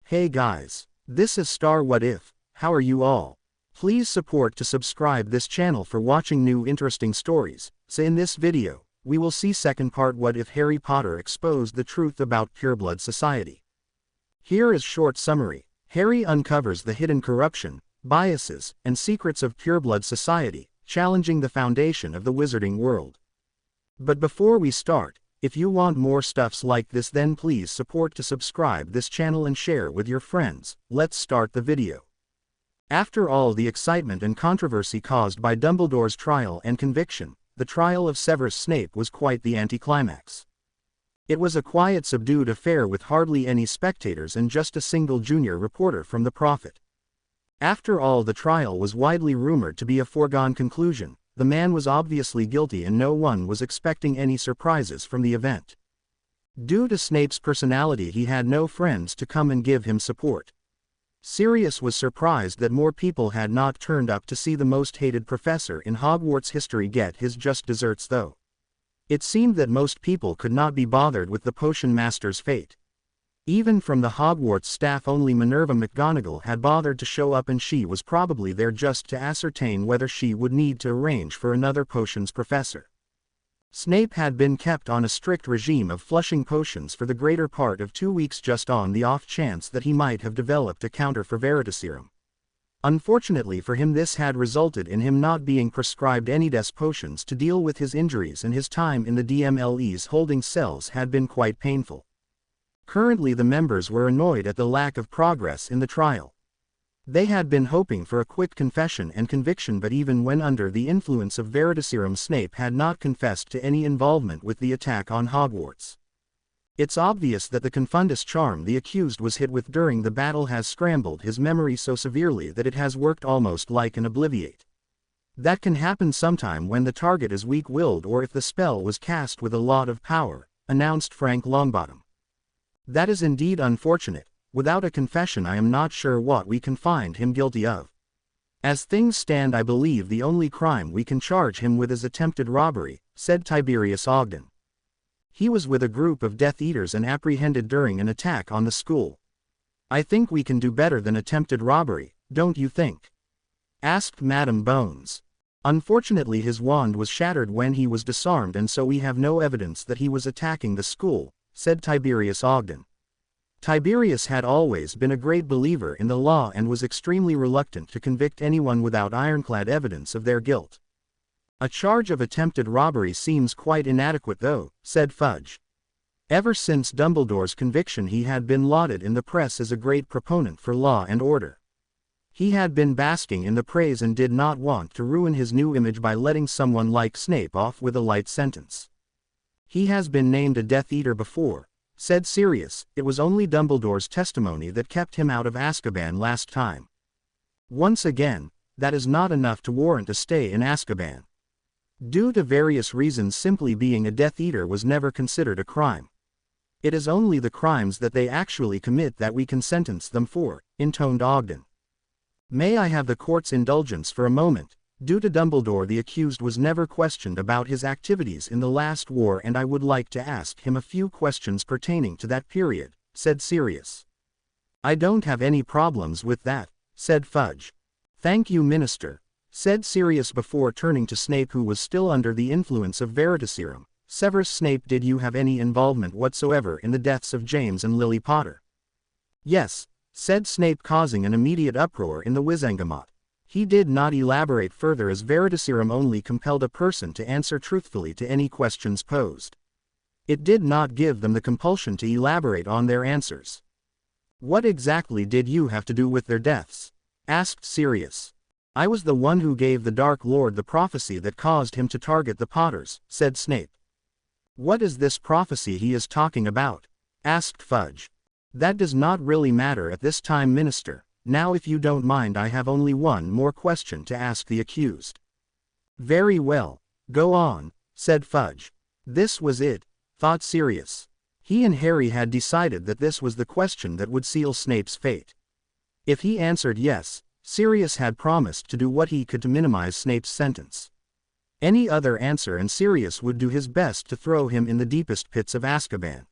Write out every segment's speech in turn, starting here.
Hey guys, this is Star What If. How are you all? Please support to subscribe this channel for watching new interesting stories. So in this video, we will see second part what if Harry Potter exposed the truth about Pureblood society. Here is short summary. Harry uncovers the hidden corruption, biases, and secrets of Pureblood society, challenging the foundation of the wizarding world. But before we start, if you want more stuffs like this, then please support to subscribe this channel and share with your friends. Let's start the video. After all the excitement and controversy caused by Dumbledore's trial and conviction, the trial of Severus Snape was quite the anticlimax. It was a quiet, subdued affair with hardly any spectators and just a single junior reporter from the Prophet. After all, the trial was widely rumored to be a foregone conclusion. The man was obviously guilty and no one was expecting any surprises from the event. Due to Snape's personality, he had no friends to come and give him support. Sirius was surprised that more people had not turned up to see the most hated professor in Hogwarts history get his just desserts though. It seemed that most people could not be bothered with the potion master's fate. Even from the Hogwarts staff, only Minerva McGonagall had bothered to show up, and she was probably there just to ascertain whether she would need to arrange for another potions professor. Snape had been kept on a strict regime of flushing potions for the greater part of 2 weeks, just on the off chance that he might have developed a counter for Veritaserum. Unfortunately for him, this had resulted in him not being prescribed any des potions to deal with his injuries, and his time in the DMLE's holding cells had been quite painful. Currently, the members were annoyed at the lack of progress in the trial. They had been hoping for a quick confession and conviction, but even when under the influence of Veritaserum, Snape had not confessed to any involvement with the attack on Hogwarts. It's obvious that the Confundus charm the accused was hit with during the battle has scrambled his memory so severely that it has worked almost like an obliviate. That can happen sometime when the target is weak-willed or if the spell was cast with a lot of power, announced Frank Longbottom. That is indeed unfortunate. Without a confession, I am not sure what we can find him guilty of. As things stand, I believe the only crime we can charge him with is attempted robbery, said Tiberius Ogden. He was with a group of Death Eaters and apprehended during an attack on the school. I think we can do better than attempted robbery, don't you think? Asked Madame Bones. Unfortunately, his wand was shattered when he was disarmed, and so we have no evidence that he was attacking the school, said Tiberius Ogden. Tiberius had always been a great believer in the law and was extremely reluctant to convict anyone without ironclad evidence of their guilt. A charge of attempted robbery seems quite inadequate though, said Fudge. Ever since Dumbledore's conviction, he had been lauded in the press as a great proponent for law and order. He had been basking in the praise and did not want to ruin his new image by letting someone like Snape off with a light sentence. He has been named a Death Eater before, said Sirius. It was only Dumbledore's testimony that kept him out of Azkaban last time. Once again, that is not enough to warrant a stay in Azkaban. Due to various reasons, simply being a Death Eater was never considered a crime. It is only the crimes that they actually commit that we can sentence them for, intoned Ogden. May I have the court's indulgence for a moment? Due to Dumbledore, the accused was never questioned about his activities in the last war, and I would like to ask him a few questions pertaining to that period, said Sirius. I don't have any problems with that, said Fudge. Thank you, Minister, said Sirius before turning to Snape, who was still under the influence of Veritaserum. Severus Snape, did you have any involvement whatsoever in the deaths of James and Lily Potter? Yes, said Snape, causing an immediate uproar in the Wizengamot. He did not elaborate further, as Veritaserum only compelled a person to answer truthfully to any questions posed. It did not give them the compulsion to elaborate on their answers. What exactly did you have to do with their deaths? Asked Sirius. I was the one who gave the Dark Lord the prophecy that caused him to target the Potters, said Snape. What is this prophecy he is talking about? Asked Fudge. That does not really matter at this time, Minister. Now, if you don't mind, I have only one more question to ask the accused. Very well, go on, said Fudge. This was it, thought Sirius. He and Harry had decided that this was the question that would seal Snape's fate. If he answered yes, Sirius had promised to do what he could to minimize Snape's sentence. Any other answer and Sirius would do his best to throw him in the deepest pits of Azkaban.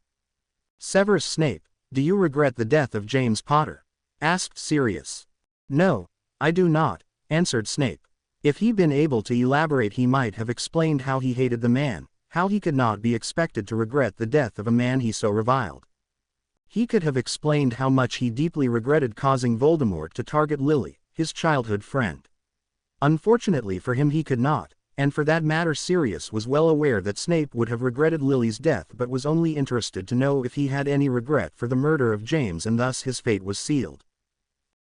Severus Snape, Do you regret the death of James Potter? Asked Sirius. No, I do not, answered Snape. If he'd been able to elaborate, he might have explained how he hated the man, how he could not be expected to regret the death of a man he so reviled. He could have explained how much he deeply regretted causing Voldemort to target Lily, his childhood friend. Unfortunately for him, he could not, and for that matter Sirius was well aware that Snape would have regretted Lily's death but was only interested to know if he had any regret for the murder of James, and thus his fate was sealed.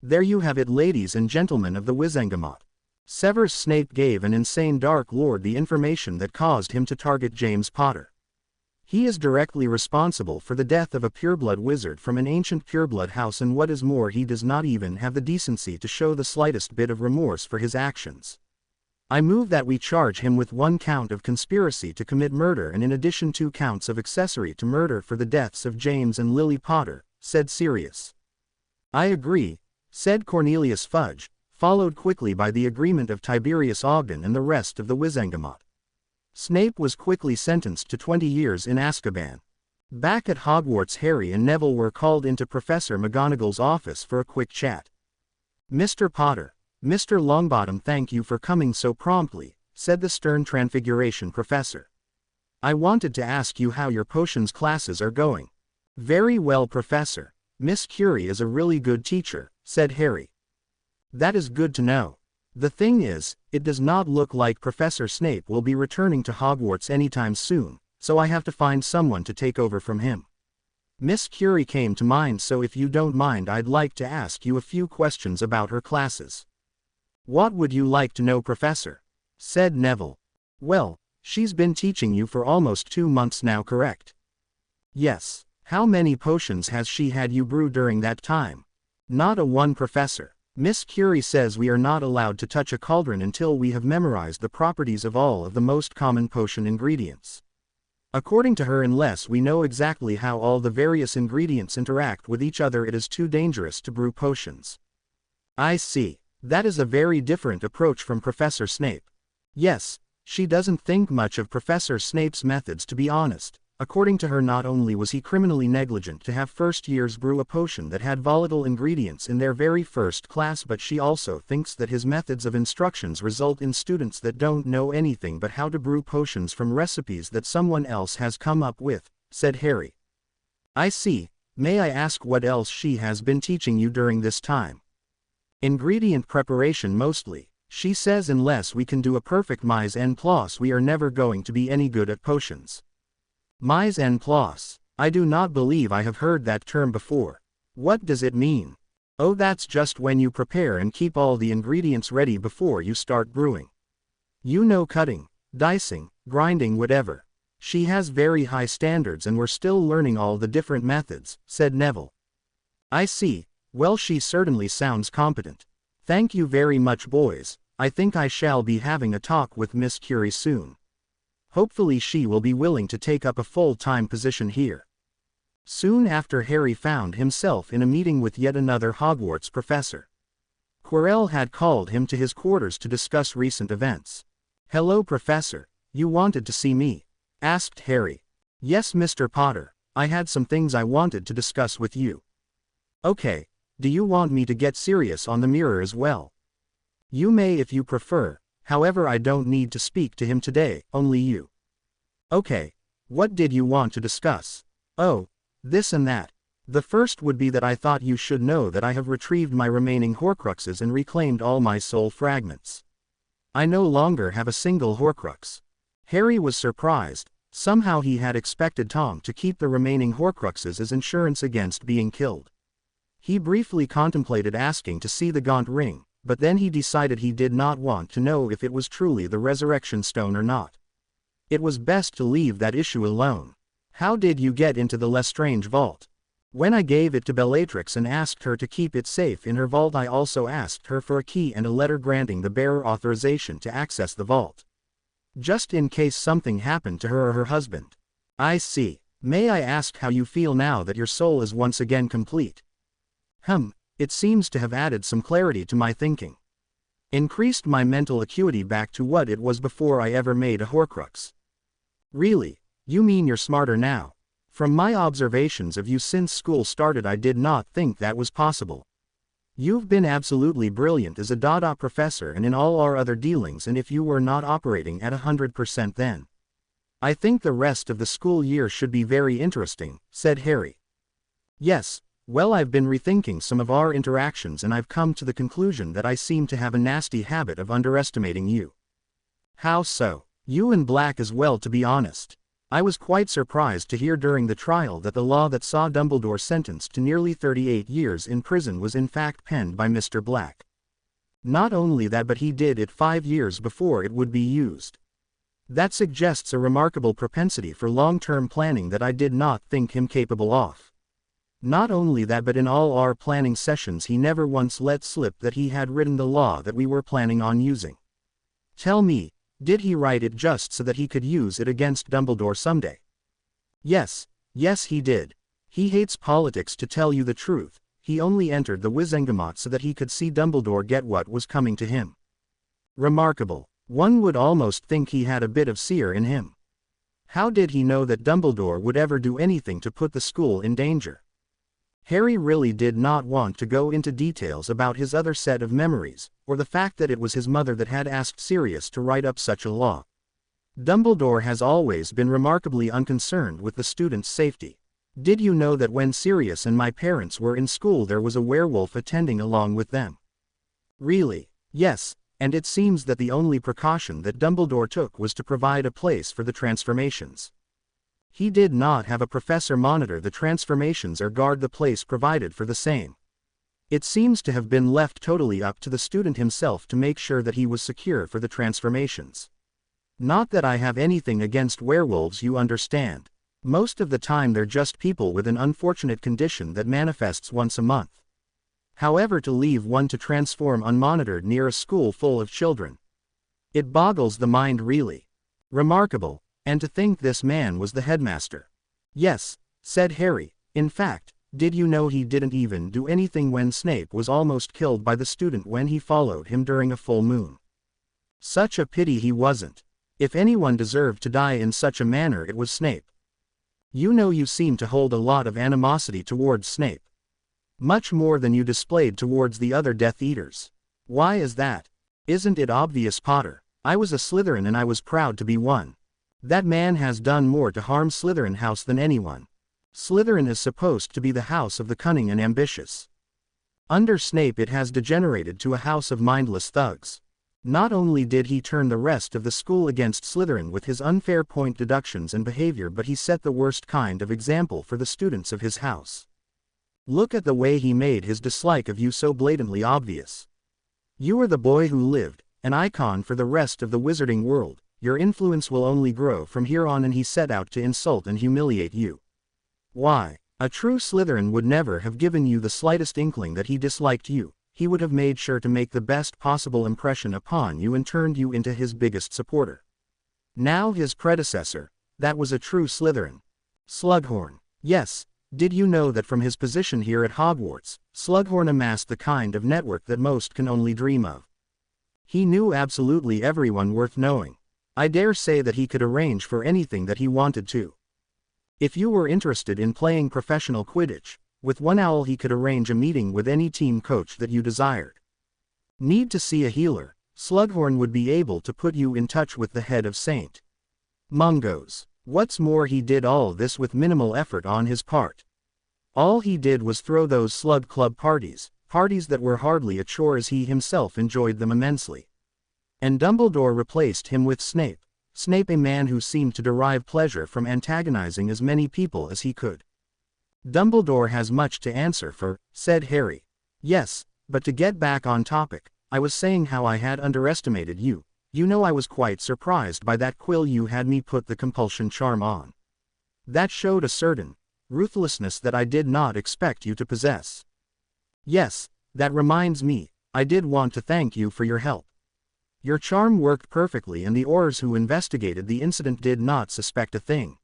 There you have it, ladies and gentlemen of the Wizengamot. Severus Snape gave an insane Dark Lord the information that caused him to target James Potter. He is directly responsible for the death of a pureblood wizard from an ancient pureblood house, and what is more, he does not even have the decency to show the slightest bit of remorse for his actions. I move that we charge him with 1 count of conspiracy to commit murder, and in addition 2 counts of accessory to murder for the deaths of James and Lily Potter, said Sirius. I agree, said Cornelius Fudge, followed quickly by the agreement of Tiberius Ogden and the rest of the Wizengamot. Snape was quickly sentenced to 20 years in Azkaban. Back at Hogwarts, Harry and Neville were called into Professor McGonagall's office for a quick chat. Mr. Potter, Mr. Longbottom, thank you for coming so promptly, said the stern Transfiguration professor. I wanted to ask you how your potions classes are going. Very well, Professor. Miss Curie is a really good teacher, said Harry. That is good to know. The thing is, it does not look like Professor Snape will be returning to Hogwarts anytime soon, so I have to find someone to take over from him. Miss Curie came to mind, so if you don't mind, I'd like to ask you a few questions about her classes. What would you like to know, Professor? Said Neville. Well, she's been teaching you for almost 2 months now, correct? Yes. How many potions has she had you brew during that time? Not a one, Professor. Miss Curie says we are not allowed to touch a cauldron until we have memorized the properties of all of the most common potion ingredients. According to her, unless we know exactly how all the various ingredients interact with each other, it is too dangerous to brew potions. I see. That is a very different approach from Professor Snape. Yes, she doesn't think much of Professor Snape's methods, to be honest. According to her, not only was he criminally negligent to have first years brew a potion that had volatile ingredients in their very first class, but she also thinks that his methods of instructions result in students that don't know anything but how to brew potions from recipes that someone else has come up with, said Harry. I see. May I ask what else she has been teaching you during this time? Ingredient preparation mostly. She says unless we can do a perfect mise en place, we are never going to be any good at potions. Mise en place. I do not believe I have heard that term before. What does it mean? Oh, that's just when you prepare and keep all the ingredients ready before you start brewing. You know, cutting, dicing, grinding, whatever. She has very high standards and we're still learning all the different methods, said Neville. I see. Well, she certainly sounds competent. Thank you very much, boys. I think I shall be having a talk with Miss Curie soon. Hopefully she will be willing to take up a full-time position here. Soon after, Harry found himself in a meeting with yet another Hogwarts professor. Quirrell had called him to his quarters to discuss recent events. Hello, Professor. You wanted to see me? Asked Harry. Yes, Mr. Potter. I had some things I wanted to discuss with you. Okay. Do you want me to get serious on the mirror as well? You may if you prefer. However, I don't need to speak to him today, only you. Okay. What did you want to discuss? Oh, this and that. The first would be that I thought you should know that I have retrieved my remaining Horcruxes and reclaimed all my soul fragments. I no longer have a single Horcrux. Harry was surprised. Somehow he had expected Tom to keep the remaining Horcruxes as insurance against being killed. He briefly contemplated asking to see the Gaunt Ring, but then he decided he did not want to know if it was truly the Resurrection Stone or not. It was best to leave that issue alone. How did you get into the Lestrange vault? When I gave it to Bellatrix and asked her to keep it safe in her vault, I also asked her for a key and a letter granting the bearer authorization to access the vault. Just in case something happened to her or her husband. I see. May I ask how you feel now that your soul is once again complete? It seems to have added some clarity to my thinking. Increased my mental acuity back to what it was before I ever made a Horcrux. Really? You mean you're smarter now? From my observations of you since school started, I did not think that was possible. You've been absolutely brilliant as a Dada professor and in all our other dealings, and if you were not operating at 100% then, I think the rest of the school year should be very interesting, said Harry. Yes, well, I've been rethinking some of our interactions and I've come to the conclusion that I seem to have a nasty habit of underestimating you. How so? You and Black as well, to be honest. I was quite surprised to hear during the trial that the law that saw Dumbledore sentenced to nearly 38 years in prison was in fact penned by Mr. Black. Not only that, but he did it 5 years before it would be used. That suggests a remarkable propensity for long-term planning that I did not think him capable of. Not only that, but in all our planning sessions he never once let slip that he had written the law that we were planning on using. Tell me, did he write it just so that he could use it against Dumbledore someday? Yes, he did. He hates politics, to tell you the truth. He only entered the Wizengamot so that he could see Dumbledore get what was coming to him. Remarkable. One would almost think he had a bit of seer in him. How did he know that Dumbledore would ever do anything to put the school in danger? Harry really did not want to go into details about his other set of memories, or the fact that it was his mother that had asked Sirius to write up such a law. Dumbledore has always been remarkably unconcerned with the students' safety. Did you know that when Sirius and my parents were in school there was a werewolf attending along with them? Really? Yes, and it seems that the only precaution that Dumbledore took was to provide a place for the transformations. He did not have a professor monitor the transformations or guard the place provided for the same. It seems to have been left totally up to the student himself to make sure that he was secure for the transformations. Not that I have anything against werewolves, you understand. Most of the time they're just people with an unfortunate condition that manifests once a month. However, to leave one to transform unmonitored near a school full of children, it boggles the mind, really. Remarkable. And to think this man was the headmaster. Yes, said Harry. In fact, did you know he didn't even do anything when Snape was almost killed by the student when he followed him during a full moon? Such a pity he wasn't. If anyone deserved to die in such a manner it was Snape. You know, you seem to hold a lot of animosity towards Snape. Much more than you displayed towards the other Death Eaters. Why is that? Isn't it obvious, Potter? I was a Slytherin and I was proud to be one. That man has done more to harm Slytherin House than anyone. Slytherin is supposed to be the house of the cunning and ambitious. Under Snape it has degenerated to a house of mindless thugs. Not only did he turn the rest of the school against Slytherin with his unfair point deductions and behavior, but he set the worst kind of example for the students of his house. Look at the way he made his dislike of you so blatantly obvious. You are the boy who lived, an icon for the rest of the wizarding world. Your influence will only grow from here on, and he set out to insult and humiliate you. Why? A true Slytherin would never have given you the slightest inkling that he disliked you. He would have made sure to make the best possible impression upon you and turned you into his biggest supporter. Now his predecessor, that was a true Slytherin. Slughorn. Yes, did you know that from his position here at Hogwarts, Slughorn amassed the kind of network that most can only dream of? He knew absolutely everyone worth knowing. I dare say that he could arrange for anything that he wanted to. If you were interested in playing professional Quidditch, with one owl he could arrange a meeting with any team coach that you desired. Need to see a healer? Slughorn would be able to put you in touch with the head of St. Mungo's. What's more, he did all this with minimal effort on his part. All he did was throw those Slug Club parties that were hardly a chore, as he himself enjoyed them immensely. And Dumbledore replaced him with Snape. Snape, a man who seemed to derive pleasure from antagonizing as many people as he could. Dumbledore has much to answer for, said Harry. Yes, but to get back on topic, I was saying how I had underestimated you. You know, I was quite surprised by that quill you had me put the compulsion charm on. That showed a certain ruthlessness that I did not expect you to possess. Yes, that reminds me, I did want to thank you for your help. Your charm worked perfectly and the Aurors who investigated the incident did not suspect a thing.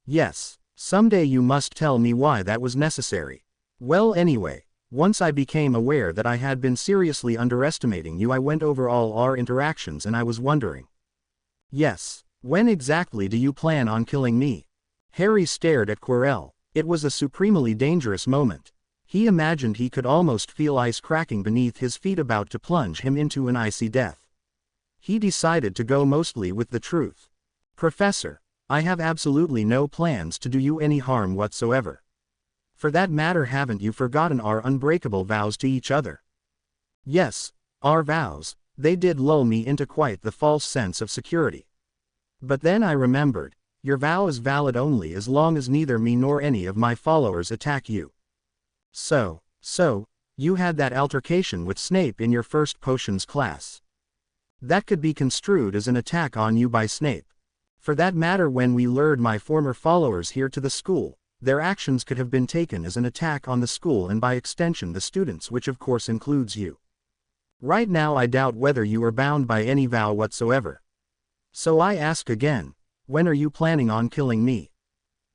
Yes. Someday you must tell me why that was necessary. Well, anyway, once I became aware that I had been seriously underestimating you, I went over all our interactions and I was wondering. Yes, when exactly do you plan on killing me? Harry stared at Quirrell. It was a supremely dangerous moment. He imagined he could almost feel ice cracking beneath his feet about to plunge him into an icy death. He decided to go mostly with the truth. Professor, I have absolutely no plans to do you any harm whatsoever. For that matter, haven't you forgotten our unbreakable vows to each other? Yes, our vows. They did lull me into quite the false sense of security. But then I remembered, your vow is valid only as long as neither me nor any of my followers attack you. So, you had that altercation with Snape in your first potions class. That could be construed as an attack on you by Snape. For that matter, when we lured my former followers here to the school, their actions could have been taken as an attack on the school and by extension the students, which of course includes you. Right now I doubt whether you are bound by any vow whatsoever. So I ask again, when are you planning on killing me?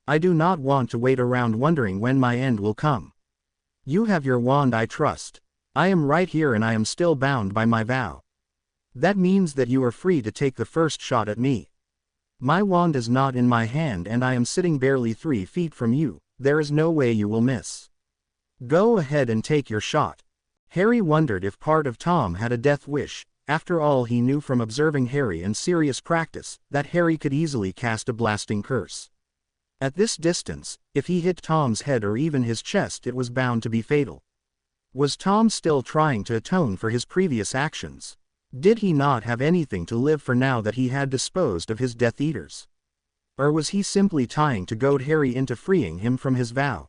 I do not want to wait around wondering when my end will come. You have your wand, I trust. I am right here and I am still bound by my vow. That means that you are free to take the first shot at me. My wand is not in my hand and I am sitting barely 3 feet from you. There is no way you will miss. Go ahead and take your shot. Harry wondered if part of Tom had a death wish. After all, he knew from observing Harry in serious practice that Harry could easily cast a blasting curse. At this distance, if he hit Tom's head or even his chest, it was bound to be fatal. Was Tom still trying to atone for his previous actions? Did he not have anything to live for now that he had disposed of his Death Eaters? Or was he simply trying to goad Harry into freeing him from his vow?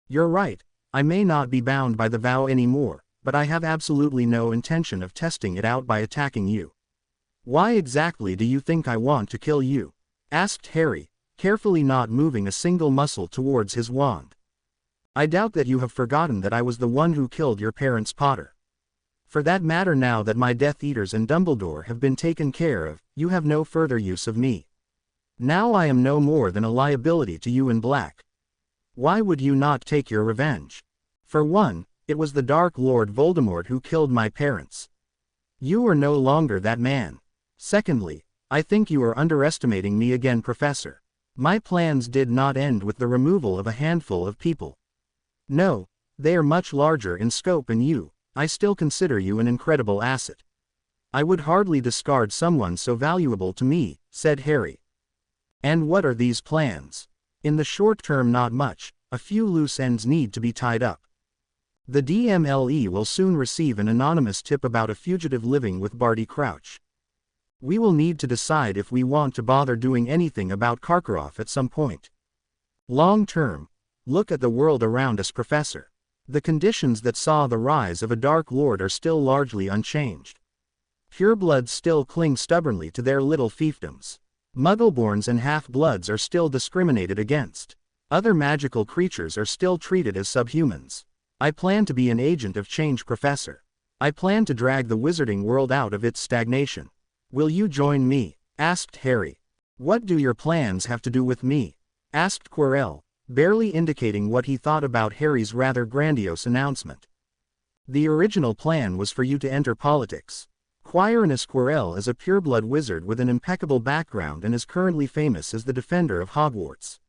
You're right, I may not be bound by the vow anymore, but I have absolutely no intention of testing it out by attacking you. Why exactly do you think I want to kill you? Asked Harry, carefully not moving a single muscle towards his wand. I doubt that you have forgotten that I was the one who killed your parents, Potter. For that matter, now that my Death Eaters and Dumbledore have been taken care of, you have no further use of me. Now I am no more than a liability to you in Black. Why would you not take your revenge? For one, it was the Dark Lord Voldemort who killed my parents. You are no longer that man. Secondly, I think you are underestimating me again, Professor. My plans did not end with the removal of a handful of people. No, they are much larger in scope, and I still consider you an incredible asset. I would hardly discard someone so valuable to me, said Harry. And what are these plans? In the short term, not much. A few loose ends need to be tied up. The DMLE will soon receive an anonymous tip about a fugitive living with Barty Crouch. We will need to decide if we want to bother doing anything about Karkaroff at some point. Long term, look at the world around us, Professor. The conditions that saw the rise of a Dark Lord are still largely unchanged. Purebloods still cling stubbornly to their little fiefdoms. Muggleborns and half-bloods are still discriminated against. Other magical creatures are still treated as subhumans. I plan to be an agent of change, Professor. I plan to drag the wizarding world out of its stagnation. Will you join me? Asked Harry. What do your plans have to do with me? Asked Quirrell, barely indicating what he thought about Harry's rather grandiose announcement. The original plan was for you to enter politics. Quirinus Quirrell is a pureblood wizard with an impeccable background and is currently famous as the defender of Hogwarts.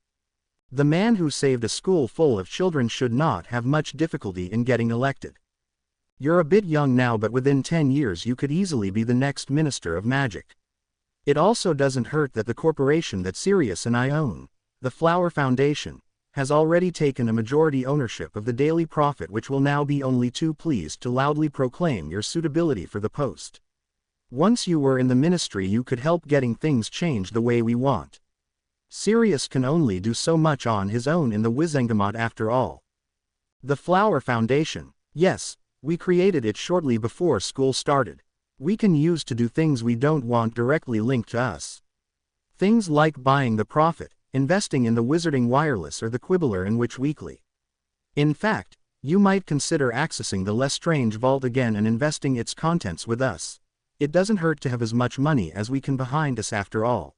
The man who saved a school full of children should not have much difficulty in getting elected. You're a bit young now, but within 10 years you could easily be the next Minister of Magic. It also doesn't hurt that the corporation that Sirius and I own, the Flower Foundation, has already taken a majority ownership of the Daily Prophet, which will now be only too pleased to loudly proclaim your suitability for the post. Once you were in the ministry, you could help getting things changed the way we want. Sirius can only do so much on his own in the Wizengamot after all. The Flower Foundation, yes, we created it shortly before school started. We can use to do things we don't want directly linked to us. Things like buying the Prophet, investing in the Wizarding Wireless or the Quibbler and Witch Weekly. In fact, you might consider accessing the Lestrange Vault again and investing its contents with us. It doesn't hurt to have as much money as we can behind us after all.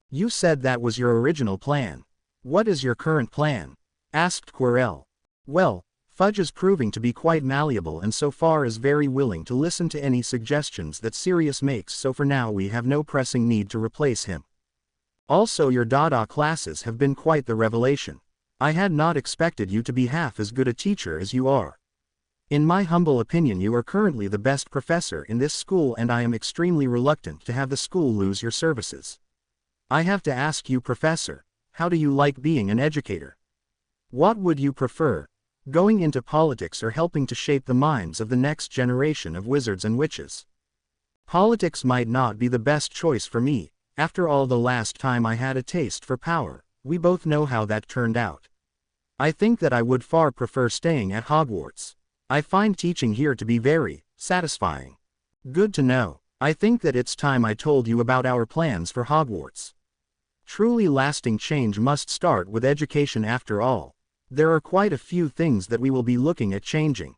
You said that was your original plan. What is your current plan? Asked Quirrell. Well, Fudge is proving to be quite malleable and so far is very willing to listen to any suggestions that Sirius makes, so for now we have no pressing need to replace him. Also, your Dada classes have been quite the revelation. I had not expected you to be half as good a teacher as you are. In my humble opinion, you are currently the best professor in this school, and I am extremely reluctant to have the school lose your services. I have to ask you, Professor, how do you like being an educator? What would you prefer, going into politics or helping to shape the minds of the next generation of wizards and witches? Politics might not be the best choice for me. After all, the last time I had a taste for power, we both know how that turned out. I think that I would far prefer staying at Hogwarts. I find teaching here to be very satisfying. Good to know. I think that it's time I told you about our plans for Hogwarts. Truly lasting change must start with education after all. There are quite a few things that we will be looking at changing.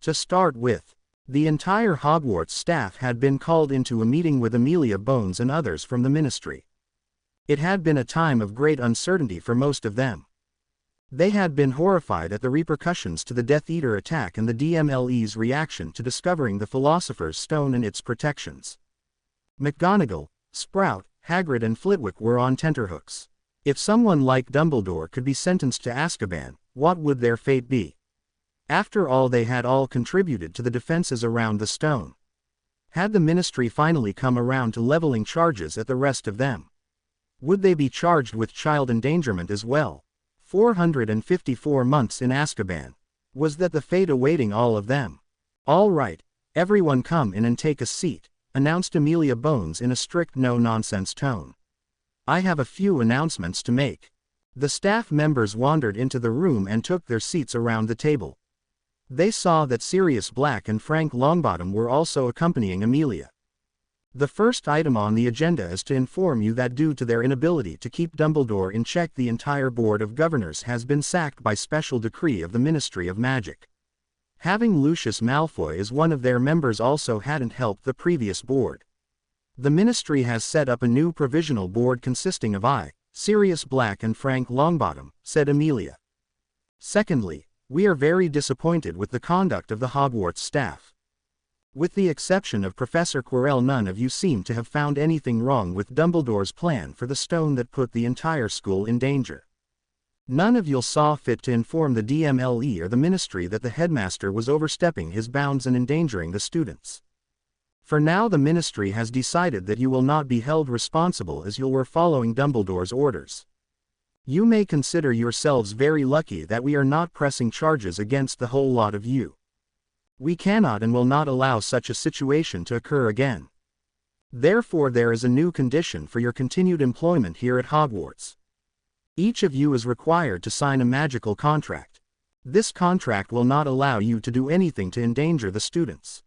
To start with, the entire Hogwarts staff had been called into a meeting with Amelia Bones and others from the ministry. It had been a time of great uncertainty for most of them. They had been horrified at the repercussions to the Death Eater attack and the DMLE's reaction to discovering the Philosopher's Stone and its protections. McGonagall, Sprout, Hagrid and Flitwick were on tenterhooks. If someone like Dumbledore could be sentenced to Azkaban, what would their fate be? After all, they had all contributed to the defenses around the stone. Had the ministry finally come around to leveling charges at the rest of them? Would they be charged with child endangerment as well? 454 months in Azkaban. Was that the fate awaiting all of them? All right, everyone come in and take a seat, announced Amelia Bones in a strict no-nonsense tone. I have a few announcements to make. The staff members wandered into the room and took their seats around the table. They saw that Sirius Black and Frank Longbottom were also accompanying Amelia. The first item on the agenda is to inform you that due to their inability to keep Dumbledore in check, the entire Board of Governors has been sacked by special decree of the Ministry of Magic. Having Lucius Malfoy as one of their members also hadn't helped the previous board. The ministry has set up a new provisional board consisting of Sirius Black and Frank Longbottom, said Amelia. Secondly, we are very disappointed with the conduct of the Hogwarts staff. With the exception of Professor Quirrell, none of you seem to have found anything wrong with Dumbledore's plan for the stone that put the entire school in danger. None of you saw fit to inform the DMLE or the ministry that the headmaster was overstepping his bounds and endangering the students. For now, the ministry has decided that you will not be held responsible as you were following Dumbledore's orders. You may consider yourselves very lucky that we are not pressing charges against the whole lot of you. We cannot and will not allow such a situation to occur again. Therefore, there is a new condition for your continued employment here at Hogwarts. Each of you is required to sign a magical contract. This contract will not allow you to do anything to endanger the students.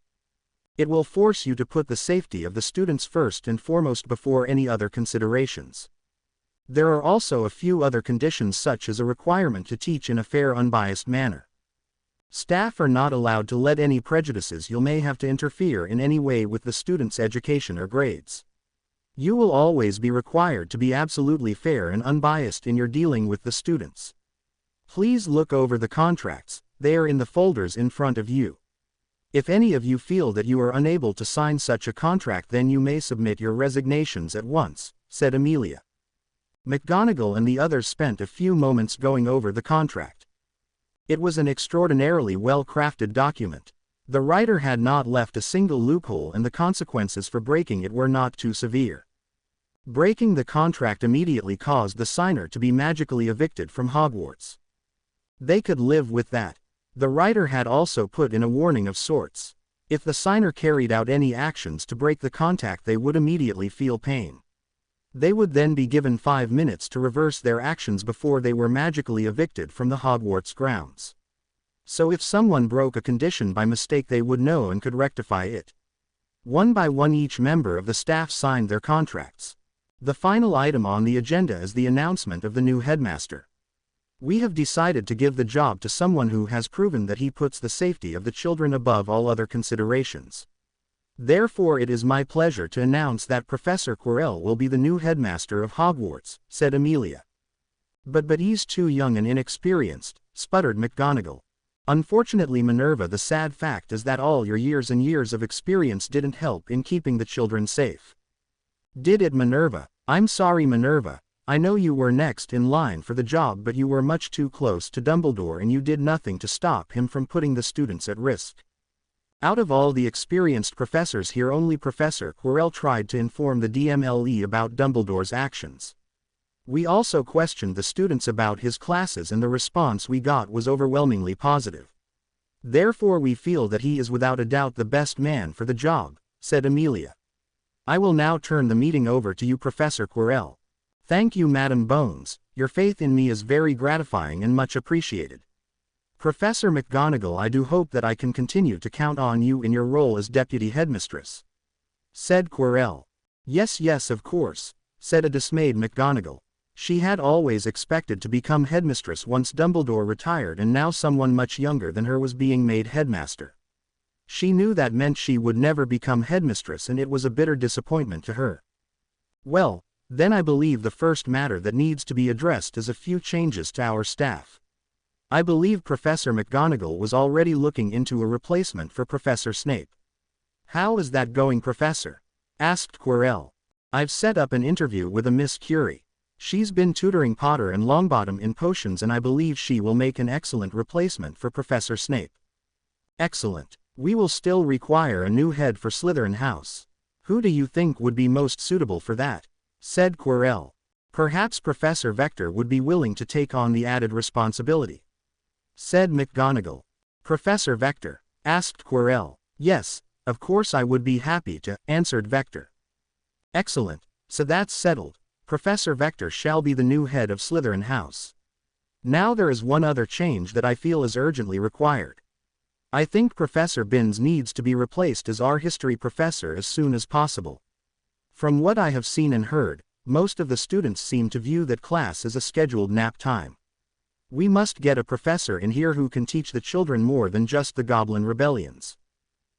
It will force you to put the safety of the students first and foremost before any other considerations. There are also a few other conditions, such as a requirement to teach in a fair, unbiased manner. Staff are not allowed to let any prejudices you may have to interfere in any way with the students' education or grades. You will always be required to be absolutely fair and unbiased in your dealing with the students. Please look over the contracts, they are in the folders in front of you. If any of you feel that you are unable to sign such a contract, then you may submit your resignations at once, said Amelia. McGonagall and the others spent a few moments going over the contract. It was an extraordinarily well-crafted document. The writer had not left a single loophole, and the consequences for breaking it were not too severe. Breaking the contract immediately caused the signer to be magically evicted from Hogwarts. They could live with that. The writer had also put in a warning of sorts. If the signer carried out any actions to break the contract, they would immediately feel pain. They would then be given 5 minutes to reverse their actions before they were magically evicted from the Hogwarts grounds. So if someone broke a condition by mistake, they would know and could rectify it. One by one, each member of the staff signed their contracts. The final item on the agenda is the announcement of the new headmaster. We have decided to give the job to someone who has proven that he puts the safety of the children above all other considerations. Therefore, it is my pleasure to announce that Professor Quirrell will be the new headmaster of Hogwarts, said Amelia. But he's too young and inexperienced, sputtered McGonagall. Unfortunately, Minerva, the sad fact is that all your years and years of experience didn't help in keeping the children safe. Did it, Minerva? I'm sorry, Minerva. I know you were next in line for the job, but you were much too close to Dumbledore and you did nothing to stop him from putting the students at risk. Out of all the experienced professors here, only Professor Quirrell tried to inform the DMLE about Dumbledore's actions. We also questioned the students about his classes and the response we got was overwhelmingly positive. Therefore we feel that he is without a doubt the best man for the job, said Amelia. I will now turn the meeting over to you, Professor Quirrell. Thank you, Madam Bones. Your faith in me is very gratifying and much appreciated. Professor McGonagall, I do hope that I can continue to count on you in your role as Deputy Headmistress, said Quirrell. Yes, of course, said a dismayed McGonagall. She had always expected to become headmistress once Dumbledore retired, and now someone much younger than her was being made headmaster. She knew that meant she would never become headmistress, and it was a bitter disappointment to her. Well, then I believe the first matter that needs to be addressed is a few changes to our staff. I believe Professor McGonagall was already looking into a replacement for Professor Snape. How is that going, Professor? Asked Quirrell. I've set up an interview with a Miss Curie. She's been tutoring Potter and Longbottom in potions, and I believe she will make an excellent replacement for Professor Snape. Excellent. We will still require a new head for Slytherin House. Who do you think would be most suitable for that? Said Quirrell. Perhaps Professor Vector would be willing to take on the added responsibility, said McGonagall. Professor Vector? Asked Quirrell. Yes, of course I would be happy to, answered Vector. Excellent, so that's settled. Professor Vector shall be the new head of Slytherin House. Now there is one other change that I feel is urgently required. I think Professor Binns needs to be replaced as our history professor as soon as possible. From what I have seen and heard, most of the students seem to view that class as a scheduled nap time. We must get a professor in here who can teach the children more than just the Goblin rebellions.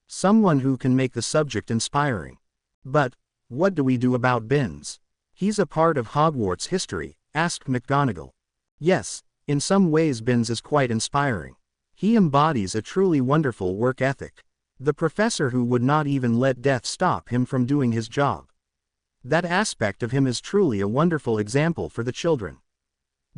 Someone who can make the subject inspiring. But, what do we do about Binns? He's a part of Hogwarts history, asked McGonagall. Yes, in some ways Binns is quite inspiring. He embodies a truly wonderful work ethic. The professor who would not even let death stop him from doing his job. That aspect of him is truly a wonderful example for the children.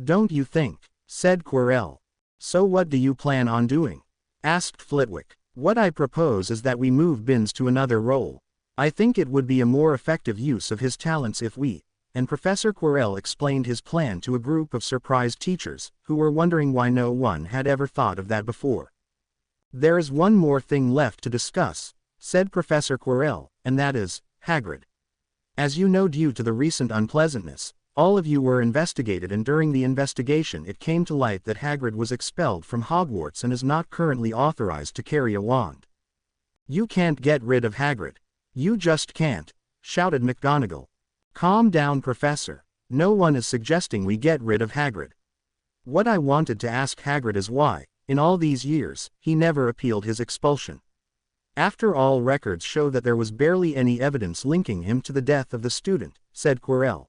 Don't you think? Said Quirrell. So what do you plan on doing? Asked Flitwick. What I propose is that we move Binns to another role. I think it would be a more effective use of his talents if we, and Professor Quirrell explained his plan to a group of surprised teachers, who were wondering why no one had ever thought of that before. There is one more thing left to discuss, said Professor Quirrell, and that is, Hagrid. As you know, due to the recent unpleasantness, all of you were investigated, and during the investigation it came to light that Hagrid was expelled from Hogwarts and is not currently authorized to carry a wand. You can't get rid of Hagrid. You just can't, shouted McGonagall. Calm down, Professor. No one is suggesting we get rid of Hagrid. What I wanted to ask Hagrid is why, in all these years, he never appealed his expulsion. After all, records show that there was barely any evidence linking him to the death of the student, said Quirrell.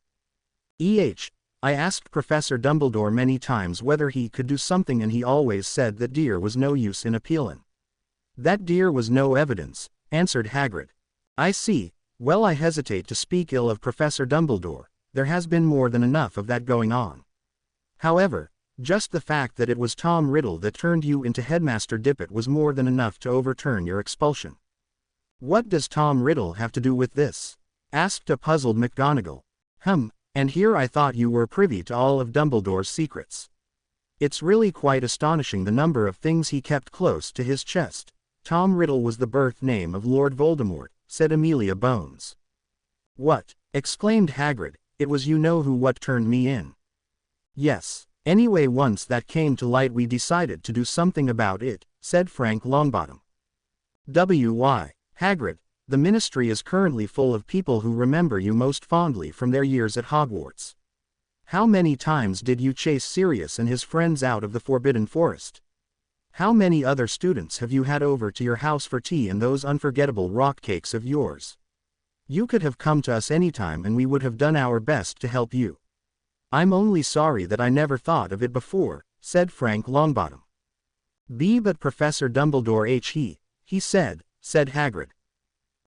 I asked Professor Dumbledore many times whether he could do something, and he always said that there was no use in appealin'. That there was no evidence, answered Hagrid. I see. Well, I hesitate to speak ill of Professor Dumbledore. There has been more than enough of that going on. However, just the fact that it was Tom Riddle that turned you into Headmaster Dippet was more than enough to overturn your expulsion. What does Tom Riddle have to do with this? Asked a puzzled McGonagall. And here I thought you were privy to all of Dumbledore's secrets. It's really quite astonishing the number of things he kept close to his chest. Tom Riddle was the birth name of Lord Voldemort, said Amelia Bones. What? Exclaimed Hagrid, it was you know who what turned me in. Yes. Anyway, once that came to light we decided to do something about it, said Frank Longbottom. Why? Hagrid, the Ministry is currently full of people who remember you most fondly from their years at Hogwarts. How many times did you chase Sirius and his friends out of the Forbidden Forest? How many other students have you had over to your house for tea and those unforgettable rock cakes of yours? You could have come to us anytime and we would have done our best to help you. I'm only sorry that I never thought of it before, said Frank Longbottom. But Professor Dumbledore he said Hagrid.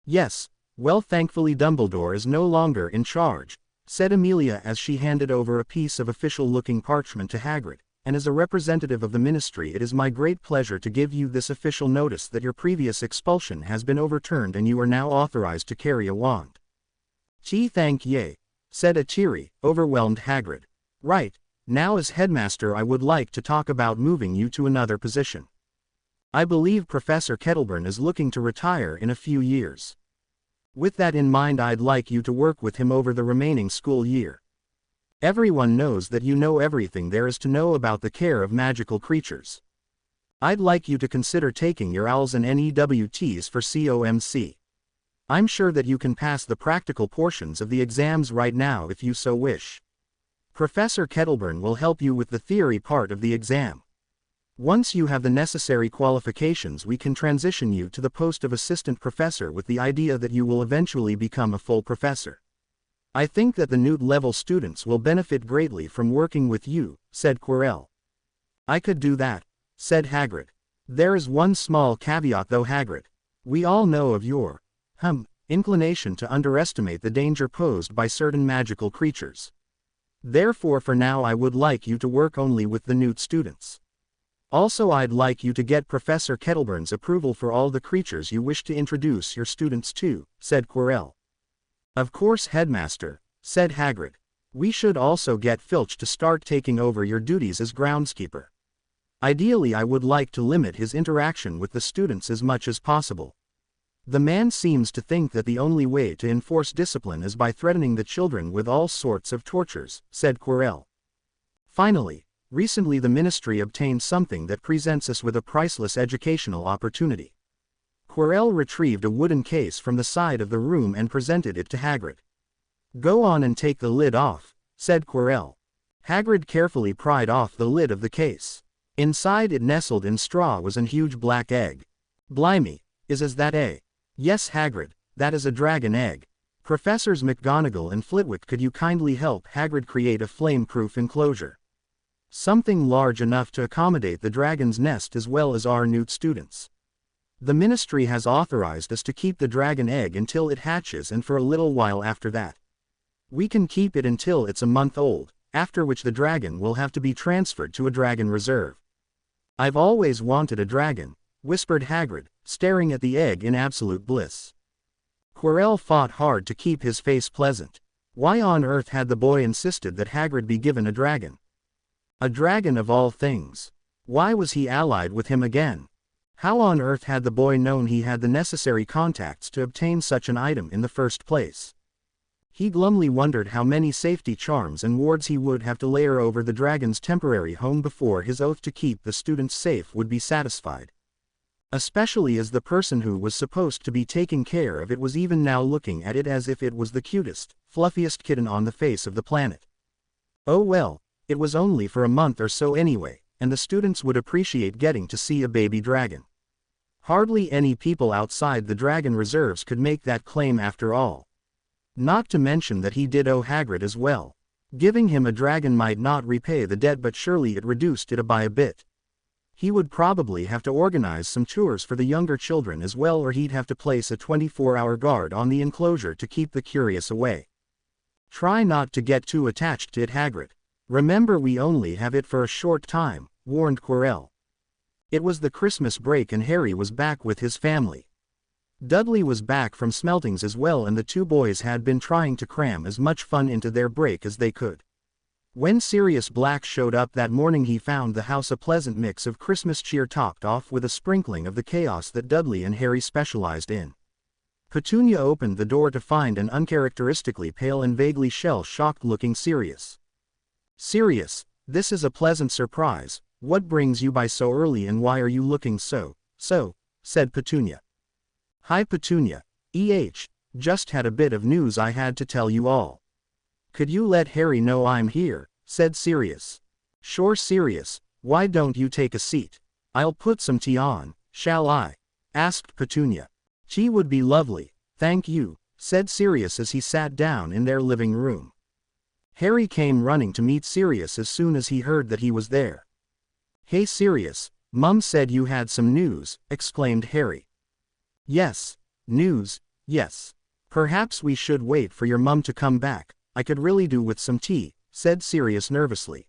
Yes, well, thankfully Dumbledore is no longer in charge, said Amelia as she handed over a piece of official-looking parchment to Hagrid, "and as a representative of the Ministry it is my great pleasure to give you this official notice that your previous expulsion has been overturned and you are now authorized to carry a wand." "Gee, thank ye," said a teary, overwhelmed Hagrid. "Right, now as headmaster I would like to talk about moving you to another position. I believe Professor Kettleburn is looking to retire in a few years. With that in mind I'd like you to work with him over the remaining school year. Everyone knows that you know everything there is to know about the care of magical creatures. I'd like you to consider taking your owls and NEWTs for COMC. I'm sure that you can pass the practical portions of the exams right now if you so wish. Professor Kettleburn will help you with the theory part of the exam. Once you have the necessary qualifications we can transition you to the post of assistant professor with the idea that you will eventually become a full professor. I think that the Newt-level students will benefit greatly from working with you," said Quirrell. "I could do that," said Hagrid. "There is one small caveat though, Hagrid. We all know of your, inclination to underestimate the danger posed by certain magical creatures. Therefore for now I would like you to work only with the Newt students. Also I'd like you to get Professor Kettleburn's approval for all the creatures you wish to introduce your students to," said Quirrell. "Of course, Headmaster," said Hagrid. "We should also get Filch to start taking over your duties as groundskeeper. Ideally I would like to limit his interaction with the students as much as possible. The man seems to think that the only way to enforce discipline is by threatening the children with all sorts of tortures," said Quirrell. "Finally, recently the Ministry obtained something that presents us with a priceless educational opportunity." Quirrell retrieved a wooden case from the side of the room and presented it to Hagrid. "Go on and take the lid off," said Quirrell. Hagrid carefully pried off the lid of the case. Inside it, nestled in straw, was a huge black egg. "Blimey, is that a—" "Yes, Hagrid, that is a dragon egg. Professors McGonagall and Flitwick, could you kindly help Hagrid create a flame-proof enclosure? Something large enough to accommodate the dragon's nest as well as our Newt students. The Ministry has authorized us to keep the dragon egg until it hatches and for a little while after that. We can keep it until it's a month old, after which the dragon will have to be transferred to a dragon reserve." "I've always wanted a dragon," whispered Hagrid, staring at the egg in absolute bliss. Quirrell fought hard to keep his face pleasant. Why on earth had the boy insisted that Hagrid be given a dragon? A dragon of all things. Why was he allied with him again? How on earth had the boy known he had the necessary contacts to obtain such an item in the first place? He glumly wondered how many safety charms and wards he would have to layer over the dragon's temporary home before his oath to keep the students safe would be satisfied. Especially as the person who was supposed to be taking care of it was even now looking at it as if it was the cutest, fluffiest kitten on the face of the planet. Oh well, it was only for a month or so anyway, and the students would appreciate getting to see a baby dragon. Hardly any people outside the dragon reserves could make that claim after all. Not to mention that he did owe Hagrid as well. Giving him a dragon might not repay the debt, but surely it reduced it by a bit. He would probably have to organize some tours for the younger children as well, or he'd have to place a 24-hour guard on the enclosure to keep the curious away. "Try not to get too attached to it, Hagrid. Remember we only have it for a short time," warned Quirrell. It was the Christmas break and Harry was back with his family. Dudley was back from Smeltings as well, and the two boys had been trying to cram as much fun into their break as they could. When Sirius Black showed up that morning he found the house a pleasant mix of Christmas cheer topped off with a sprinkling of the chaos that Dudley and Harry specialized in. Petunia opened the door to find an uncharacteristically pale and vaguely shell-shocked looking Sirius. "Sirius, this is a pleasant surprise. What brings you by so early and why are you looking so, said Petunia. "Hi Petunia, just had a bit of news I had to tell you all." "Could you let Harry know I'm here?" said Sirius. "Sure Sirius, why don't you take a seat? I'll put some tea on, shall I?" asked Petunia. "Tea would be lovely, thank you," said Sirius as he sat down in their living room. Harry came running to meet Sirius as soon as he heard that he was there. "Hey Sirius, Mum said you had some news," exclaimed Harry. "Yes, news, yes. Perhaps we should wait for your mum to come back. I could really do with some tea, said Sirius nervously.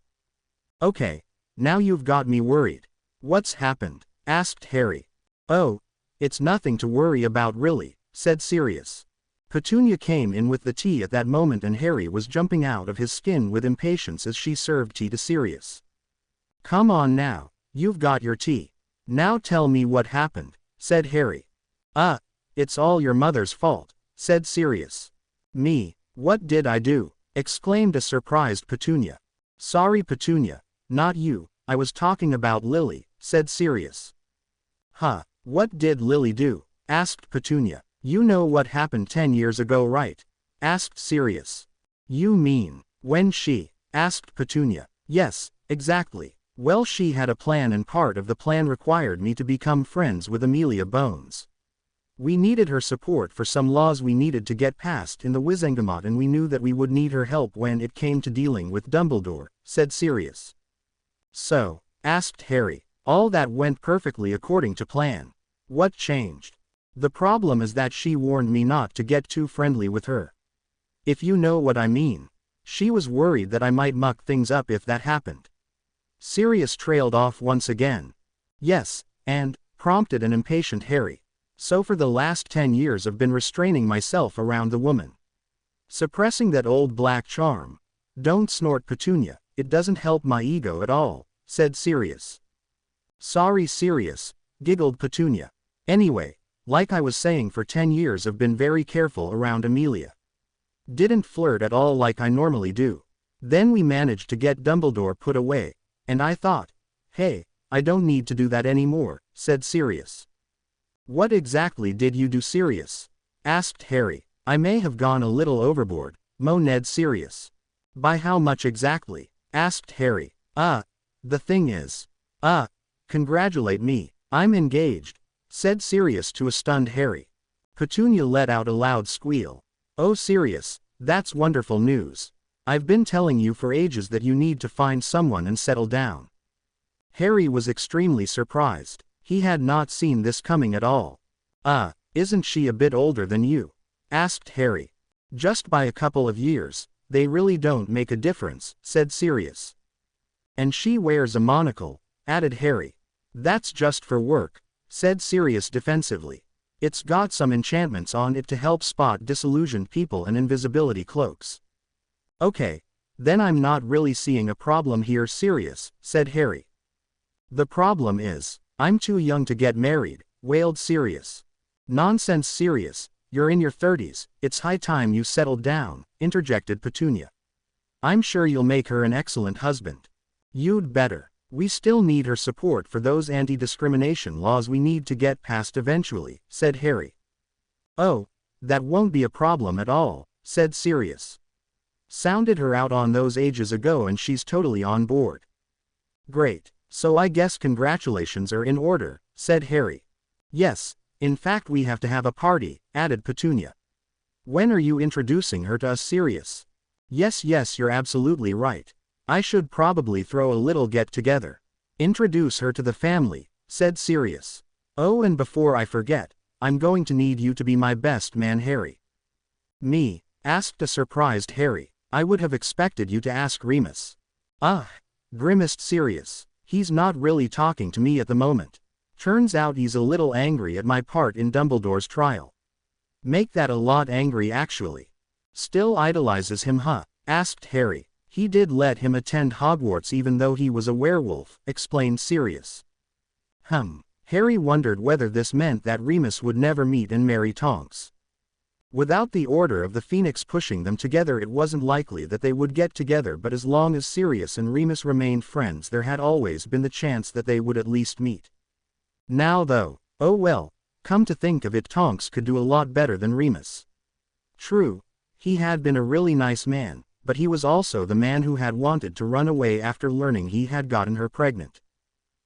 Okay, now you've got me worried. What's happened? Asked Harry. Oh, it's nothing to worry about really, said Sirius. Petunia came in with the tea at that moment and Harry was jumping out of his skin with impatience as she served tea to Sirius. Come on now, you've got your tea. Now tell me what happened, said Harry. It's all your mother's fault, said Sirius. Me, what did I do? Exclaimed a surprised Petunia. Sorry Petunia, not you, I was talking about Lily, said Sirius. Huh, what did Lily do? Asked Petunia. You know what happened 10 years ago, right? Asked Sirius. You mean, when she? Asked Petunia. Yes, exactly. Well, she had a plan and part of the plan required me to become friends with Amelia Bones. We needed her support for some laws we needed to get passed in the Wizengamot and we knew that we would need her help when it came to dealing with Dumbledore, said Sirius. So, asked Harry, all that went perfectly according to plan. What changed? The problem is that she warned me not to get too friendly with her. If you know what I mean. She was worried that I might muck things up if that happened. Sirius trailed off once again. Yes, and, prompted an impatient Harry. So for the last 10 years I've been restraining myself around the woman. Suppressing that old black charm. Don't snort Petunia, it doesn't help my ego at all, said Sirius. Sorry Sirius, giggled Petunia. Anyway, like I was saying, for 10 years I've been very careful around Amelia. Didn't flirt at all like I normally do. Then we managed to get Dumbledore put away, and I thought, hey, I don't need to do that anymore, said Sirius. What exactly did you do, Sirius? Asked Harry. I may have gone a little overboard, moaned Sirius. By how much exactly? Asked Harry. The thing is. Congratulate me, I'm engaged, said Sirius to a stunned Harry. Petunia let out a loud squeal. Oh Sirius, that's wonderful news. I've been telling you for ages that you need to find someone and settle down. Harry was extremely surprised. He had not seen this coming at all. Isn't she a bit older than you? Asked Harry. Just by a couple of years, they really don't make a difference, said Sirius. And she wears a monocle, added Harry. That's just for work, said Sirius defensively. It's got some enchantments on it to help spot disillusioned people and invisibility cloaks. Okay, then I'm not really seeing a problem here, Sirius, said Harry. The problem is, I'm too young to get married, wailed Sirius. Nonsense Sirius, you're in your 30s, it's high time you settled down, interjected Petunia. I'm sure you'll make her an excellent husband. You'd better. We still need her support for those anti-discrimination laws we need to get passed eventually, said Harry. Oh, that won't be a problem at all, said Sirius. Sounded her out on those ages ago and she's totally on board. Great, so I guess congratulations are in order, said Harry. Yes, in fact we have to have a party, added Petunia. When are you introducing her to us, Sirius? Yes, you're absolutely right. I should probably throw a little get-together. Introduce her to the family, said Sirius. Oh, and before I forget, I'm going to need you to be my best man, Harry. Me? Asked a surprised Harry. I would have expected you to ask Remus. Grimaced Sirius. He's not really talking to me at the moment. Turns out he's a little angry at my part in Dumbledore's trial. Make that a lot angry actually. Still idolizes him, huh? Asked Harry. He did let him attend Hogwarts even though he was a werewolf, explained Sirius. Harry wondered whether this meant that Remus would never meet and marry Tonks. Without the Order of the Phoenix pushing them together, it wasn't likely that they would get together, but as long as Sirius and Remus remained friends there had always been the chance that they would at least meet. Now though, oh well, come to think of it, Tonks could do a lot better than Remus. True, he had been a really nice man, but he was also the man who had wanted to run away after learning he had gotten her pregnant.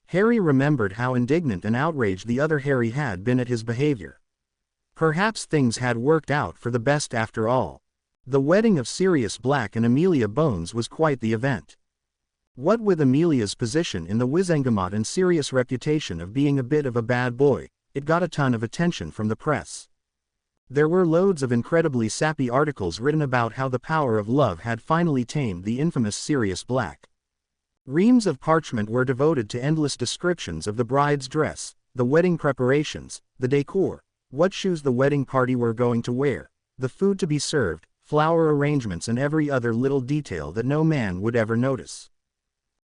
Harry remembered how indignant and outraged the other Harry had been at his behavior. Perhaps things had worked out for the best after all. The wedding of Sirius Black and Amelia Bones was quite the event. What with Amelia's position in the Wizengamot and Sirius' reputation of being a bit of a bad boy, it got a ton of attention from the press. There were loads of incredibly sappy articles written about how the power of love had finally tamed the infamous Sirius Black. Reams of parchment were devoted to endless descriptions of the bride's dress, the wedding preparations, the decor, what shoes the wedding party were going to wear, the food to be served, flower arrangements and every other little detail that no man would ever notice.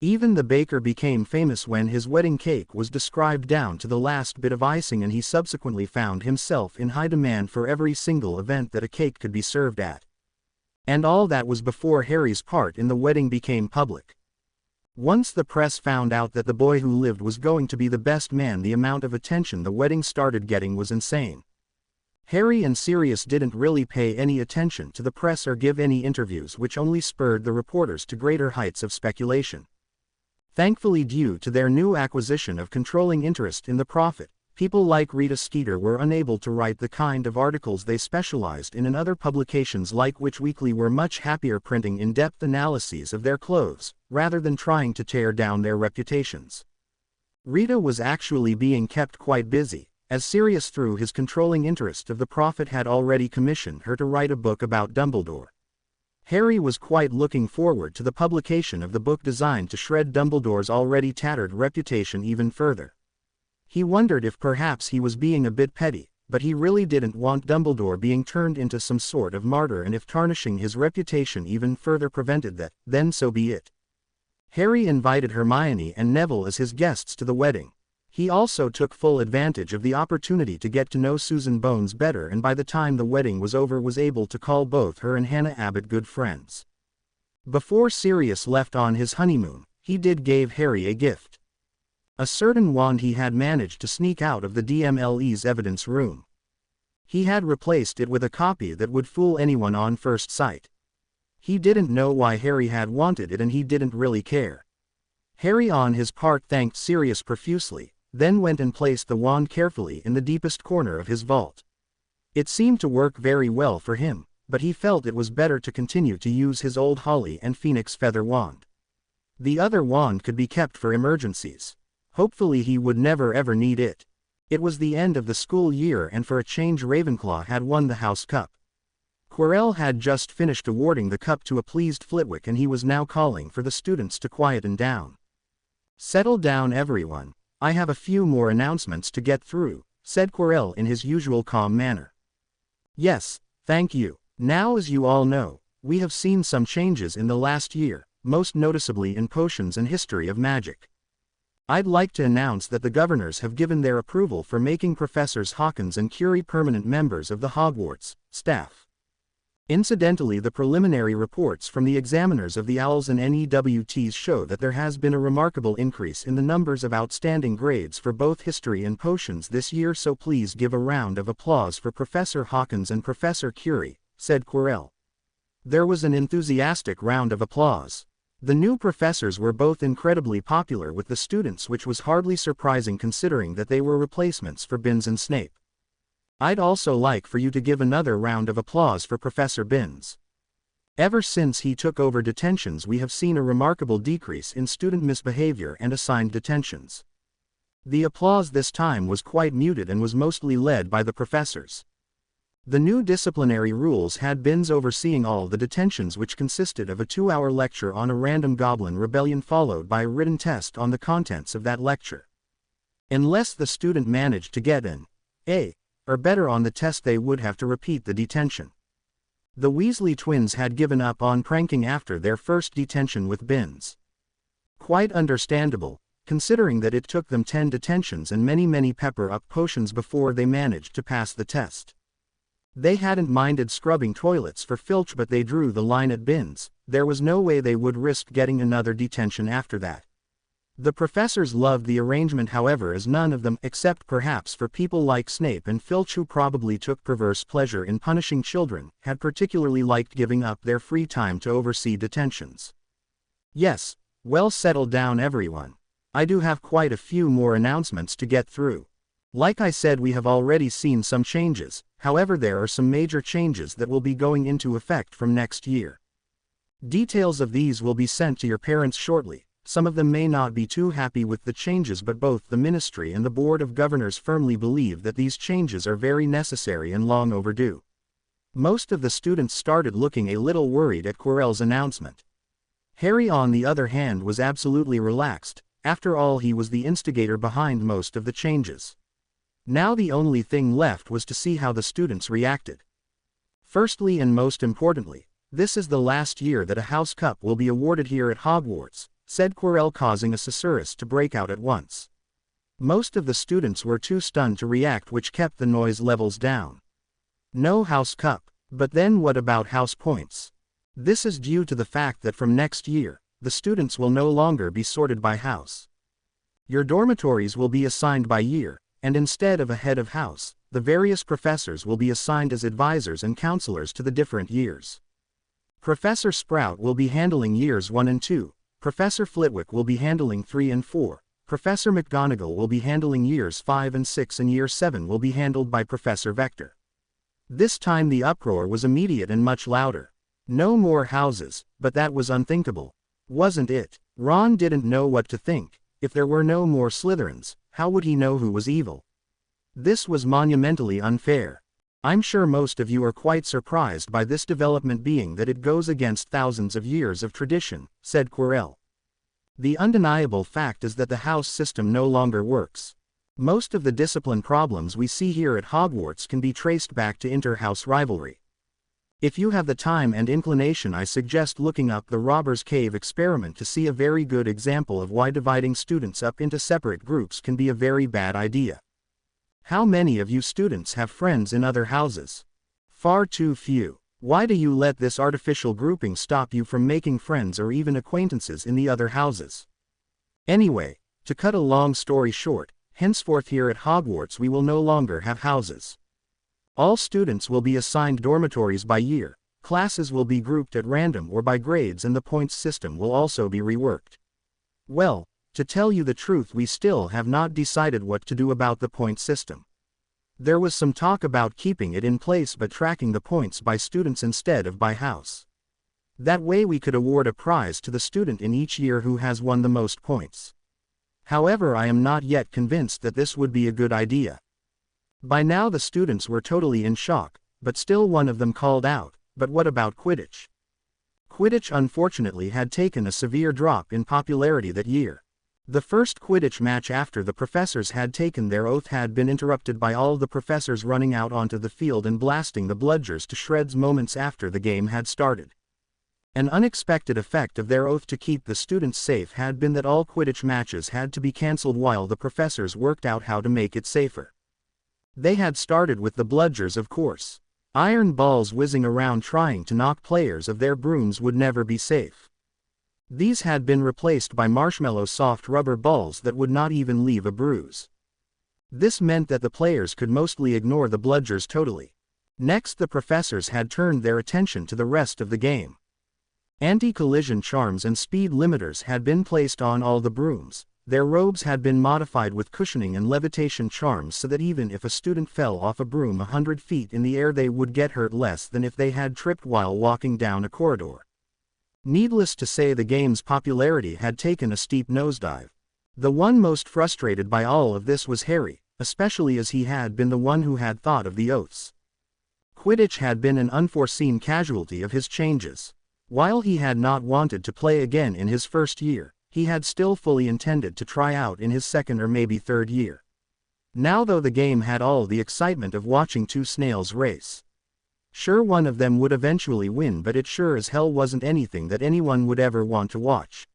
Even the baker became famous when his wedding cake was described down to the last bit of icing, and he subsequently found himself in high demand for every single event that a cake could be served at. And all that was before Harry's part in the wedding became public. Once the press found out that the boy who lived was going to be the best man, the amount of attention the wedding started getting was insane. Harry and Sirius didn't really pay any attention to the press or give any interviews, which only spurred the reporters to greater heights of speculation. Thankfully, due to their new acquisition of controlling interest in the Prophet, people like Rita Skeeter were unable to write the kind of articles they specialized in other publications like Witch Weekly were much happier printing in-depth analyses of their clothes, rather than trying to tear down their reputations. Rita was actually being kept quite busy, as Sirius through his controlling interest of the Prophet had already commissioned her to write a book about Dumbledore. Harry was quite looking forward to the publication of the book designed to shred Dumbledore's already tattered reputation even further. He wondered if perhaps he was being a bit petty, but he really didn't want Dumbledore being turned into some sort of martyr, and if tarnishing his reputation even further prevented that, then so be it. Harry invited Hermione and Neville as his guests to the wedding. He also took full advantage of the opportunity to get to know Susan Bones better, and by the time the wedding was over was able to call both her and Hannah Abbott good friends. Before Sirius left on his honeymoon, he did give Harry a gift. A certain wand he had managed to sneak out of the DMLE's evidence room. He had replaced it with a copy that would fool anyone on first sight. He didn't know why Harry had wanted it, and he didn't really care. Harry on his part thanked Sirius profusely, then went and placed the wand carefully in the deepest corner of his vault. It seemed to work very well for him, but he felt it was better to continue to use his old holly and phoenix feather wand. The other wand could be kept for emergencies. Hopefully he would never ever need it. It was the end of the school year, and for a change Ravenclaw had won the House Cup. Quirrell had just finished awarding the cup to a pleased Flitwick, and he was now calling for the students to quieten down. "Settle down everyone. I have a few more announcements to get through," said Quirrell in his usual calm manner. "Yes, thank you. Now, as you all know, we have seen some changes in the last year, most noticeably in potions and history of magic. I'd like to announce that the governors have given their approval for making Professors Hawkins and Curie permanent members of the Hogwarts staff. Incidentally, the preliminary reports from the examiners of the Owls and NEWTs show that there has been a remarkable increase in the numbers of outstanding grades for both history and potions this year, so please give a round of applause for Professor Hawkins and Professor Curie," said Quirrell. There was an enthusiastic round of applause. The new professors were both incredibly popular with the students, which was hardly surprising considering that they were replacements for Binns and Snape. I'd also like for you to give another round of applause for Professor Binns. Ever since he took over detentions, we have seen a remarkable decrease in student misbehavior and assigned detentions. The applause this time was quite muted and was mostly led by the professors. The new disciplinary rules had Binns overseeing all the detentions, which consisted of a 2-hour lecture on a random goblin rebellion followed by a written test on the contents of that lecture. Unless the student managed to get an A or better on the test, they would have to repeat the detention. The Weasley twins had given up on pranking after their first detention with Binns. Quite understandable, considering that it took them 10 detentions and many pepper-up potions before they managed to pass the test. They hadn't minded scrubbing toilets for Filch, but they drew the line at Binns. There was no way they would risk getting another detention after that. The professors loved the arrangement, however, as none of them, except perhaps for people like Snape and Filch who probably took perverse pleasure in punishing children, had particularly liked giving up their free time to oversee detentions. Yes, well, settle down everyone. I do have quite a few more announcements to get through. Like I said, we have already seen some changes, however there are some major changes that will be going into effect from next year. Details of these will be sent to your parents shortly. some of them may not be too happy with the changes, but both the ministry and the board of governors firmly believe that these changes are very necessary and long overdue. Most of the students started looking a little worried at Quirrell's announcement. Harry, on the other hand, was absolutely relaxed. After all, he was the instigator behind most of the changes. Now the only thing left was to see how the students reacted. Firstly and most importantly, this is the last year that a House Cup will be awarded here at Hogwarts, said Quirrell, causing a susurrus to break out at once. Most of the students were too stunned to react, which kept the noise levels down. No House Cup, but then what about house points? This is due to the fact that from next year, the students will no longer be sorted by house. Your dormitories will be assigned by year, and instead of a head of house, the various professors will be assigned as advisors and counselors to the different years. Professor Sprout will be handling years 1 and 2, Professor Flitwick will be handling 3 and 4, Professor McGonagall will be handling years 5 and 6, and year 7 will be handled by Professor Vector. This time the uproar was immediate and much louder. No more houses, but that was unthinkable, wasn't it? Ron didn't know what to think. If there were no more Slytherins, how would he know who was evil? This was monumentally unfair. I'm sure most of you are quite surprised by this development, being that it goes against thousands of years of tradition, said Quirrell. The undeniable fact is that the house system no longer works. Most of the discipline problems we see here at Hogwarts can be traced back to inter-house rivalry. If you have the time and inclination, I suggest looking up the Robber's Cave experiment to see a very good example of why dividing students up into separate groups can be a very bad idea. How many of you students have friends in other houses? Far too few. Why do you let this artificial grouping stop you from making friends or even acquaintances in the other houses? Anyway, to cut a long story short, henceforth here at Hogwarts we will no longer have houses. All students will be assigned dormitories by year, classes will be grouped at random or by grades, and the points system will also be reworked. Well, to tell you the truth, we still have not decided what to do about the point system. There was some talk about keeping it in place but tracking the points by students instead of by house. That way we could award a prize to the student in each year who has won the most points. However, I am not yet convinced that this would be a good idea. By now the students were totally in shock, but still one of them called out, "But what about Quidditch?" Quidditch unfortunately had taken a severe drop in popularity that year. The first Quidditch match after the professors had taken their oath had been interrupted by all the professors running out onto the field and blasting the bludgers to shreds moments after the game had started. An unexpected effect of their oath to keep the students safe had been that all Quidditch matches had to be cancelled while the professors worked out how to make it safer. They had started with the bludgers, of course. Iron balls whizzing around trying to knock players of their brooms would never be safe. These had been replaced by marshmallow soft rubber balls that would not even leave a bruise. This meant that the players could mostly ignore the bludgers totally. Next, the professors had turned their attention to the rest of the game. Anti-collision charms and speed limiters had been placed on all the brooms. Their robes had been modified with cushioning and levitation charms so that even if a student fell off a broom 100 feet in the air, they would get hurt less than if they had tripped while walking down a corridor. Needless to say, the game's popularity had taken a steep nosedive. The one most frustrated by all of this was Harry, especially as he had been the one who had thought of the oaths. Quidditch had been an unforeseen casualty of his changes. While he had not wanted to play again in his first year, he had still fully intended to try out in his second or maybe third year. Now though, the game had all the excitement of watching two snails race. Sure, one of them would eventually win, but it sure as hell wasn't anything that anyone would ever want to watch.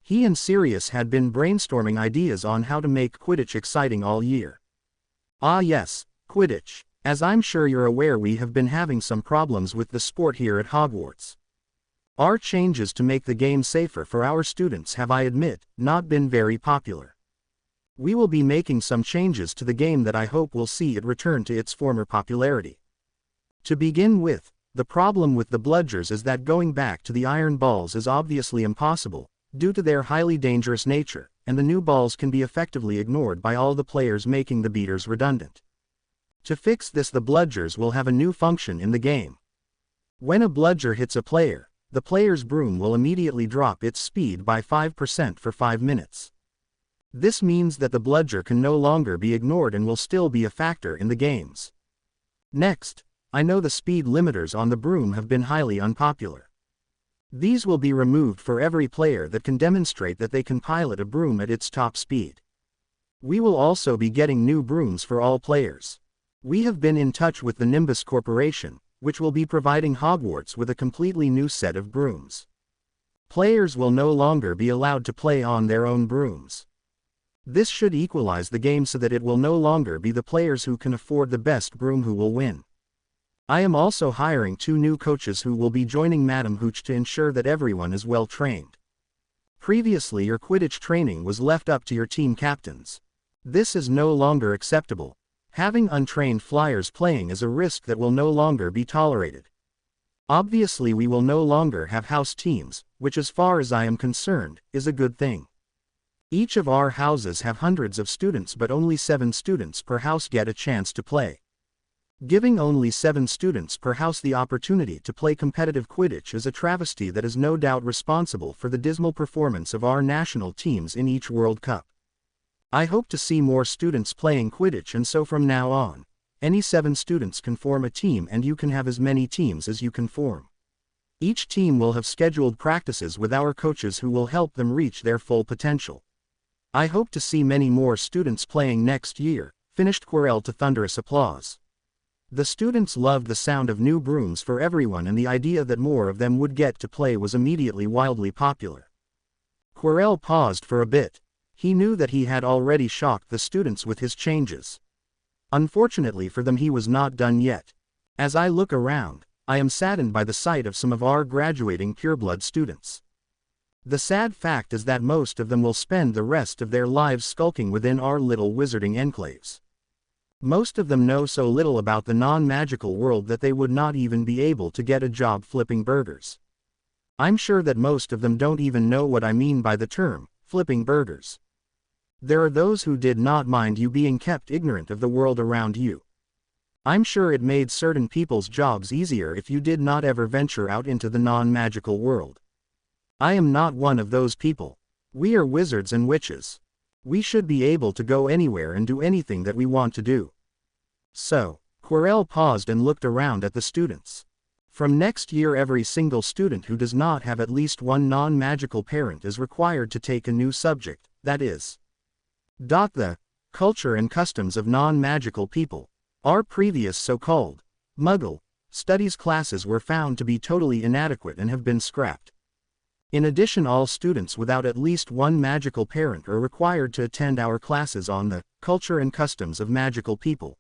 He and Sirius had been brainstorming ideas on how to make Quidditch exciting all year. Ah yes, Quidditch. As I'm sure you're aware, we have been having some problems with the sport here at Hogwarts. Our changes to make the game safer for our students have, I admit, not been very popular. We will be making some changes to the game that I hope will see it return to its former popularity. To begin with, the problem with the bludgers is that going back to the iron balls is obviously impossible, due to their highly dangerous nature, and the new balls can be effectively ignored by all the players, making the beaters redundant. To fix this, the bludgers will have a new function in the game. When a bludger hits a player, the player's broom will immediately drop its speed by 5% for 5 minutes. This means that the bludger can no longer be ignored and will still be a factor in the games. Next, I know the speed limiters on the broom have been highly unpopular. These will be removed for every player that can demonstrate that they can pilot a broom at its top speed. We will also be getting new brooms for all players. We have been in touch with the Nimbus Corporation, which will be providing Hogwarts with a completely new set of brooms. Players will no longer be allowed to play on their own brooms. This should equalize the game so that it will no longer be the players who can afford the best broom who will win. I am also hiring 2 new coaches who will be joining Madam Hooch to ensure that everyone is well trained. Previously your Quidditch training was left up to your team captains. This is no longer acceptable. Having untrained flyers playing is a risk that will no longer be tolerated. Obviously we will no longer have house teams, which as far as I am concerned, is a good thing. Each of our houses have hundreds of students but only 7 students per house get a chance to play. Giving only 7 students per house the opportunity to play competitive Quidditch is a travesty that is no doubt responsible for the dismal performance of our national teams in each World Cup. I hope to see more students playing Quidditch, and so from now on, any 7 students can form a team and you can have as many teams as you can form. Each team will have scheduled practices with our coaches who will help them reach their full potential. I hope to see many more students playing next year, finished Quirrell to thunderous applause. The students loved the sound of new brooms for everyone, and the idea that more of them would get to play was immediately wildly popular. Quirrell paused for a bit. He knew that he had already shocked the students with his changes. Unfortunately for them he was not done yet. As I look around, I am saddened by the sight of some of our graduating Pureblood students. The sad fact is that most of them will spend the rest of their lives skulking within our little wizarding enclaves. Most of them know so little about the non-magical world that they would not even be able to get a job flipping burgers. I'm sure that most of them don't even know what I mean by the term, flipping burgers. There are those who did not mind you being kept ignorant of the world around you. I'm sure it made certain people's jobs easier if you did not ever venture out into the non-magical world. I am not one of those people. We are wizards and witches. We should be able to go anywhere and do anything that we want to do. So, Quirrell paused and looked around at the students. From next year every single student who does not have at least one non-magical parent is required to take a new subject, that is, the culture and customs of non-magical people. Our previous so-called Muggle studies classes were found to be totally inadequate and have been scrapped. In addition, all students without at least one magical parent are required to attend our classes on the culture and customs of magical people.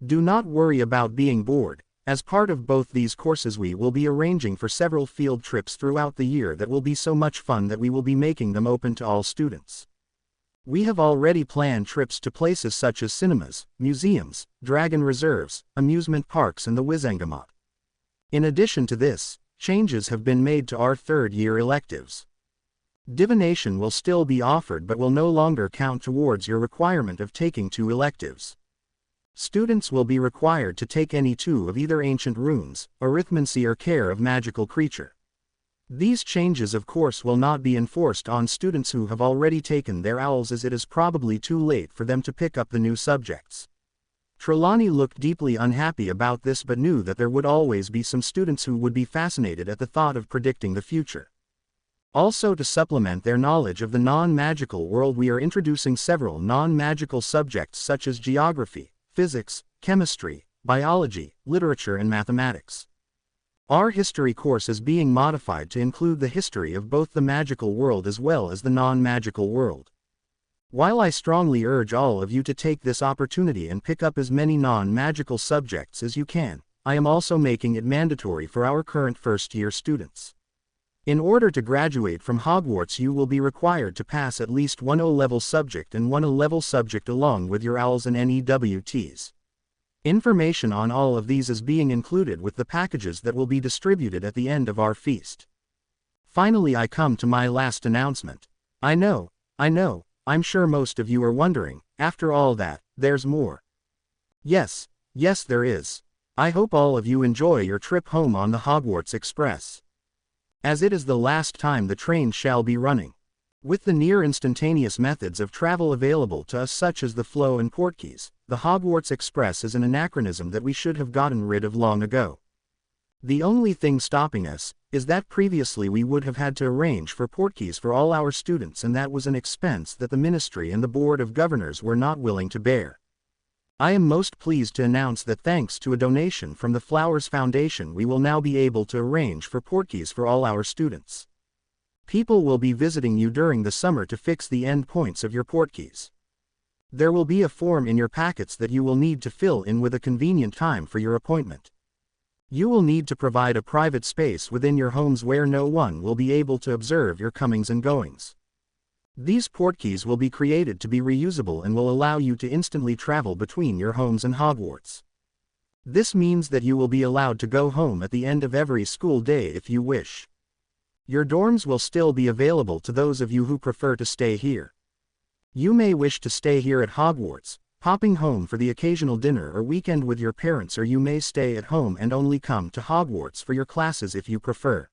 Do not worry about being bored. As part of both these courses we will be arranging for several field trips throughout the year that will be so much fun that we will be making them open to all students. We have already planned trips to places such as cinemas, museums, dragon reserves, amusement parks and the Wizengamot. In addition to this, changes have been made to our third-year electives. Divination will still be offered but will no longer count towards your requirement of taking 2 electives. Students will be required to take any 2 of either Ancient Runes, Arithmancy or Care of Magical Creature. These changes of course will not be enforced on students who have already taken their owls, as it is probably too late for them to pick up the new subjects. Trelawney looked deeply unhappy about this but knew that there would always be some students who would be fascinated at the thought of predicting the future. Also, to supplement their knowledge of the non-magical world, we are introducing several non-magical subjects such as geography, physics, chemistry, biology, literature and mathematics. Our history course is being modified to include the history of both the magical world as well as the non-magical world. While I strongly urge all of you to take this opportunity and pick up as many non-magical subjects as you can, I am also making it mandatory for our current first-year students. In order to graduate from Hogwarts you will be required to pass at least one O-level subject and one A-level subject along with your owls and NEWTs. Information on all of these is being included with the packages that will be distributed at the end of our feast. Finally, I come to my last announcement. I know, I'm sure most of you are wondering, after all that, there's more. Yes, there is. I hope all of you enjoy your trip home on the Hogwarts Express. as it is the last time the train shall be running. With the near-instantaneous methods of travel available to us such as the Flow and Portkeys, the Hogwarts Express is an anachronism that we should have gotten rid of long ago. The only thing stopping us is that previously we would have had to arrange for Portkeys for all our students, and that was an expense that the Ministry and the Board of Governors were not willing to bear. I am most pleased to announce that thanks to a donation from the Flowers Foundation we will now be able to arrange for Portkeys for all our students. People will be visiting you during the summer to fix the end points of your Portkeys. There will be a form in your packets that you will need to fill in with a convenient time for your appointment. You will need to provide a private space within your homes where no one will be able to observe your comings and goings. These Portkeys will be created to be reusable and will allow you to instantly travel between your homes and Hogwarts. This means that you will be allowed to go home at the end of every school day if you wish. Your dorms will still be available to those of you who prefer to stay here. You may wish to stay here at Hogwarts, popping home for the occasional dinner or weekend with your parents, or you may stay at home and only come to Hogwarts for your classes if you prefer.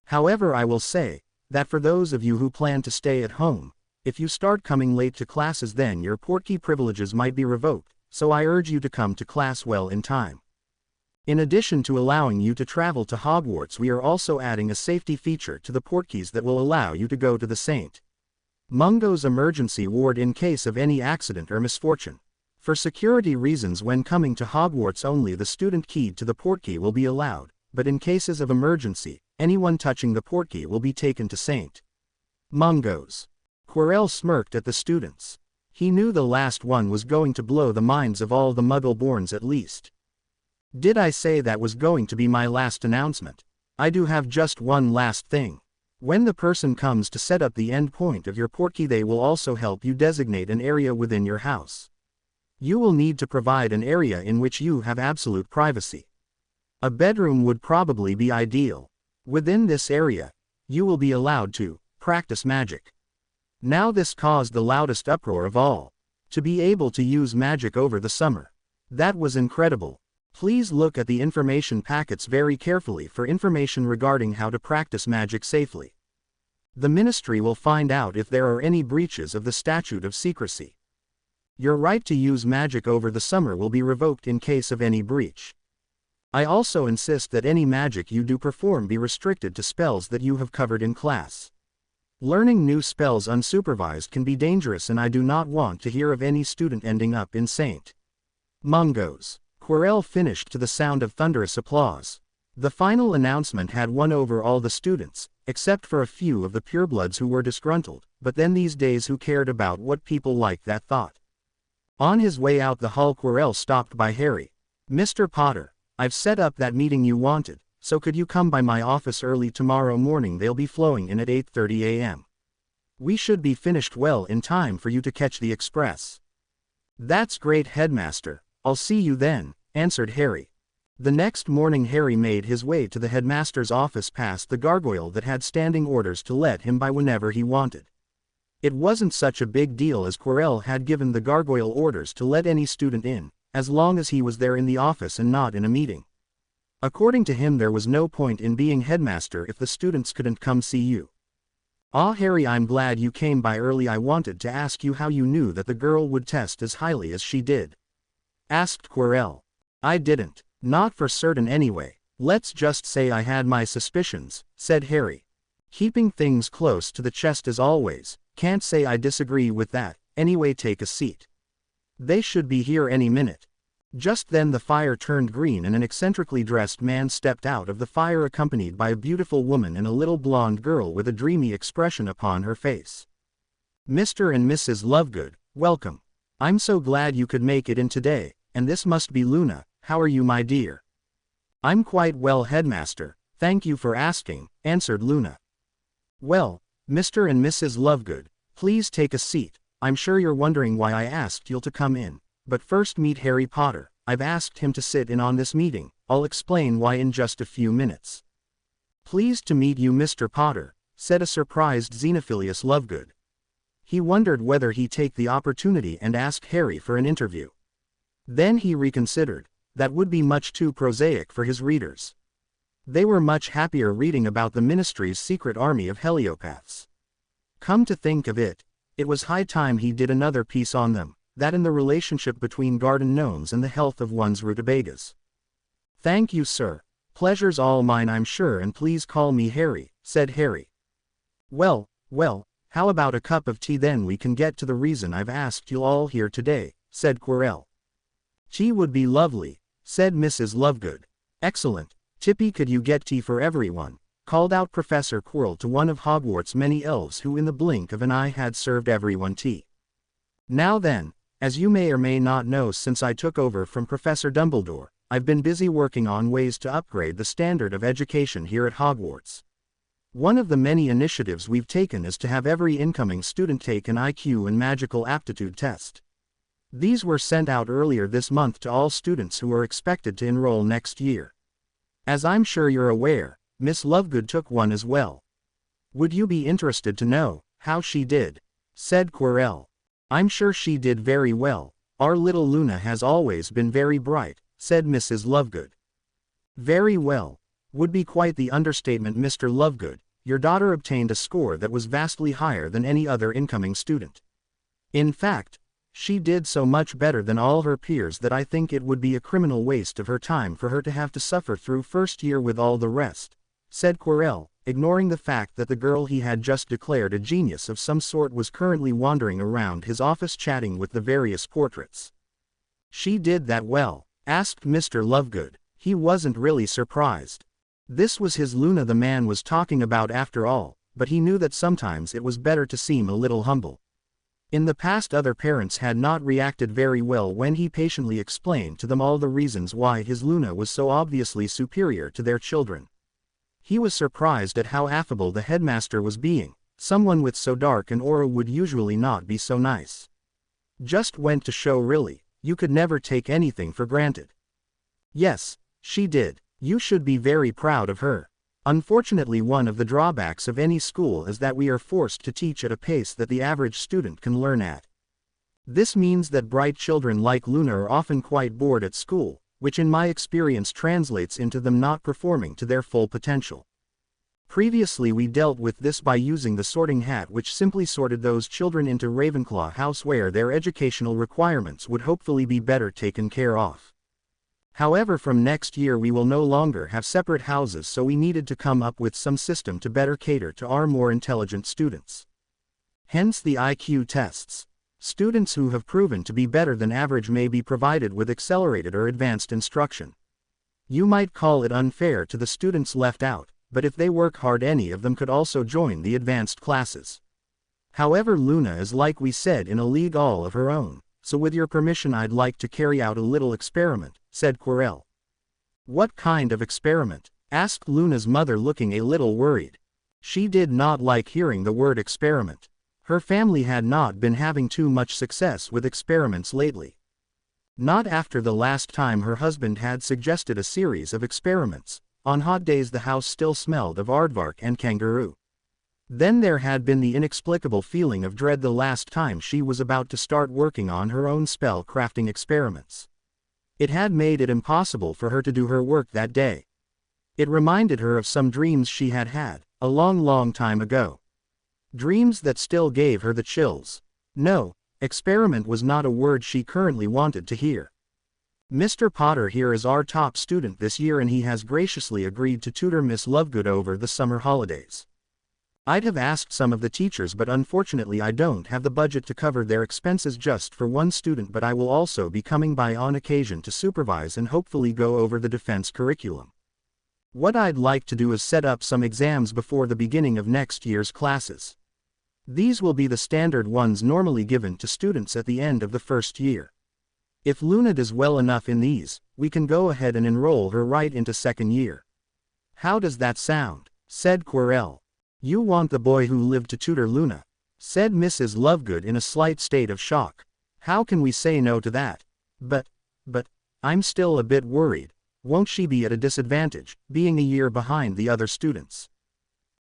However, I will say that for those of you who plan to stay at home, if you start coming late to classes, then your Portkey privileges might be revoked, so I urge you to come to class well in time. In addition to allowing you to travel to Hogwarts, we are also adding a safety feature to the Portkeys that will allow you to go to the St. Mungo's emergency ward in case of any accident or misfortune. For security reasons, when coming to Hogwarts, only the student keyed to the Portkey will be allowed, but in cases of emergency, anyone touching the Portkey will be taken to St. Mungo's. Quirrell smirked at the students. He knew the last one was going to blow the minds of all the Muggle-borns at least. Did I say that was going to be my last announcement? I do have just one last thing. When the person comes to set up the end point of your Portkey, they will also help you designate an area within your house. You will need to provide an area in which you have absolute privacy. A bedroom would probably be ideal. Within this area, you will be allowed to practice magic. Now this caused the loudest uproar of all. To be able to use magic over the summer. That was incredible. Please look at the information packets very carefully for information regarding how to practice magic safely. The Ministry will find out if there are any breaches of the Statute of Secrecy. Your right to use magic over the summer will be revoked in case of any breach. I also insist that any magic you do perform be restricted to spells that you have covered in class. Learning new spells unsupervised can be dangerous, and I do not want to hear of any student ending up in St. Mungo's. Quirrell finished to the sound of thunderous applause. The final announcement had won over all the students, except for a few of the purebloods who were disgruntled, but then these days who cared about what people like that thought. On his way out the hall, Quirrell stopped by Harry. "Mr. Potter, I've set up that meeting you wanted, so could you come by my office early tomorrow morning? They'll be flowing in at 8:30 a.m. We should be finished well in time for you to catch the express." "That's great, Headmaster. I'll see you then," answered Harry. The next morning Harry made his way to the headmaster's office past the gargoyle that had standing orders to let him by whenever he wanted. It wasn't such a big deal, as Quirrell had given the gargoyle orders to let any student in, as long as he was there in the office and not in a meeting. According to him, there was no point in being headmaster if the students couldn't come see you. "Ah, Harry, I'm glad you came by early. I wanted to ask you how you knew that the girl would test as highly as she did," asked Quirrell. "I didn't. Not for certain anyway. Let's just say I had my suspicions," said Harry. "Keeping things close to the chest as always. Can't say I disagree with that. Anyway, take a seat. They should be here any minute." Just then the fire turned green and an eccentrically dressed man stepped out of the fire, accompanied by a beautiful woman and a little blonde girl with a dreamy expression upon her face. "Mr. and Mrs. Lovegood, welcome. I'm so glad you could make it in today, and this must be Luna. How are you, my dear?" "I'm quite well, Headmaster, thank you for asking," answered Luna. "Well, Mr. and Mrs. Lovegood, please take a seat. I'm sure you're wondering why I asked you to come in, but first meet Harry Potter. I've asked him to sit in on this meeting. I'll explain why in just a few minutes." "Pleased to meet you, Mr. Potter," said a surprised Xenophilius Lovegood. He wondered whether he take the opportunity and ask Harry for an interview. Then he reconsidered. That would be much too prosaic for his readers. They were much happier reading about the ministry's secret army of heliopaths. Come to think of it, it was high time he did another piece on them, that in the relationship between garden gnomes and the health of one's rutabagas. Thank you, sir. Pleasure's all mine, I'm sure, and please call me Harry, said Harry. Well, how about a cup of tea then? We can get to the reason I've asked you all here today, said Quirrell. Tea would be lovely, said Mrs. Lovegood. Excellent. Tippy, could you get tea for everyone? Called out Professor Quirrell to one of Hogwarts' many elves who in the blink of an eye had served everyone tea. Now then, as you may or may not know, since I took over from Professor Dumbledore, I've been busy working on ways to upgrade the standard of education here at Hogwarts. One of the many initiatives we've taken is to have every incoming student take an IQ and magical aptitude test. These were sent out earlier this month to all students who are expected to enroll next year. As I'm sure you're aware, Miss Lovegood took one as well. Would you be interested to know how she did? Said Quirrell. I'm sure she did very well. Our little Luna has always been very bright, said Mrs. Lovegood. Very well would be quite the understatement, Mr. Lovegood. Your daughter obtained a score that was vastly higher than any other incoming student. In fact, she did so much better than all her peers that I think it would be a criminal waste of her time for her to have to suffer through first year with all the rest, said Quirrell, ignoring the fact that the girl he had just declared a genius of some sort was currently wandering around his office chatting with the various portraits. She did that well? Asked Mr. Lovegood. He wasn't really surprised. This was his Luna the man was talking about after all, but he knew that sometimes it was better to seem a little humble. In the past, other parents had not reacted very well when he patiently explained to them all the reasons why his Luna was so obviously superior to their children. He was surprised at how affable the headmaster was being. Someone with so dark an aura would usually not be so nice. Just went to show, really, you could never take anything for granted. Yes, she did. You should be very proud of her. Unfortunately, one of the drawbacks of any school is that we are forced to teach at a pace that the average student can learn at. This means that bright children like Luna are often quite bored at school, which in my experience translates into them not performing to their full potential. Previously we dealt with this by using the sorting hat, which simply sorted those children into Ravenclaw House where their educational requirements would hopefully be better taken care of. However, from next year we will no longer have separate houses, so we needed to come up with some system to better cater to our more intelligent students. Hence the IQ tests. Students who have proven to be better than average may be provided with accelerated or advanced instruction. You might call it unfair to the students left out, but if they work hard, any of them could also join the advanced classes. However, Luna is, like we said, in a league all of her own, so with your permission I'd like to carry out a little experiment, said Quirrell. What kind of experiment? Asked Luna's mother, looking a little worried. She did not like hearing the word experiment. Her family had not been having too much success with experiments lately. Not after the last time her husband had suggested a series of experiments. On hot days the house still smelled of aardvark and kangaroo. Then there had been the inexplicable feeling of dread the last time she was about to start working on her own spell crafting experiments. It had made it impossible for her to do her work that day. It reminded her of some dreams she had had, a long time ago. Dreams that still gave her the chills. No, experiment was not a word she currently wanted to hear. Mr. Potter here is our top student this year, and he has graciously agreed to tutor Miss Lovegood over the summer holidays. I'd have asked some of the teachers, but unfortunately I don't have the budget to cover their expenses just for one student, but I will also be coming by on occasion to supervise and hopefully go over the defense curriculum. What I'd like to do is set up some exams before the beginning of next year's classes. These will be the standard ones normally given to students at the end of the first year. If Luna does well enough in these, we can go ahead and enroll her right into second year. How does that sound? Said Quirrell. You want the boy who lived to tutor Luna? Said Mrs. Lovegood in a slight state of shock. How can we say no to that? But, I'm still a bit worried. Won't she be at a disadvantage, being a year behind the other students?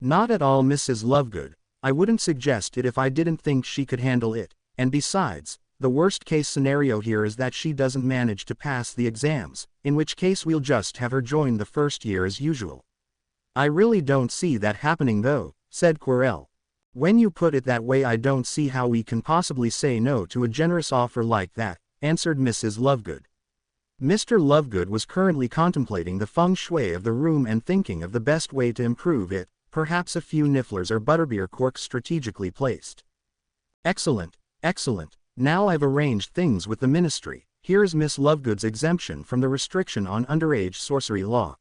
Not at all, Mrs. Lovegood. I wouldn't suggest it if I didn't think she could handle it, and besides, the worst case scenario here is that she doesn't manage to pass the exams, in which case we'll just have her join the first year as usual, I really don't see that happening though, said Quirrell. When you put it that way, I don't see how we can possibly say no to a generous offer like that, answered Mrs. Lovegood. Mr. Lovegood was currently contemplating the feng shui of the room and thinking of the best way to improve it, perhaps a few nifflers or butterbeer corks strategically placed. Excellent, excellent. Now I've arranged things with the ministry. Here's Miss Lovegood's exemption from the restriction on underage sorcery law.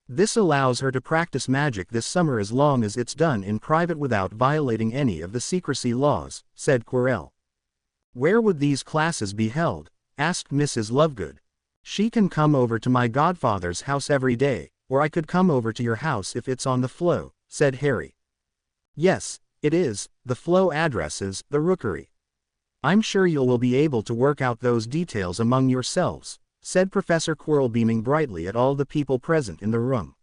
This allows her to practice magic this summer as long as it's done in private without violating any of the secrecy laws, said Quirrell. Where would these classes be held? Asked Mrs. Lovegood. She can come over to my godfather's house every day, or I could come over to your house if it's on the flow, said Harry. Yes, it is. The flow address is the Rookery. I'm sure you will be able to work out those details among yourselves, said Professor Quirrell, beaming brightly at all the people present in the room.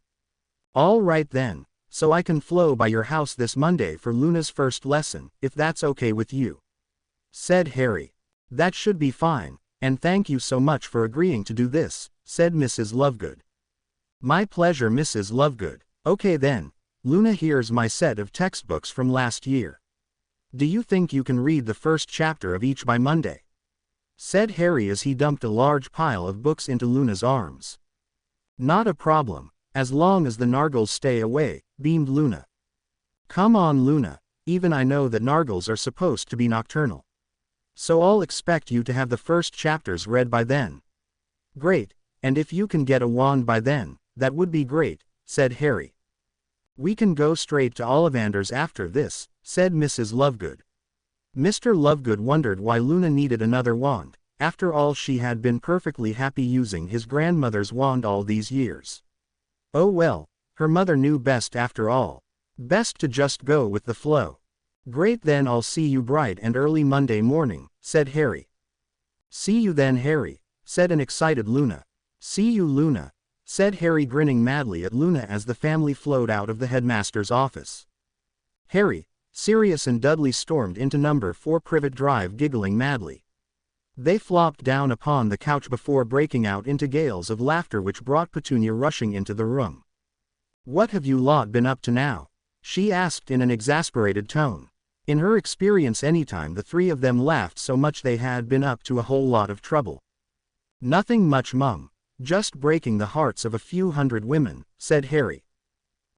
All right then, so I can flow by your house this Monday for Luna's first lesson, if that's okay with you, said Harry. That should be fine, and thank you so much for agreeing to do this, said Mrs. Lovegood. My pleasure, Mrs. Lovegood. Okay then, Luna, here's my set of textbooks from last year. Do you think you can read the first chapter of each by Monday? Said Harry as he dumped a large pile of books into Luna's arms. Not a problem, as long as the Nargles stay away, beamed Luna. Come on, Luna, even I know that Nargles are supposed to be nocturnal. So I'll expect you to have the first chapters read by then. Great, and if you can get a wand by then, that would be great, said Harry. We can go straight to Ollivander's after this, said Mrs. Lovegood. Mr. Lovegood wondered why Luna needed another wand. After all, she had been perfectly happy using his grandmother's wand all these years. Oh well, her mother knew best after all. Best to just go with the flow. Great, then I'll see you bright and early Monday morning, said Harry. See you then, Harry, said an excited Luna. See you, Luna, said Harry, grinning madly at Luna as the family flowed out of the headmaster's office. Harry, Sirius and Dudley stormed into number 4 Privet Drive, giggling madly. They flopped down upon the couch before breaking out into gales of laughter which brought Petunia rushing into the room. What have you lot been up to now? She asked in an exasperated tone. In her experience, anytime the three of them laughed so much they had been up to a whole lot of trouble. Nothing much, Mum. Just breaking the hearts of a few hundred women, said Harry.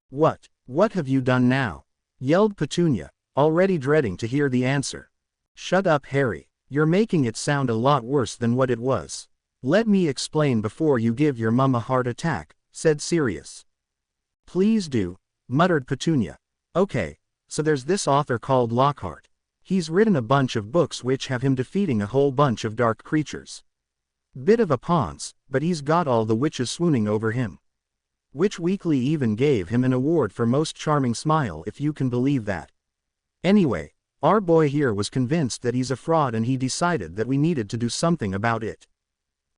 What have you done now? Yelled Petunia, already dreading to hear the answer. Shut up, Harry. You're making it sound a lot worse than what it was. Let me explain before you give your mum a heart attack, said Sirius. Please do, muttered Petunia. Okay, so there's this author called Lockhart. He's written a bunch of books which have him defeating a whole bunch of dark creatures. Bit of a ponce, but he's got all the witches swooning over him. Witch Weekly even gave him an award for most charming smile, if you can believe that. Anyway, our boy here was convinced that he's a fraud and he decided that we needed to do something about it.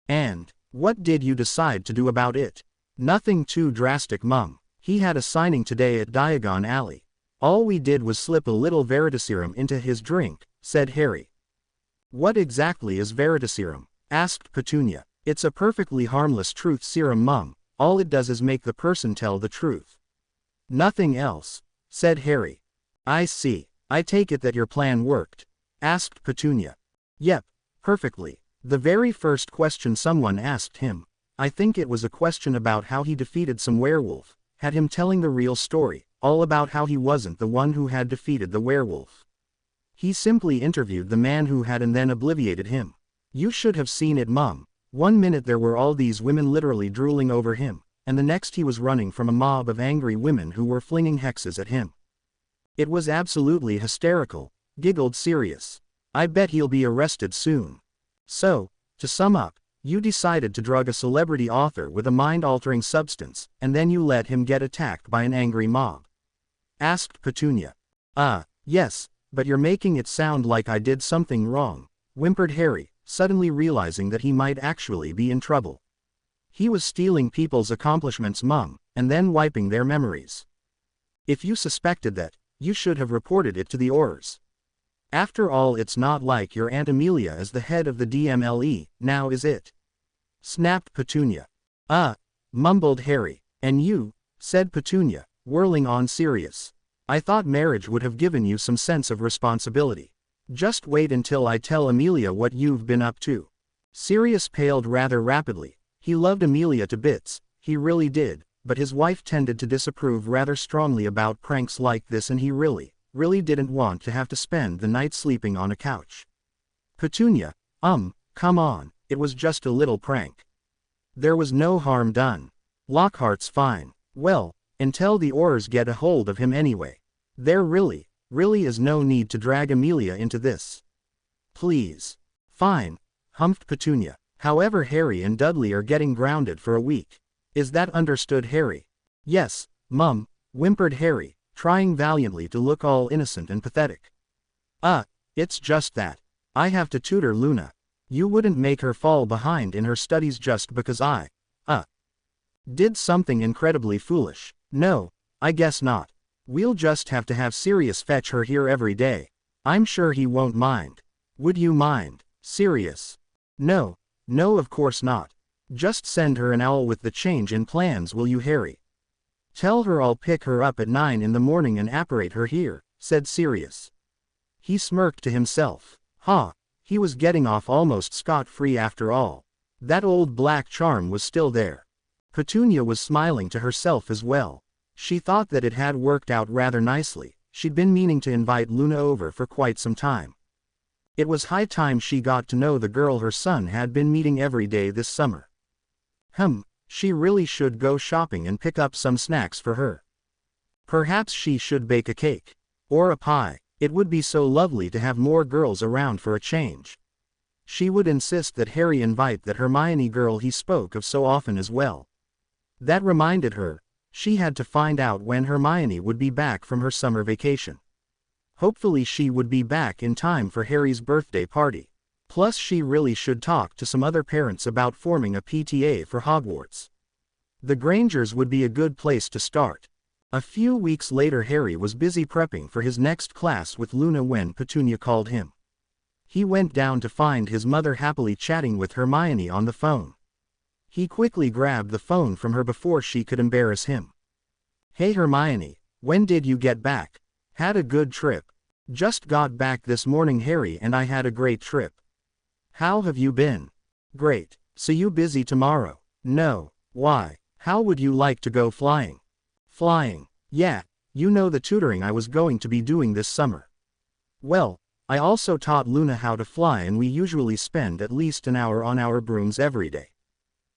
And what did you decide to do about it? Nothing too drastic, Mum. He had a signing today at Diagon Alley. All we did was slip a little Veritaserum into his drink, said Harry. What exactly is Veritaserum? Asked Petunia. It's a perfectly harmless truth serum, Mum. All it does is make the person tell the truth. Nothing else, said Harry. I see. I take it that your plan worked? Asked Petunia. Yep, perfectly. The very first question someone asked him, I think it was a question about how he defeated some werewolf, had him telling the real story, all about how he wasn't the one who had defeated the werewolf. He simply interviewed the man who had and then obliviated him. You should have seen it, Mum. 1 minute there were all these women literally drooling over him, and the next he was running from a mob of angry women who were flinging hexes at him. It was absolutely hysterical, giggled Sirius. I bet he'll be arrested soon. So, to sum up, you decided to drug a celebrity author with a mind-altering substance, and then you let him get attacked by an angry mob? Asked Petunia. Yes, but you're making it sound like I did something wrong, whimpered Harry, suddenly realizing that he might actually be in trouble. He was stealing people's accomplishments, Mum, and then wiping their memories. If you suspected that, you should have reported it to the Aurors. After all, it's not like your Aunt Amelia is the head of the DMLE, now is it? Snapped Petunia. Mumbled Harry. And you, said Petunia, whirling on Sirius. I thought marriage would have given you some sense of responsibility. Just wait until I tell Amelia what you've been up to. Sirius paled rather rapidly. He loved Amelia to bits, he really did, but his wife tended to disapprove rather strongly about pranks like this, and he really didn't want to have to spend the night sleeping on a couch. Petunia, come on, it was just a little prank. There was no harm done. Lockhart's fine. Well, until the Orrs get a hold of him anyway. There really is no need to drag Amelia into this. Please. Fine, humphed Petunia. However, Harry and Dudley are getting grounded for a week. Is that understood, Harry? Yes, Mum, whimpered Harry, trying valiantly to look all innocent and pathetic. It's just that I have to tutor Luna. You wouldn't make her fall behind in her studies just because I did something incredibly foolish. No, I guess not. We'll just have to have Sirius fetch her here every day. I'm sure he won't mind. Would you mind, Sirius? No, of course not. Just send her an owl with the change in plans, will you, Harry? Tell her I'll pick her up at 9 in the morning and apparate her here, said Sirius. He smirked to himself. He was getting off almost scot-free after all. That old black charm was still there. Petunia was smiling to herself as well. She thought that it had worked out rather nicely. She'd been meaning to invite Luna over for quite some time. It was high time she got to know the girl her son had been meeting every day this summer. She really should go shopping and pick up some snacks for her. Perhaps she should bake a cake. Or a pie. It would be so lovely to have more girls around for a change. She would insist that Harry invite that Hermione girl he spoke of so often as well. That reminded her, she had to find out when Hermione would be back from her summer vacation. Hopefully she would be back in time for Harry's birthday party. Plus she really should talk to some other parents about forming a PTA for Hogwarts. The Grangers would be a good place to start. A few weeks later, Harry was busy prepping for his next class with Luna when Petunia called him. He went down to find his mother happily chatting with Hermione on the phone. He quickly grabbed the phone from her before she could embarrass him. Hey Hermione, when did you get back? Had a good trip. Just got back this morning. Harry and I had a great trip. How have you been? Great. So you busy tomorrow? No. Why? How would you like to go flying? Flying? Yeah, you know the tutoring I was going to be doing this summer. Well, I also taught Luna how to fly, and we usually spend at least an hour on our brooms every day.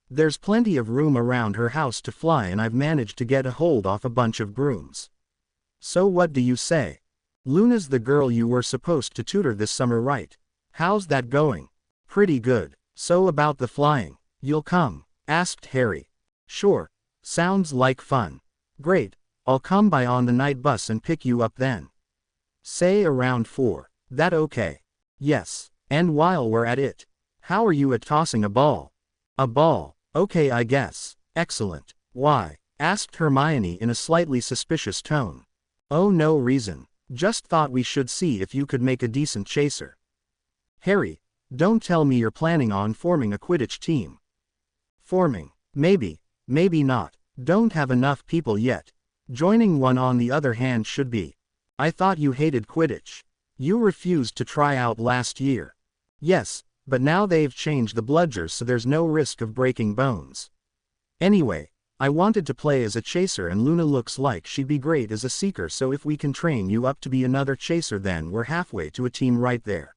There's plenty of room around her house to fly, and I've managed to get a hold of a bunch of brooms. So what do you say? Luna's the girl you were supposed to tutor this summer, right? How's that going? Pretty good. So about the flying, you'll come? Asked Harry. Sure. Sounds like fun. Great. I'll come by on the night bus and pick you up then. Say around 4. That okay? Yes. And while we're at it, how are you at tossing a ball? A ball. Okay, I guess. Excellent. Why? Asked Hermione in a slightly suspicious tone. Oh, no reason. Just thought we should see if you could make a decent chaser. Harry, don't tell me you're planning on forming a Quidditch team. Forming? Maybe. Maybe not. Don't have enough people yet. Joining one on the other hand should be. I thought you hated Quidditch. You refused to try out last year. Yes, but now they've changed the bludgers so there's no risk of breaking bones. Anyway, I wanted to play as a chaser and Luna looks like she'd be great as a seeker, so if we can train you up to be another chaser then we're halfway to a team right there.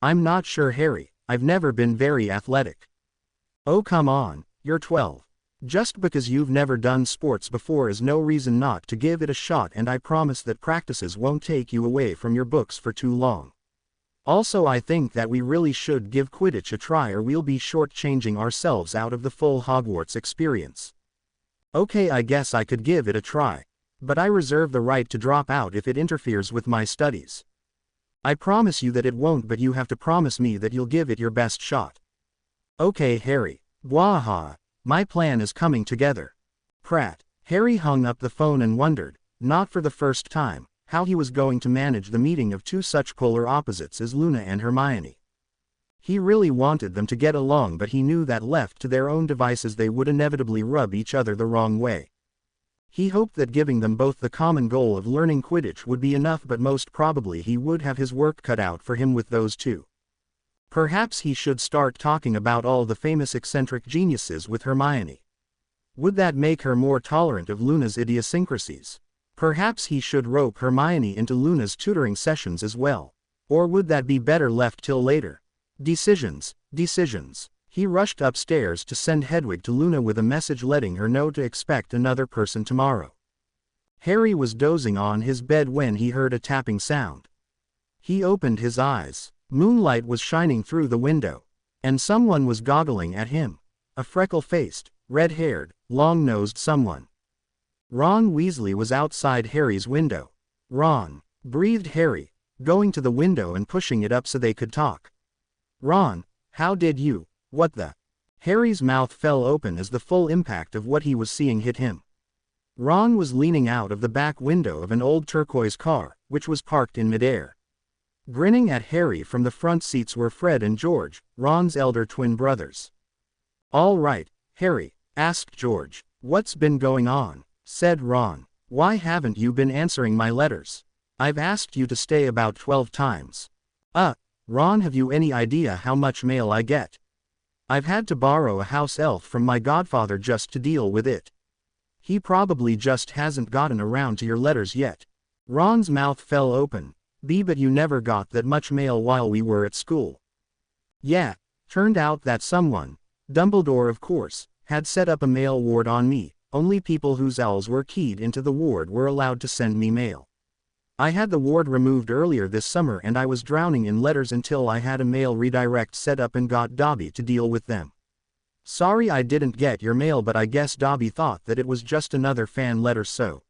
I'm not sure, Harry. I've never been very athletic. Oh come on, you're 12. Just because you've never done sports before is no reason not to give it a shot, and I promise that practices won't take you away from your books for too long. Also, I think that we really should give Quidditch a try, or we'll be shortchanging ourselves out of the full Hogwarts experience. Okay, I guess I could give it a try. But I reserve the right to drop out if it interferes with my studies. I promise you that it won't, but you have to promise me that you'll give it your best shot. Okay, Harry. Bwaha. My plan is coming together. Prat. Harry hung up the phone and wondered, not for the first time, how he was going to manage the meeting of two such polar opposites as Luna and Hermione. He really wanted them to get along, but he knew that left to their own devices they would inevitably rub each other the wrong way. He hoped that giving them both the common goal of learning Quidditch would be enough, but most probably he would have his work cut out for him with those two. Perhaps he should start talking about all the famous eccentric geniuses with Hermione. Would that make her more tolerant of Luna's idiosyncrasies? Perhaps he should rope Hermione into Luna's tutoring sessions as well. Or would that be better left till later? Decisions, decisions. He rushed upstairs to send Hedwig to Luna with a message letting her know to expect another person tomorrow. Harry was dozing on his bed when he heard a tapping sound. He opened his eyes. Moonlight was shining through the window, and someone was goggling at him. A freckle-faced, red-haired, long-nosed someone. Ron Weasley was outside Harry's window. "Ron," breathed Harry, going to the window and pushing it up so they could talk. "Ron, how did you, what the?" Harry's mouth fell open as the full impact of what he was seeing hit him. Ron was leaning out of the back window of an old turquoise car, which was parked in midair. Grinning at Harry from the front seats were Fred and George, Ron's elder twin brothers. "All right, Harry," asked George. "What's been going on?" said Ron. "Why haven't you been answering my letters? I've asked you to stay about 12 times. Ron, have you any idea how much mail I get? I've had to borrow a house elf from my godfather just to deal with it. He probably just hasn't gotten around to your letters yet." Ron's mouth fell open. But you never got that much mail while we were at school." "Yeah, turned out that someone, Dumbledore of course, had set up a mail ward on me. Only people whose owls were keyed into the ward were allowed to send me mail. I had the ward removed earlier this summer and I was drowning in letters until I had a mail redirect set up and got Dobby to deal with them. Sorry I didn't get your mail, but I guess Dobby thought that it was just another fan letter, so."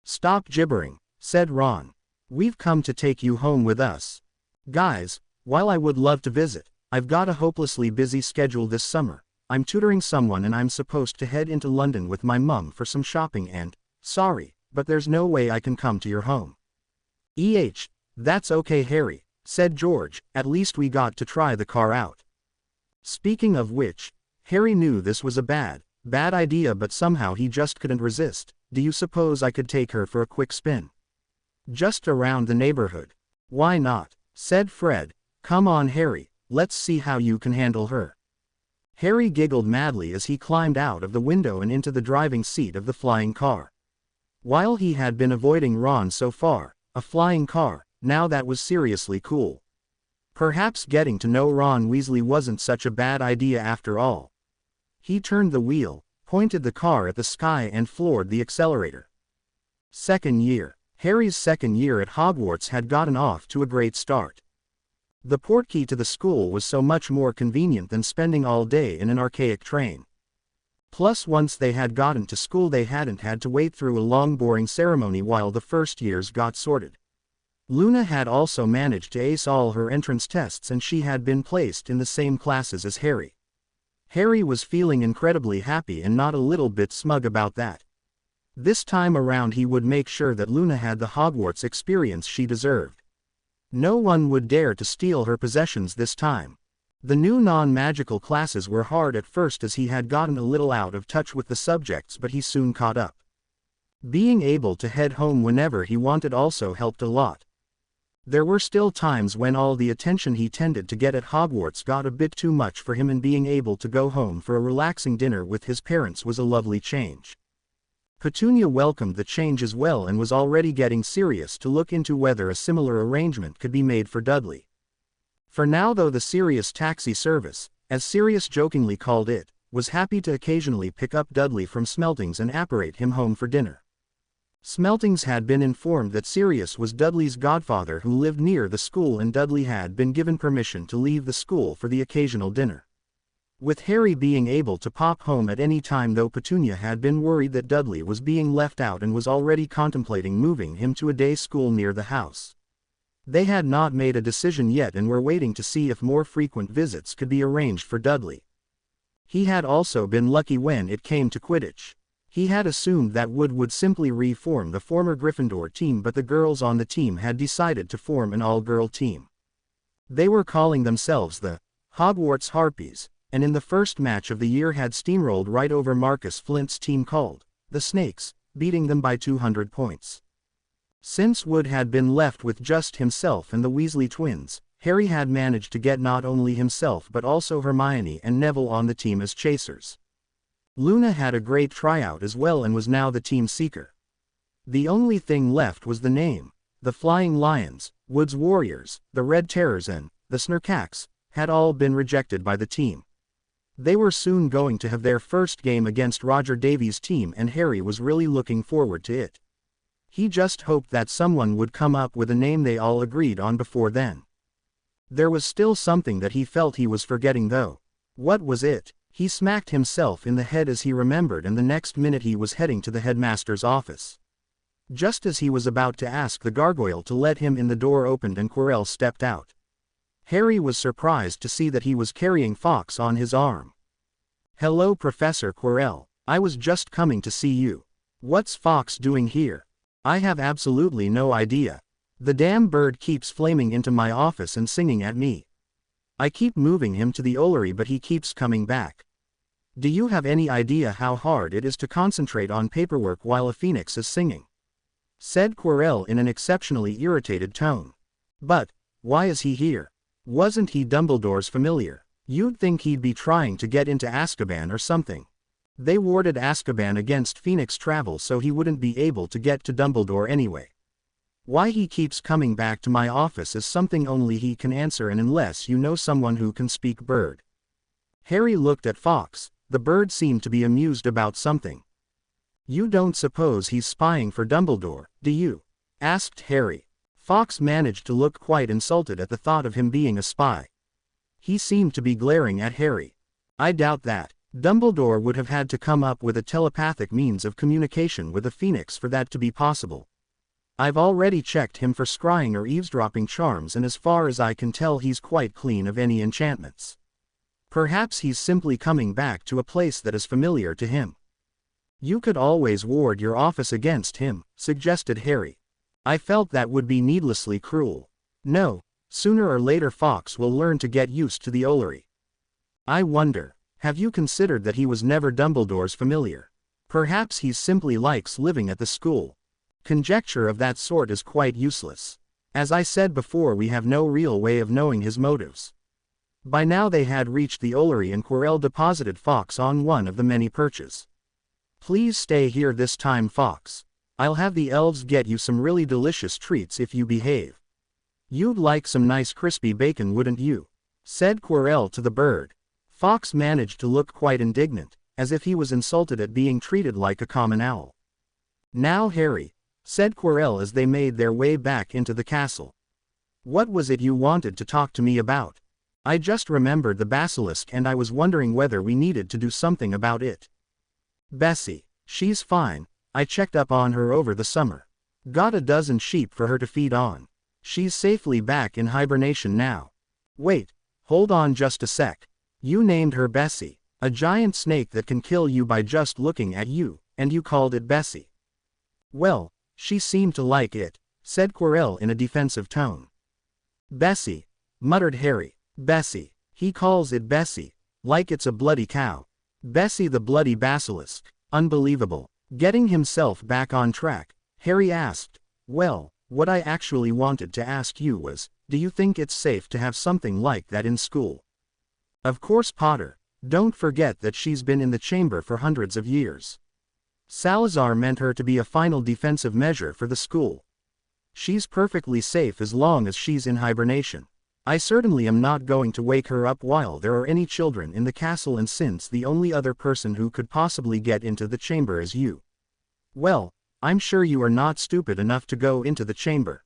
"Stop gibbering," said Ron. "We've come to take you home with us. Guys, while I would love to visit, I've got a hopelessly busy schedule this summer. I'm tutoring someone and I'm supposed to head into London with my mum for some shopping and, sorry, but there's no way I can come to your home." That's okay, Harry," said George, "at least we got to try the car out." Speaking of which, Harry knew this was a bad idea, but somehow he just couldn't resist. "Do you suppose I could take her for a quick spin? Just around the neighborhood?" "Why not?" said Fred. "Come on, Harry, let's see how you can handle her." Harry giggled madly as he climbed out of the window and into the driving seat of the flying car. While he had been avoiding Ron so far, a flying car, now that was seriously cool. Perhaps getting to know Ron Weasley wasn't such a bad idea after all. He turned the wheel, pointed the car at the sky and floored the accelerator. Second year. Harry's second year at Hogwarts had gotten off to a great start. The portkey to the school was so much more convenient than spending all day in an archaic train. Plus, once they had gotten to school they hadn't had to wait through a long boring ceremony while the first years got sorted. Luna had also managed to ace all her entrance tests and she had been placed in the same classes as Harry. Harry was feeling incredibly happy and not a little bit smug about that. This time around he would make sure that Luna had the Hogwarts experience she deserved. No one would dare to steal her possessions this time. The new non-magical classes were hard at first as he had gotten a little out of touch with the subjects, but he soon caught up. Being able to head home whenever he wanted also helped a lot. There were still times when all the attention he tended to get at Hogwarts got a bit too much for him, and being able to go home for a relaxing dinner with his parents was a lovely change. Petunia welcomed the change as well and was already getting serious to look into whether a similar arrangement could be made for Dudley. For now though, the Sirius Taxi Service, as Sirius jokingly called it, was happy to occasionally pick up Dudley from Smeltings and apparate him home for dinner. Smeltings had been informed that Sirius was Dudley's godfather who lived near the school, and Dudley had been given permission to leave the school for the occasional dinner. With Harry being able to pop home at any time though, Petunia had been worried that Dudley was being left out and was already contemplating moving him to a day school near the house. They had not made a decision yet and were waiting to see if more frequent visits could be arranged for Dudley. He had also been lucky when it came to Quidditch. He had assumed that Wood would simply reform the former Gryffindor team, but the girls on the team had decided to form an all-girl team. They were calling themselves the Hogwarts Harpies, and in the first match of the year had steamrolled right over Marcus Flint's team called the Snakes, beating them by 200 points. Since Wood had been left with just himself and the Weasley twins, Harry had managed to get not only himself but also Hermione and Neville on the team as chasers. Luna had a great tryout as well and was now the team seeker. The only thing left was the name. The Flying Lions, Wood's Warriors, the Red Terrors and the Snurkax had all been rejected by the team. They were soon going to have their first game against Roger Davies' team and Harry was really looking forward to it. He just hoped that someone would come up with a name they all agreed on before then. There was still something that he felt he was forgetting though. What was it? He smacked himself in the head as he remembered and the next minute he was heading to the headmaster's office. Just as he was about to ask the gargoyle to let him in, the door opened and Quirrell stepped out. Harry was surprised to see that he was carrying Fawkes on his arm. "Hello Professor Quirrell, I was just coming to see you. What's Fawkes doing here?" "I have absolutely no idea. The damn bird keeps flaming into my office and singing at me. I keep moving him to the Ollery but he keeps coming back. Do you have any idea how hard it is to concentrate on paperwork while a phoenix is singing?" said Quirrell in an exceptionally irritated tone. "But, why is he here? Wasn't he Dumbledore's familiar? You'd think he'd be trying to get into Azkaban or something. They warded Azkaban against Phoenix travel so he wouldn't be able to get to Dumbledore anyway. Why he keeps coming back to my office is something only he can answer, and unless you know someone who can speak bird." Harry looked at Fawkes. The bird seemed to be amused about something. "You don't suppose he's spying for Dumbledore, do you?" asked Harry. Fawkes managed to look quite insulted at the thought of him being a spy. He seemed to be glaring at Harry. "I doubt that. Dumbledore would have had to come up with a telepathic means of communication with a phoenix for that to be possible. I've already checked him for scrying or eavesdropping charms and as far as I can tell he's quite clean of any enchantments. Perhaps he's simply coming back to a place that is familiar to him." "You could always ward your office against him," suggested Harry. "I felt that would be needlessly cruel. No, sooner or later Fawkes will learn to get used to the Ollery. I wonder, have you considered that he was never Dumbledore's familiar? Perhaps he simply likes living at the school. Conjecture of that sort is quite useless. As I said before, we have no real way of knowing his motives." By now they had reached the Ollery and Quirrell deposited Fawkes on one of the many perches. "Please stay here this time, Fawkes. I'll have the elves get you some really delicious treats if you behave. You'd like some nice crispy bacon, wouldn't you?" said Quirrell to the bird. Fawkes managed to look quite indignant, as if he was insulted at being treated like a common owl. "Now Harry," said Quirrell as they made their way back into the castle. "What was it you wanted to talk to me about? I just remembered the basilisk and I was wondering whether we needed to do something about it." "Bessie, she's fine. I checked up on her over the summer. Got a dozen sheep for her to feed on. She's safely back in hibernation now." "Wait, hold on just a sec. You named her Bessie, a giant snake that can kill you by just looking at you, and you called it Bessie." "Well, she seemed to like it," said Quirrell in a defensive tone. "Bessie," muttered Harry. "Bessie. He calls it Bessie, like it's a bloody cow. Bessie the bloody basilisk. Unbelievable." Getting himself back on track, Harry asked, "Well, what I actually wanted to ask you was, do you think it's safe to have something like that in school? Of course, Potter, don't forget that she's been in the chamber for hundreds of years. Salazar meant her to be a final defensive measure for the school. She's perfectly safe as long as she's in hibernation. I certainly am not going to wake her up while there are any children in the castle, and since the only other person who could possibly get into the chamber is you. Well, I'm sure you are not stupid enough to go into the chamber.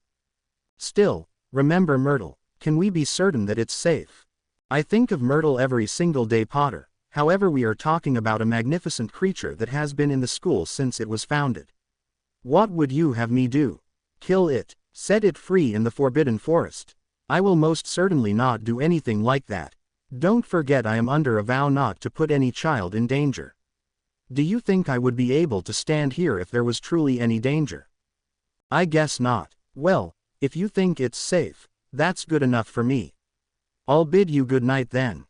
Still, remember Myrtle. Can we be certain that it's safe? I think of Myrtle every single day, Potter. However, we are talking about a magnificent creature that has been in the school since it was founded. What would you have me do? Kill it? Set it free in the Forbidden Forest? I will most certainly not do anything like that. Don't forget I am under a vow not to put any child in danger. Do you think I would be able to stand here if there was truly any danger? I guess not. Well, if you think it's safe, that's good enough for me. I'll bid you good night then."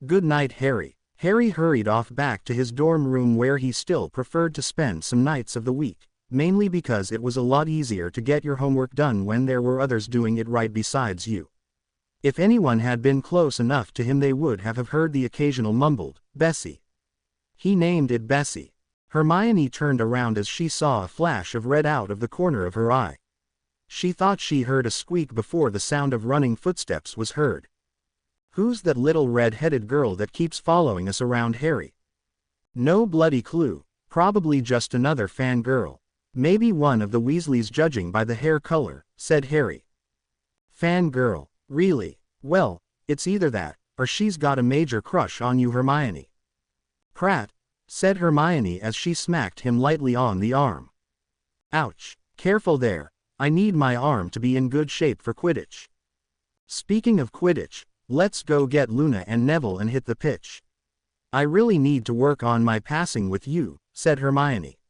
"Good night, Harry." Harry hurried off back to his dorm room where he still preferred to spend some nights of the week, mainly because it was a lot easier to get your homework done when there were others doing it right besides you. If anyone had been close enough to him they would have heard the occasional mumbled, "Bessie." He named it Bessie. Hermione turned around as she saw a flash of red out of the corner of her eye. She thought she heard a squeak before the sound of running footsteps was heard. "Who's that little red-headed girl that keeps following us around, Harry?" "No bloody clue, probably just another fangirl. Maybe one of the Weasleys judging by the hair color," said Harry. "Fangirl, really? Well, it's either that, or she's got a major crush on you, Hermione." "Prat," said Hermione as she smacked him lightly on the arm. "Ouch, careful there, I need my arm to be in good shape for Quidditch." "Speaking of Quidditch, let's go get Luna and Neville and hit the pitch." "I really need to work on my passing with you," said Hermione.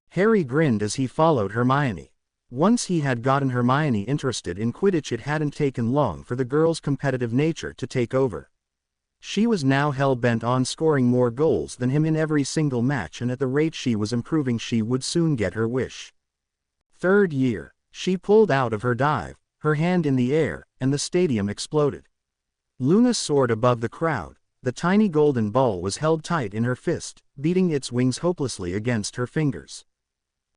Harry grinned as he followed Hermione. Once he had gotten Hermione interested in Quidditch, it hadn't taken long for the girl's competitive nature to take over. She was now hell-bent on scoring more goals than him in every single match, and at the rate she was improving she would soon get her wish. Third year, she pulled out of her dive, her hand in the air, and the stadium exploded. Luna soared above the crowd. The tiny golden ball was held tight in her fist, beating its wings hopelessly against her fingers.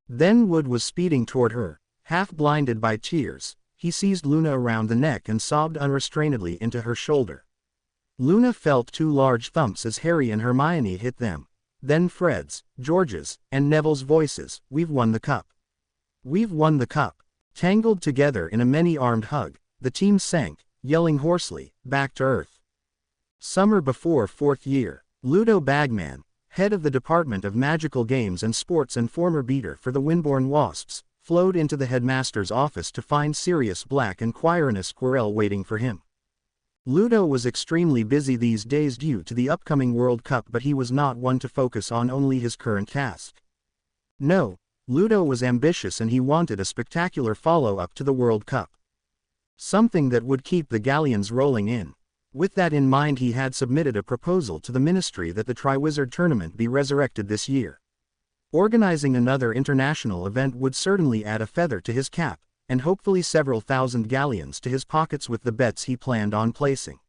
Then Wood was speeding toward her, half blinded by tears. He seized Luna around the neck and sobbed unrestrainedly into her shoulder. Luna felt two large thumps as Harry and Hermione hit them. Then Fred's, George's, and Neville's voices. "We've won the cup. We've won the cup." Tangled together in a many-armed hug, the team sank, yelling hoarsely, back to earth. Summer before fourth year, Ludo Bagman, head of the Department of Magical Games and Sports and former beater for the Winborn Wasps, flowed into the headmaster's office to find Sirius Black and Quirinus Quirrell waiting for him. Ludo was extremely busy these days due to the upcoming World Cup, but he was not one to focus on only his current task. No, Ludo was ambitious and he wanted a spectacular follow-up to the World Cup. Something that would keep the galleons rolling in. With that in mind, he had submitted a proposal to the ministry that the Triwizard Tournament be resurrected this year. Organizing another international event would certainly add a feather to his cap, and hopefully several thousand galleons to his pockets with the bets he planned on placing.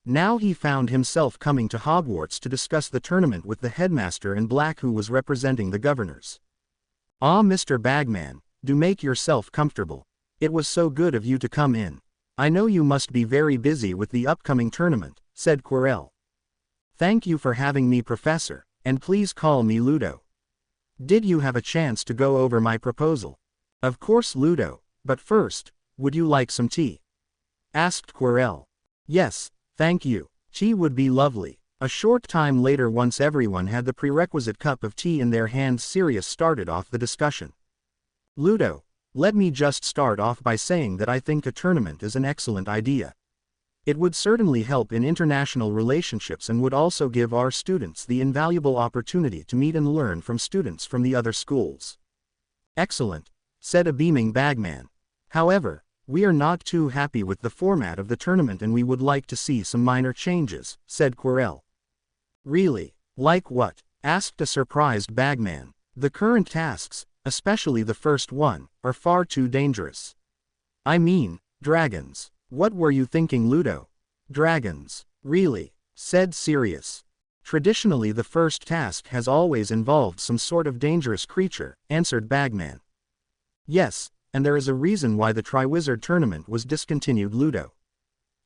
Now he found himself coming to Hogwarts to discuss the tournament with the headmaster in black who was representing the governors. "Ah, Mr. Bagman, do make yourself comfortable. It was so good of you to come in. I know you must be very busy with the upcoming tournament," said Quirrell. "Thank you for having me, Professor, and please call me Ludo. Did you have a chance to go over my proposal?" "Of course, Ludo, but first, would you like some tea?" asked Quirrell. "Yes, thank you, tea would be lovely." A short time later, once everyone had the prerequisite cup of tea in their hands, Sirius started off the discussion. "Ludo, let me just start off by saying that I think a tournament is an excellent idea. It would certainly help in international relationships and would also give our students the invaluable opportunity to meet and learn from students from the other schools." "Excellent," said a beaming Bagman. "However, we are not too happy with the format of the tournament and we would like to see some minor changes," said Quirrell. "Really? Like what?" asked a surprised Bagman. "The current tasks, especially the first one, are far too dangerous. I mean, dragons." "What were you thinking, Ludo?" "Dragons, really," said Sirius. "Traditionally the first task has always involved some sort of dangerous creature," answered Bagman. "Yes, and there is a reason why the Triwizard Tournament was discontinued, Ludo.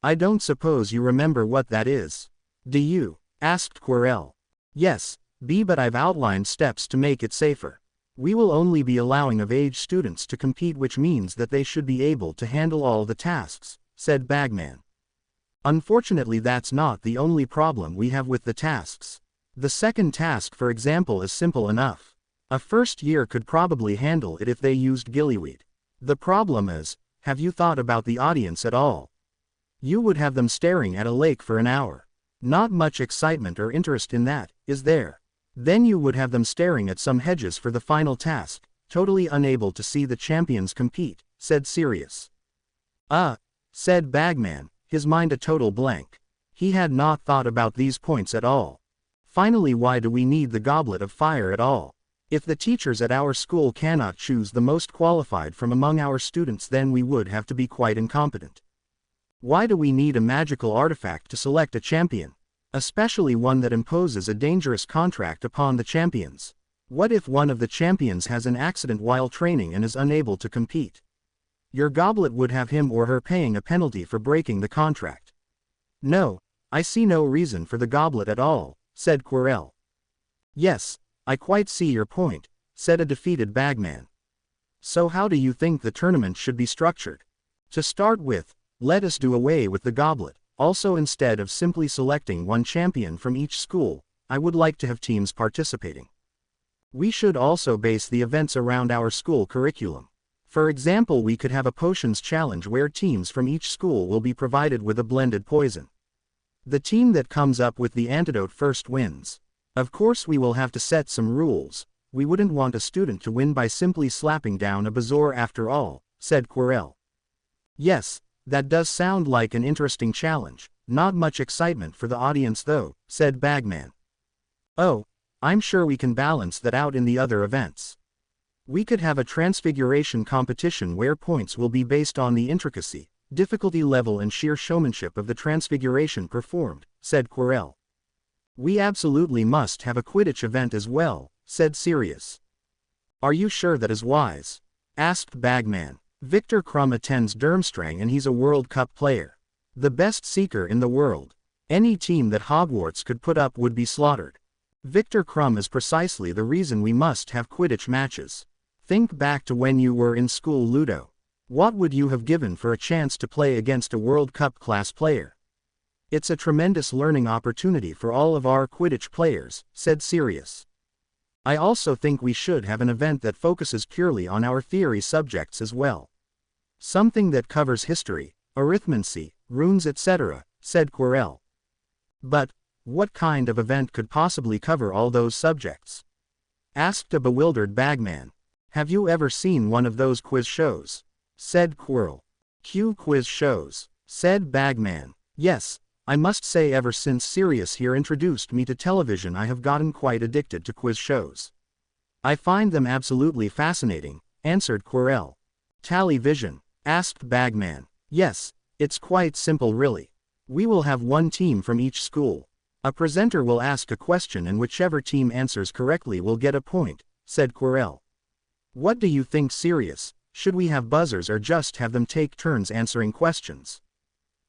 I don't suppose you remember what that is. Do you?" asked Quirrell. "Yes, but I've outlined steps to make it safer. We will only be allowing of-age students to compete, which means that they should be able to handle all the tasks," said Bagman. "Unfortunately, that's not the only problem we have with the tasks. The second task, for example, is simple enough. A first year could probably handle it if they used gillyweed. The problem is, have you thought about the audience at all? You would have them staring at a lake for an hour. Not much excitement or interest in that, is there? Then you would have them staring at some hedges for the final task, totally unable to see the champions compete," said Sirius. Said Bagman, his mind a total blank. He had not thought about these points at all. Finally, why do we need the Goblet of Fire at all? If the teachers at our school cannot choose the most qualified from among our students, then we would have to be quite incompetent. Why do we need a magical artifact to select a champion? Especially one that imposes a dangerous contract upon the champions. What if one of the champions has an accident while training and is unable to compete? Your goblet would have him or her paying a penalty for breaking the contract. No, I see no reason for the goblet at all, said Quirrell. Yes, I quite see your point, said a defeated bagman. So how do you think the tournament should be structured? To start with, let us do away with the goblet. Also, instead of simply selecting one champion from each school, I would like to have teams participating. We should also base the events around our school curriculum. For example, we could have a potions challenge where teams from each school will be provided with a blended poison. The team that comes up with the antidote first wins. Of course, we will have to set some rules. We wouldn't want a student to win by simply slapping down a bazaar after all, said Quirrell. Yes, that does sound like an interesting challenge. Not much excitement for the audience though, said Bagman. Oh, I'm sure we can balance that out in the other events. We could have a transfiguration competition where points will be based on the intricacy, difficulty level and sheer showmanship of the transfiguration performed, said Quirrell. We absolutely must have a Quidditch event as well, said Sirius. Are you sure that is wise? Asked Bagman. Victor Crumb attends Durmstrang and he's a World Cup player. The best seeker in the world. Any team that Hogwarts could put up would be slaughtered. Victor Crumb is precisely the reason we must have Quidditch matches. Think back to when you were in school, Ludo. What would you have given for a chance to play against a World Cup class player? It's a tremendous learning opportunity for all of our Quidditch players, said Sirius. I also think we should have an event that focuses purely on our theory subjects as well. Something that covers history, arithmancy, runes, etc., said Quirrell. But what kind of event could possibly cover all those subjects? Asked a bewildered bagman. Have you ever seen one of those quiz shows? Said Quirrell. Quiz shows, said Bagman. Yes, I must say ever since Sirius here introduced me to television I have gotten quite addicted to quiz shows. I find them absolutely fascinating, answered Quirrell. Television? Asked Bagman. Yes, it's quite simple really. We will have one team from each school. A presenter will ask a question and whichever team answers correctly will get a point, said Quirrell. What do you think, Sirius? Should we have buzzers or just have them take turns answering questions?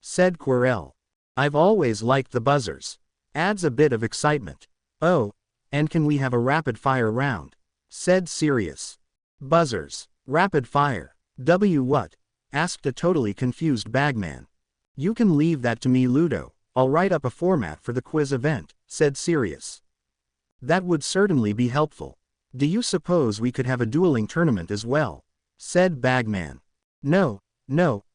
Said Quirrell. I've always liked the buzzers. Adds a bit of excitement. Oh, and can we have a rapid-fire round? Said Sirius. Buzzers. Rapid fire. What? Asked a totally confused bagman. You can leave that to me, Ludo. I'll write up a format for the quiz event, said Sirius. That would certainly be helpful. Do you suppose we could have a dueling tournament as well? Said Bagman. No,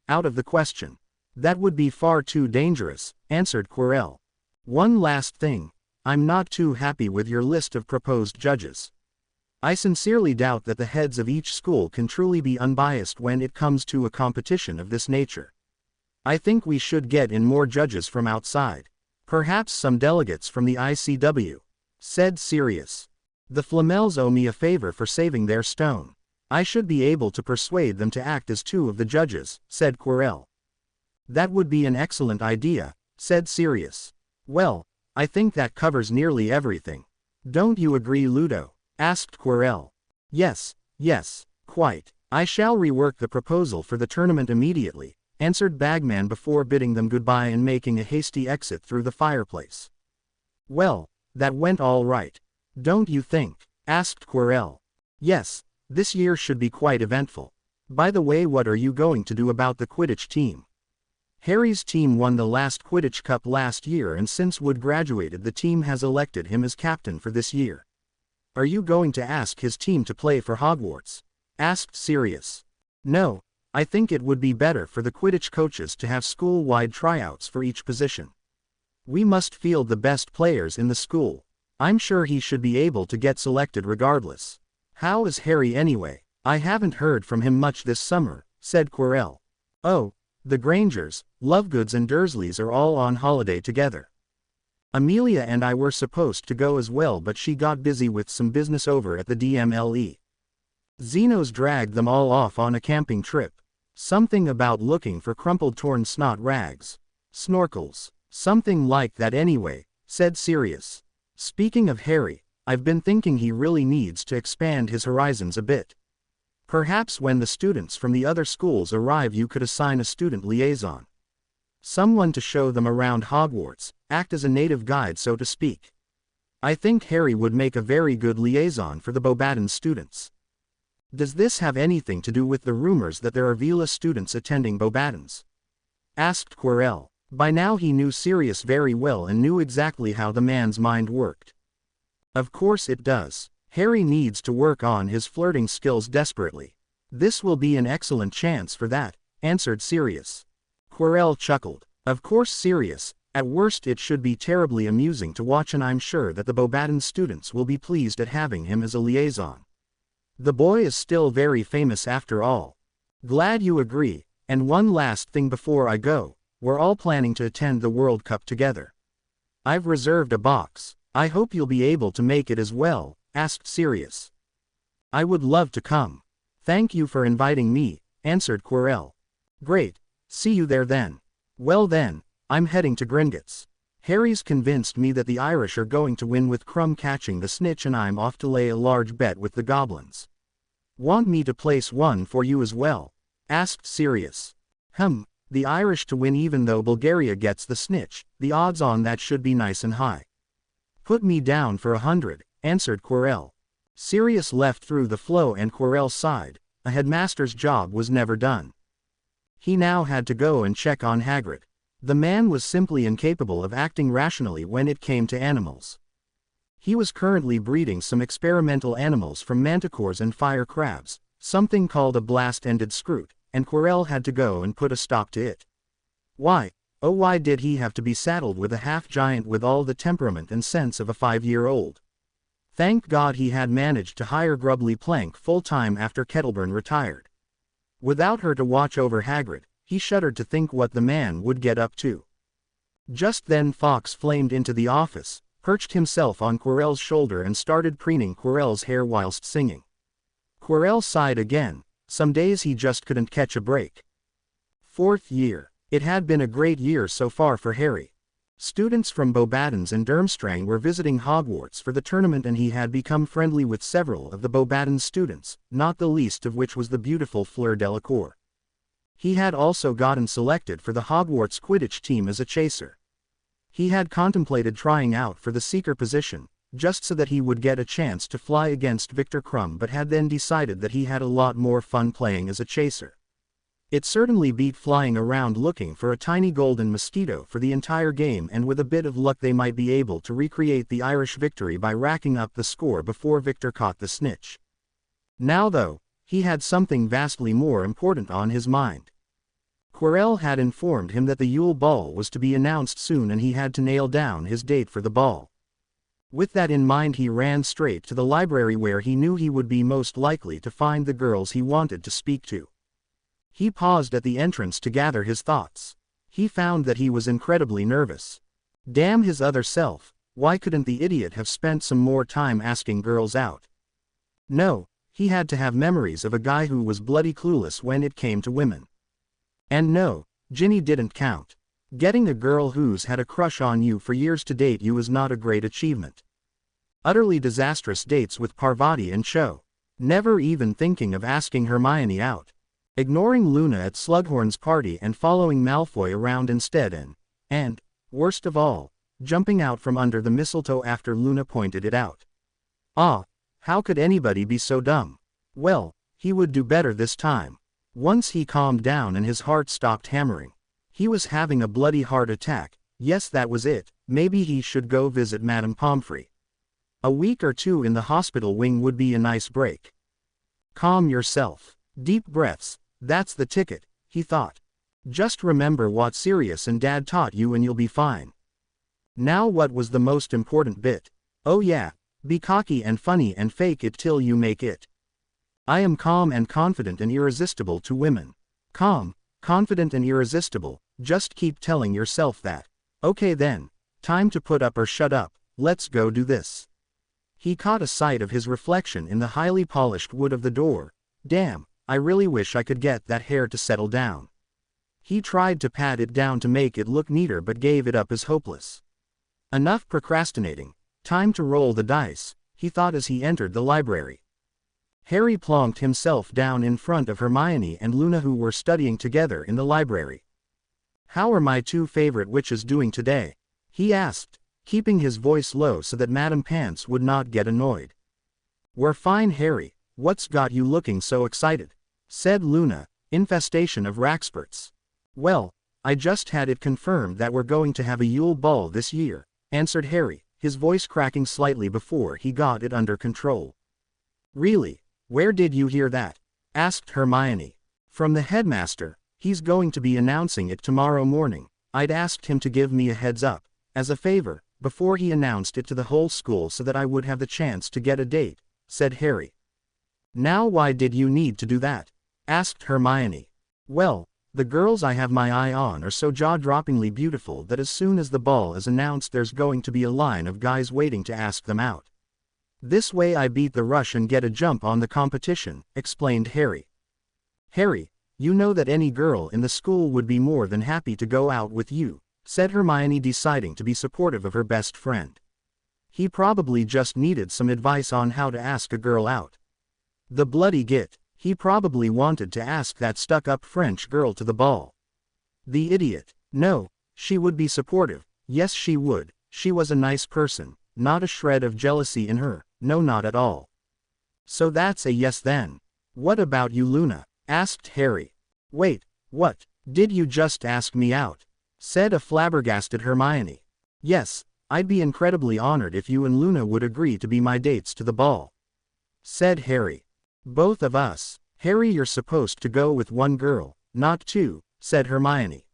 out of the question. That would be far too dangerous, answered Quirrell. One last thing. I'm not too happy with your list of proposed judges. I sincerely doubt that the heads of each school can truly be unbiased when it comes to a competition of this nature. I think we should get in more judges from outside. Perhaps some delegates from the ICW, said Sirius. The Flamels owe me a favor for saving their stone. I should be able to persuade them to act as two of the judges, said Quirrell. That would be an excellent idea, said Sirius. Well, I think that covers nearly everything. Don't you agree, Ludo? Asked Quirrell. Yes, quite. I shall rework the proposal for the tournament immediately, answered Bagman before bidding them goodbye and making a hasty exit through the fireplace. Well, that went all right. Don't you think? Asked Quirrell. Yes, this year should be quite eventful. By the way, what are you going to do about the Quidditch team? Harry's team won the last Quidditch Cup last year, and since Wood graduated, the team has elected him as captain for this year. Are you going to ask his team to play for Hogwarts? Asked Sirius. No, I think it would be better for the Quidditch coaches to have school-wide tryouts for each position. We must field the best players in the school. I'm sure he should be able to get selected regardless. How is Harry anyway? I haven't heard from him much this summer, said Quirrell. Oh, the Grangers, Lovegoods and Dursleys are all on holiday together. Amelia and I were supposed to go as well, but she got busy with some business over at the DMLE. Xenos dragged them all off on a camping trip. Something about looking for crumpled torn snot rags. Snorkels. Something like that anyway, said Sirius. Speaking of Harry, I've been thinking he really needs to expand his horizons a bit. Perhaps when the students from the other schools arrive you could assign a student liaison. Someone to show them around Hogwarts, act as a native guide so to speak. I think Harry would make a very good liaison for the Beauxbatons students. Does this have anything to do with the rumors that there are Vila students attending Beauxbatons? Asked Quirrell. By now he knew Sirius very well and knew exactly how the man's mind worked. Of course it does. Harry needs to work on his flirting skills desperately. This will be an excellent chance for that, answered Sirius. Quirrell chuckled. Of course Sirius, at worst it should be terribly amusing to watch, and I'm sure that the Beauxbatons students will be pleased at having him as a liaison. The boy is still very famous after all. Glad you agree, and one last thing before I go, we're all planning to attend the World Cup together. I've reserved a box. I hope you'll be able to make it as well, asked Sirius. I would love to come. Thank you for inviting me, answered Quirrell. Great, see you there then. Well then, I'm heading to Gringotts. Harry's convinced me that the Irish are going to win with Crumb catching the snitch, and I'm off to lay a large bet with the goblins. Want me to place one for you as well? Asked Sirius. The Irish to win even though Bulgaria gets the snitch, the odds on that should be nice and high. Put me down for 100, answered Quirrell. Sirius left through the flow and Quirrell sighed. A headmaster's job was never done. He now had to go and check on Hagrid. The man was simply incapable of acting rationally when it came to animals. He was currently breeding some experimental animals from manticores and fire crabs, something called a blast-ended scroot, and Quirrell had to go and put a stop to it. Why, oh why did he have to be saddled with a half-giant with all the temperament and sense of a 5-year-old? Thank God he had managed to hire Grubbly Plank full-time after Kettleburn retired. Without her to watch over Hagrid, he shuddered to think what the man would get up to. Just then Fox flamed into the office, perched himself on Quirrell's shoulder and started preening Quirrell's hair whilst singing. Quirrell sighed again. Some days he just couldn't catch a break. 4th year. It had been a great year so far for Harry. Students from Beauxbatons and Durmstrang were visiting Hogwarts for the tournament, and he had become friendly with several of the Beauxbatons students, not the least of which was the beautiful Fleur Delacour. He had also gotten selected for the Hogwarts Quidditch team as a chaser. He had contemplated trying out for the seeker position, just so that he would get a chance to fly against Victor Crumb, but had then decided that he had a lot more fun playing as a chaser. It certainly beat flying around looking for a tiny golden mosquito for the entire game, and with a bit of luck they might be able to recreate the Irish victory by racking up the score before Victor caught the snitch. Now though, he had something vastly more important on his mind. Quirrell had informed him that the Yule Ball was to be announced soon, and he had to nail down his date for the ball. With that in mind he ran straight to the library, where he knew he would be most likely to find the girls he wanted to speak to. He paused at the entrance to gather his thoughts. He found that he was incredibly nervous. Damn his other self, why couldn't the idiot have spent some more time asking girls out? No, he had to have memories of a guy who was bloody clueless when it came to women. And no, Ginny didn't count. Getting a girl who's had a crush on you for years to date you is not a great achievement. Utterly disastrous dates with Parvati and Cho. Never even thinking of asking Hermione out. Ignoring Luna at Slughorn's party and following Malfoy around instead, and, worst of all, jumping out from under the mistletoe after Luna pointed it out. Ah, how could anybody be so dumb? Well, he would do better this time. Once he calmed down and his heart stopped hammering. He was having a bloody heart attack. Yes, that was it. Maybe he should go visit Madame Pomfrey. A week or two in the hospital wing would be a nice break. Calm yourself. Deep breaths. That's the ticket, he thought. Just remember what Sirius and Dad taught you and you'll be fine. Now what was the most important bit? Oh yeah, be cocky and funny and fake it till you make it. I am calm and confident and irresistible to women. Calm, confident and irresistible, just keep telling yourself that. Okay then, Time to put up or shut up, let's go do this. He caught a sight of his reflection in the highly polished wood of the door. Damn, I really wish I could get that hair to settle down. He tried to pat it down to make it look neater but gave it up as hopeless. Enough procrastinating, time to roll the dice, he thought as he entered the library. Harry plonked himself down in front of Hermione and Luna, who were studying together in the library. "How are my two favorite witches doing today?" he asked, keeping his voice low so that Madame Pants would not get annoyed. "We're fine, Harry, what's got you looking so excited?" said Luna. "Infestation of Raxperts." "Well, I just had it confirmed that we're going to have a Yule Ball this year," answered Harry, his voice cracking slightly before he got it under control. "Really? Where did you hear that?" asked Hermione. "From the headmaster. He's going to be announcing it tomorrow morning. I'd asked him to give me a heads up, as a favor, before he announced it to the whole school so that I would have the chance to get a date," said Harry. "Now why did you need to do that?" asked Hermione. "Well, the girls I have my eye on are so jaw-droppingly beautiful that as soon as the ball is announced there's going to be a line of guys waiting to ask them out. This way I beat the rush and get a jump on the competition," explained Harry. "Harry, you know that any girl in the school would be more than happy to go out with you," said Hermione, deciding to be supportive of her best friend. "He probably just needed some advice on how to ask a girl out. The bloody git, he probably wanted to ask that stuck-up French girl to the ball. The idiot. No, she would be supportive, yes she would, she was a nice person, not a shred of jealousy in her, no not at all." "So that's a yes then. What about you, Luna?" asked Harry. "Wait, what, did you just ask me out?" said a flabbergasted Hermione. "Yes, I'd be incredibly honored if you and Luna would agree to be my dates to the ball," said Harry. "Both of us. Harry, you're supposed to go with one girl, not two," said Hermione.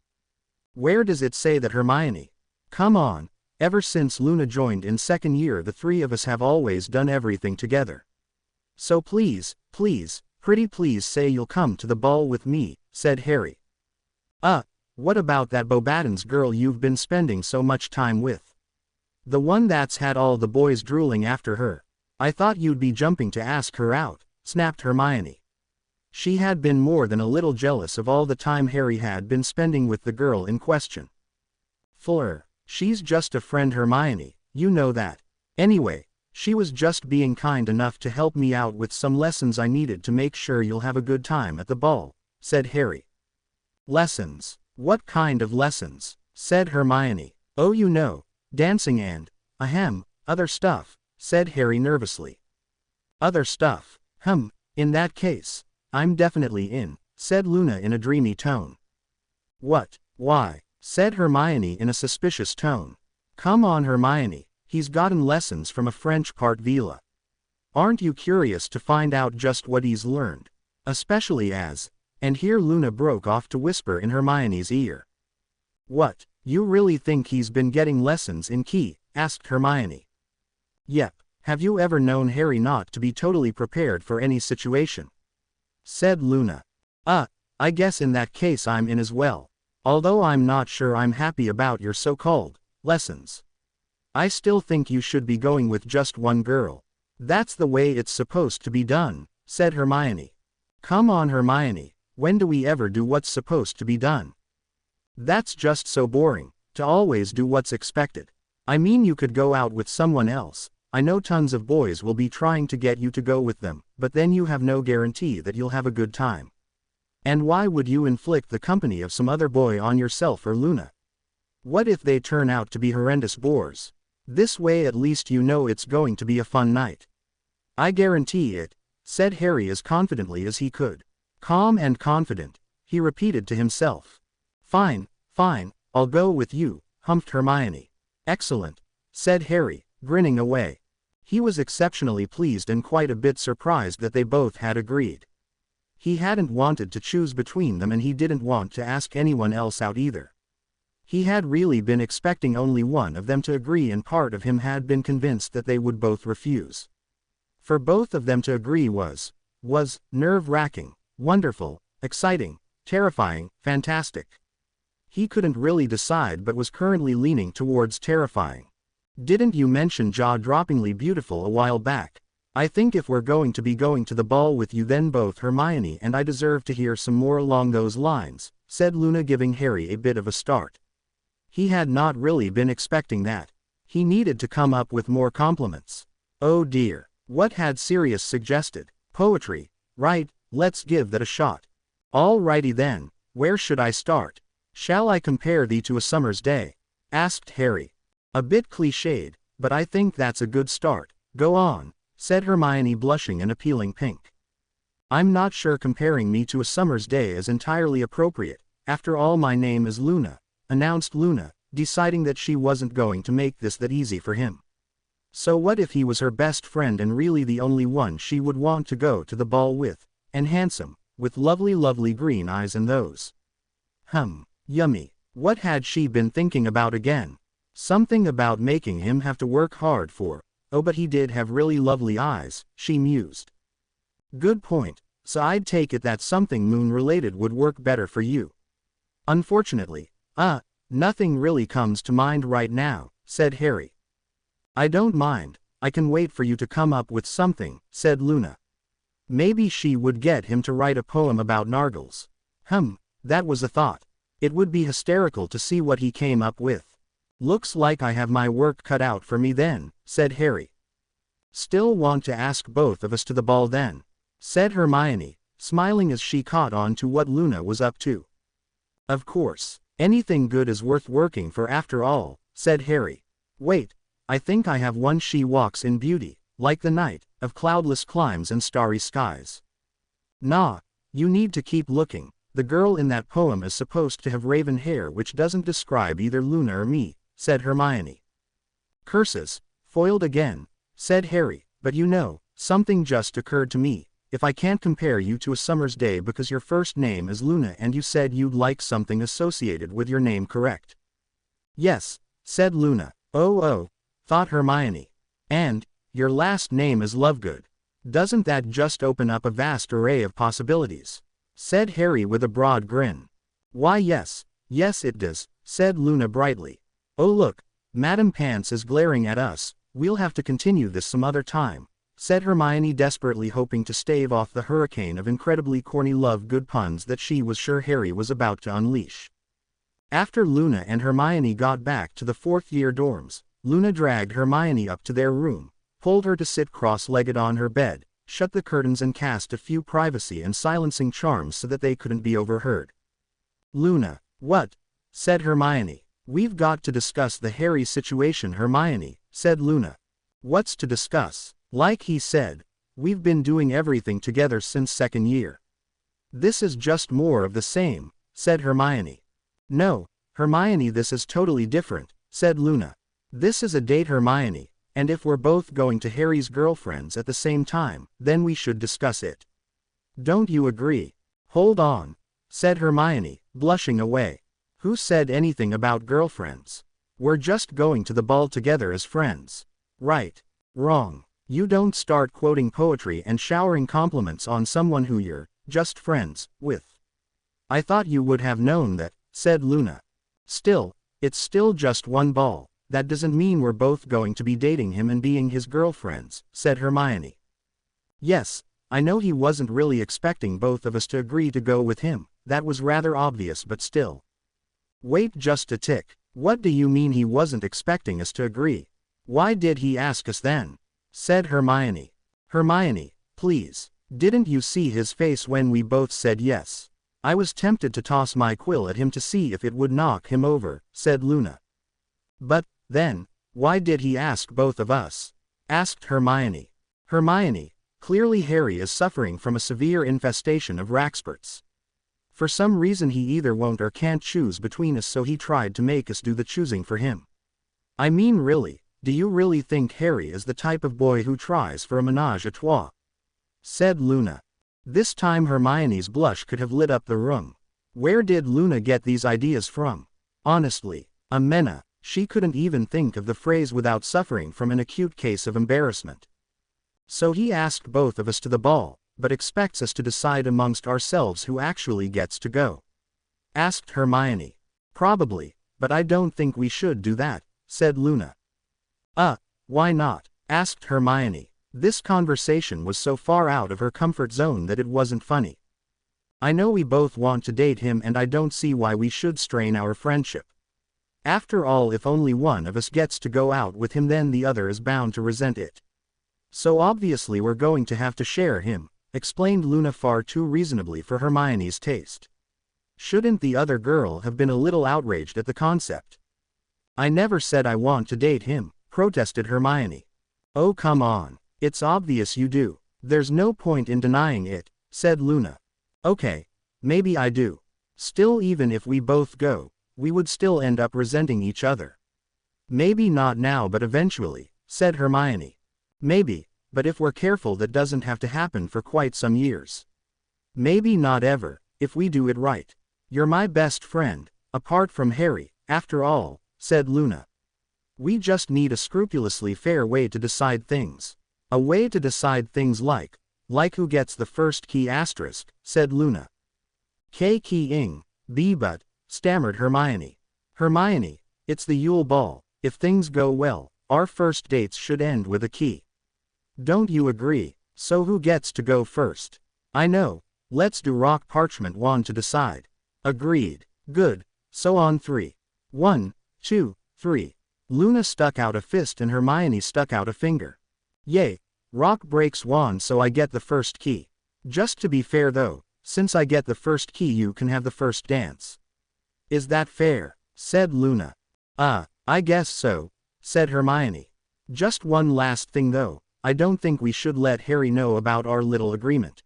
"Where does it say that, Hermione? Come on, ever since Luna joined in second year the three of us have always done everything together. So please, pretty please say you'll come to the ball with me," said Harry. What about that Bobaddon's girl you've been spending so much time with? The one that's had all the boys drooling after her. I thought you'd be jumping to ask her out," snapped Hermione. She had been more than a little jealous of all the time Harry had been spending with the girl in question. "Fleur, she's just a friend, Hermione, you know that. Anyway, she was just being kind enough to help me out with some lessons I needed to make sure you'll have a good time at the ball," said Harry. "Lessons? What kind of lessons?" said Hermione. "Oh, you know, dancing and, other stuff," said Harry nervously. "Other stuff? In that case, I'm definitely in," said Luna in a dreamy tone. "What? Why?" said Hermione in a suspicious tone. "Come on, Hermione, he's gotten lessons from a French part villa. Aren't you curious to find out just what he's learned? Especially as," and here Luna broke off to whisper in Hermione's ear. "What, you really think he's been getting lessons in key?" asked Hermione. "Yep, have you ever known Harry not to be totally prepared for any situation?" said Luna. I guess in that case I'm in as well, although I'm not sure I'm happy about your so-called lessons. I still think you should be going with just one girl. That's the way it's supposed to be done," said Hermione. "Come on, Hermione, when do we ever do what's supposed to be done? That's just so boring, to always do what's expected. I mean, you could go out with someone else. I know tons of boys will be trying to get you to go with them, but then you have no guarantee that you'll have a good time. And why would you inflict the company of some other boy on yourself or Luna? What if they turn out to be horrendous bores? This way at least you know it's going to be a fun night." "I guarantee it," said Harry as confidently as he could. Calm and confident, he repeated to himself. Fine, I'll go with you," humphed Hermione. "Excellent," said Harry, grinning away. He was exceptionally pleased and quite a bit surprised that they both had agreed. He hadn't wanted to choose between them and he didn't want to ask anyone else out either. He had really been expecting only one of them to agree, and part of him had been convinced that they would both refuse. For both of them to agree was nerve-wracking, wonderful, exciting, terrifying, fantastic. He couldn't really decide but was currently leaning towards terrifying. Didn't you mention jaw-droppingly beautiful a while back? I think if we're going to be going to the ball with you then both Hermione and I deserve to hear some more along those lines, said Luna, giving Harry a bit of a start. He had not really been expecting that. He needed to come up with more compliments. Oh dear, what had Sirius suggested? Poetry, right, let's give that a shot. Alrighty then, where should I start? Shall I compare thee to a summer's day? Asked Harry. A bit cliched, but I think that's a good start. Go on, said Hermione, blushing an appealing pink. I'm not sure comparing me to a summer's day is entirely appropriate. After all, my name is Luna, announced Luna, deciding that she wasn't going to make this that easy for him. So what if he was her best friend and really the only one she would want to go to the ball with, and handsome, with lovely green eyes and those. Yummy. What had she been thinking about again? Something about making him have to work hard for. Oh, but he did have really lovely eyes, she mused. Good point, so I'd take it that something moon-related would work better for you. Unfortunately, nothing really comes to mind right now, said Harry. I don't mind, I can wait for you to come up with something, said Luna. Maybe she would get him to write a poem about Nargles. That was a thought. It would be hysterical to see what he came up with. Looks like I have my work cut out for me then, said Harry. Still want to ask both of us to the ball then? Said Hermione, smiling as she caught on to what Luna was up to. Of course, anything good is worth working for after all, said Harry. Wait, I think I have one. She walks in beauty, like the night, of cloudless climes and starry skies. Nah, you need to keep looking. The girl in that poem is supposed to have raven hair, which doesn't describe either Luna or me, said Hermione. Curses, foiled again, said Harry, but you know, something just occurred to me. If I can't compare you to a summer's day because your first name is Luna and you said you'd like something associated with your name, correct? Yes, said Luna. Oh, thought Hermione. And your last name is Lovegood. Doesn't that just open up a vast array of possibilities? Said Harry with a broad grin. Why yes it does, said Luna brightly. Oh look, Madame Pants is glaring at us, we'll have to continue this some other time, said Hermione, desperately hoping to stave off the hurricane of incredibly corny Lovegood puns that she was sure Harry was about to unleash. After Luna and Hermione got back to the fourth-year dorms, Luna dragged Hermione up to their room, pulled her to sit cross-legged on her bed, shut the curtains and cast a few privacy and silencing charms so that they couldn't be overheard. Luna, what? Said Hermione. We've got to discuss the Harry situation, Hermione, said Luna. What's to discuss? Like he said, we've been doing everything together since second year. This is just more of the same, said Hermione. No, Hermione, this is totally different, said Luna. This is a date, Hermione. And if we're both going to Harry's girlfriends at the same time, then we should discuss it. Don't you agree? Hold on, said Hermione, blushing away. Who said anything about girlfriends? We're just going to the ball together as friends. Right. Wrong. You don't start quoting poetry and showering compliments on someone who you're just friends with. I thought you would have known that, said Luna. Still, it's still just one ball. That doesn't mean we're both going to be dating him and being his girlfriends, said Hermione. Yes, I know he wasn't really expecting both of us to agree to go with him, that was rather obvious, but still. Wait just a tick, what do you mean he wasn't expecting us to agree? Why did he ask us then? Said Hermione. Hermione, please, didn't you see his face when we both said yes? I was tempted to toss my quill at him to see if it would knock him over, said Luna. But, then, why did he ask both of us? Asked Hermione. Hermione, clearly Harry is suffering from a severe infestation of Raxperts. For some reason he either won't or can't choose between us, so he tried to make us do the choosing for him. I mean, really, do you really think Harry is the type of boy who tries for a menage a trois? Said Luna. This time Hermione's blush could have lit up the room. Where did Luna get these ideas from? Honestly, Amena. She couldn't even think of the phrase without suffering from an acute case of embarrassment. So he asked both of us to the ball, but expects us to decide amongst ourselves who actually gets to go? Asked Hermione. Probably, but I don't think we should do that, said Luna. Why not? Asked Hermione. This conversation was so far out of her comfort zone that it wasn't funny. I know we both want to date him and I don't see why we should strain our friendship. After all, if only one of us gets to go out with him, then the other is bound to resent it. So obviously we're going to have to share him, explained Luna far too reasonably for Hermione's taste. Shouldn't the other girl have been a little outraged at the concept? I never said I want to date him, protested Hermione. Oh come on, it's obvious you do. There's no point in denying it, said Luna. Okay, maybe I do. Still, even if we both go, we would still end up resenting each other. Maybe not now but eventually, said Hermione. Maybe, but if we're careful that doesn't have to happen for quite some years. Maybe not ever, if we do it right. You're my best friend, apart from Harry, after all, said Luna. We just need a scrupulously fair way to decide things. A way to decide things like who gets the first key asterisk, said Luna. Key-ing, but, stammered Hermione. Hermione, it's the Yule Ball. If things go well, our first dates should end with a key. Don't you agree? So who gets to go first? I know. Let's do rock parchment wand to decide. Agreed. Good. So on 3. 1, 2, 3. Luna stuck out a fist and Hermione stuck out a finger. Yay. Rock breaks wand, so I get the first key. Just to be fair though, since I get the first key you can have the first dance. Is that fair? Said Luna. I guess so, said Hermione. Just one last thing though, I don't think we should let Harry know about our little agreement.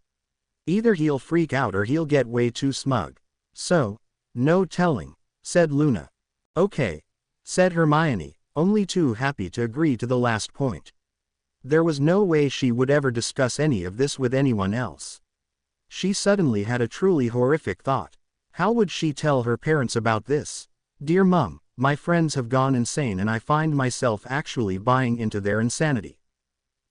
Either he'll freak out or he'll get way too smug. So, no telling, said Luna. Okay, said Hermione, only too happy to agree to the last point. There was no way she would ever discuss any of this with anyone else. She suddenly had a truly horrific thought. How would she tell her parents about this? Dear Mum, my friends have gone insane and I find myself actually buying into their insanity.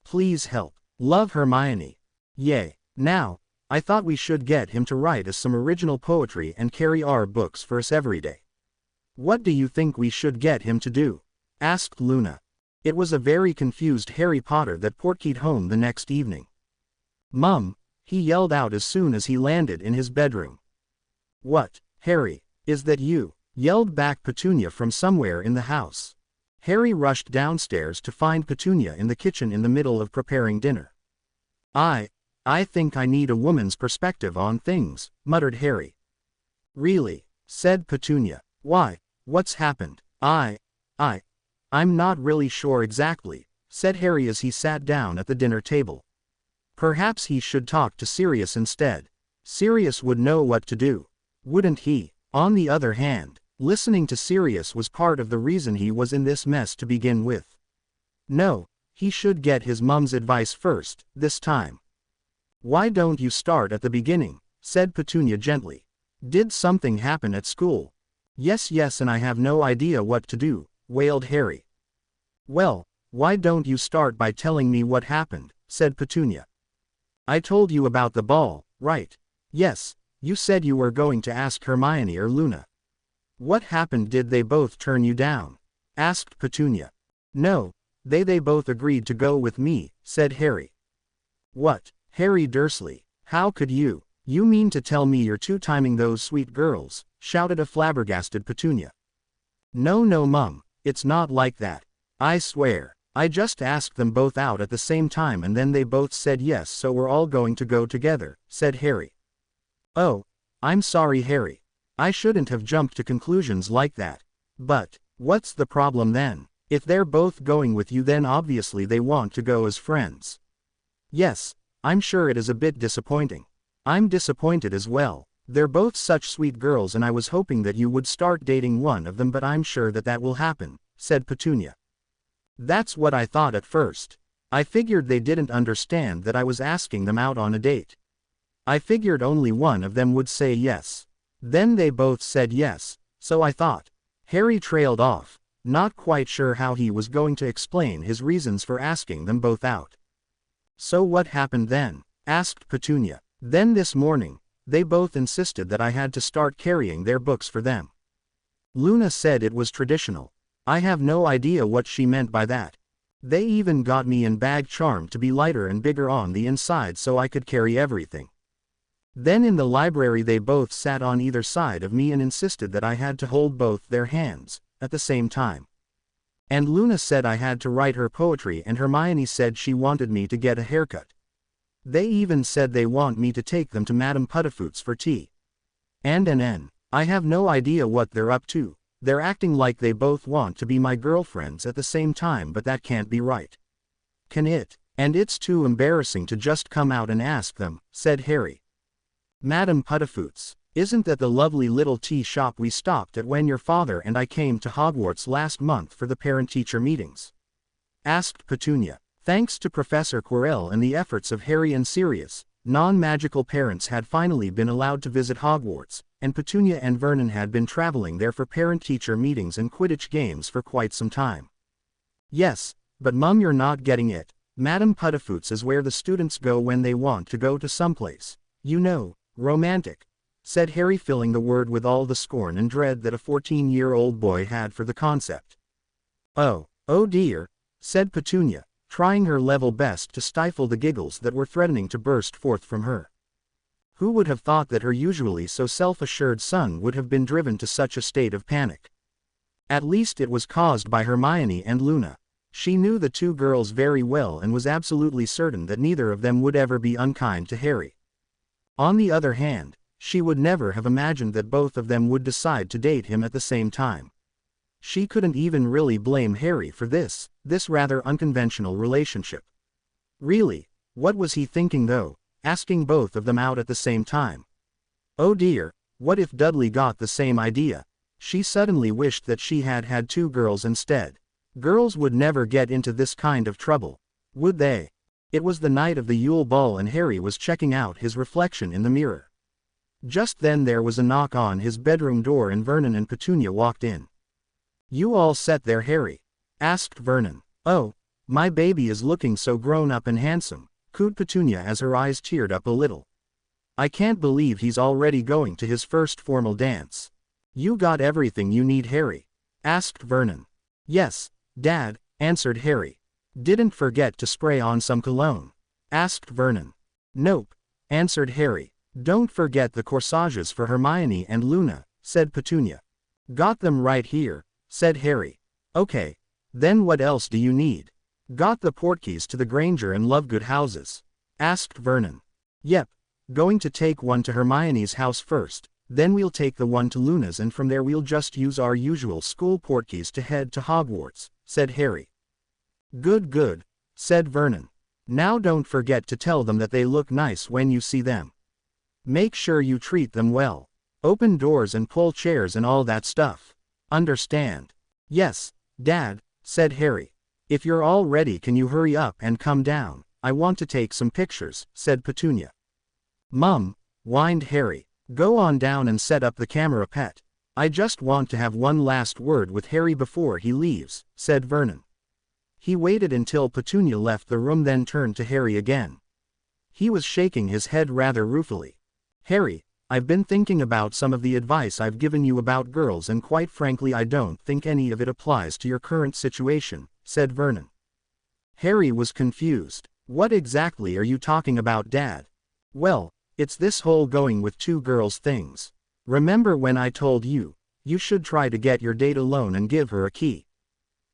Please help. Love, Hermione. Yay. Now, I thought we should get him to write us some original poetry and carry our books for us every day. What do you think we should get him to do? Asked Luna. It was a very confused Harry Potter that portkeyed home the next evening. Mum, he yelled out as soon as he landed in his bedroom. What, Harry, is that you? Yelled back Petunia from somewhere in the house. Harry rushed downstairs to find Petunia in the kitchen in the middle of preparing dinner. I think I need a woman's perspective on things, muttered Harry. Really? Said Petunia. Why, what's happened? I'm not really sure exactly, said Harry as he sat down at the dinner table. Perhaps he should talk to Sirius instead. Sirius would know what to do. Wouldn't he? On the other hand, listening to Sirius was part of the reason he was in this mess to begin with. No, he should get his mum's advice first, this time. Why don't you start at the beginning? Said Petunia gently. Did something happen at school? Yes, and I have no idea what to do, wailed Harry. Well, why don't you start by telling me what happened? Said Petunia. I told you about the ball, right? Yes, you said you were going to ask Hermione or Luna. What happened? Did they both turn you down? Asked Petunia. No, they both agreed to go with me, said Harry. What, Harry Dursley, how could you? You mean to tell me you're two-timing those sweet girls? Shouted a flabbergasted Petunia. No, Mum, it's not like that. I swear, I just asked them both out at the same time and then they both said yes, so we're all going to go together, said Harry. Oh, I'm sorry, Harry. I shouldn't have jumped to conclusions like that. But, what's the problem then? If they're both going with you, then obviously they want to go as friends. Yes, I'm sure it is a bit disappointing. I'm disappointed as well. They're both such sweet girls and I was hoping that you would start dating one of them, but I'm sure that will happen, said Petunia. That's what I thought at first. I figured they didn't understand that I was asking them out on a date. I figured only one of them would say yes. Then they both said yes, so I thought. Harry trailed off, not quite sure how he was going to explain his reasons for asking them both out. So what happened then? Asked Petunia. Then this morning, they both insisted that I had to start carrying their books for them. Luna said it was traditional. I have no idea what she meant by that. They even got me in bag charm to be lighter and bigger on the inside so I could carry everything. Then in the library they both sat on either side of me and insisted that I had to hold both their hands, at the same time. And Luna said I had to write her poetry and Hermione said she wanted me to get a haircut. They even said they want me to take them to Madame Puddifoot's for tea. And I have no idea what they're up to. They're acting like they both want to be my girlfriends at the same time, but that can't be right. Can it? And it's too embarrassing to just come out and ask them, said Harry. Madame Puddifoot's, isn't that the lovely little tea shop we stopped at when your father and I came to Hogwarts last month for the parent-teacher meetings? Asked Petunia. Thanks to Professor Quirrell and the efforts of Harry and Sirius, non-magical parents had finally been allowed to visit Hogwarts, and Petunia and Vernon had been traveling there for parent-teacher meetings and Quidditch games for quite some time. Yes, but Mum, you're not getting it. Madame Puddifoot's is where the students go when they want to go to someplace, you know, romantic, said Harry, filling the word with all the scorn and dread that a 14-year-old boy had for the concept. Oh dear, said Petunia, trying her level best to stifle the giggles that were threatening to burst forth from her. Who would have thought that her usually so self-assured son would have been driven to such a state of panic? At least it was caused by Hermione and Luna. She knew the two girls very well and was absolutely certain that neither of them would ever be unkind to Harry. On the other hand, she would never have imagined that both of them would decide to date him at the same time. She couldn't even really blame Harry for this rather unconventional relationship. Really, what was he thinking though, asking both of them out at the same time? Oh dear, what if Dudley got the same idea? She suddenly wished that she had had two girls instead. Girls would never get into this kind of trouble, would they? It was the night of the Yule Ball and Harry was checking out his reflection in the mirror. Just then there was a knock on his bedroom door and Vernon and Petunia walked in. You all set there, Harry? Asked Vernon. Oh, my baby is looking so grown up and handsome, cooed Petunia as her eyes teared up a little. I can't believe he's already going to his first formal dance. You got everything you need, Harry? Asked Vernon. Yes, Dad, answered Harry. Didn't forget to spray on some cologne? Asked Vernon. Nope, answered Harry. Don't forget the corsages for Hermione and Luna, said Petunia. Got them right here, said Harry. Okay, then what else do you need? Got the portkeys to the Granger and Lovegood houses? Asked Vernon. Yep, going to take one to Hermione's house first, then we'll take the one to Luna's and from there we'll just use our usual school portkeys to head to Hogwarts, said Harry. Good, said Vernon. Now don't forget to tell them that they look nice when you see them. Make sure you treat them well. Open doors and pull chairs and all that stuff. Understand? Yes, Dad, said Harry. If you're all ready, can you hurry up and come down? I want to take some pictures, said Petunia. Mum, whined Harry. Go on down and set up the camera, pet. I just want to have one last word with Harry before he leaves, said Vernon. He waited until Petunia left the room then turned to Harry again. He was shaking his head rather ruefully. Harry, I've been thinking about some of the advice I've given you about girls and quite frankly I don't think any of it applies to your current situation, said Vernon. Harry was confused. What exactly are you talking about, Dad? Well, it's this whole going with two girls things. Remember when I told you, you should try to get your date alone and give her a key?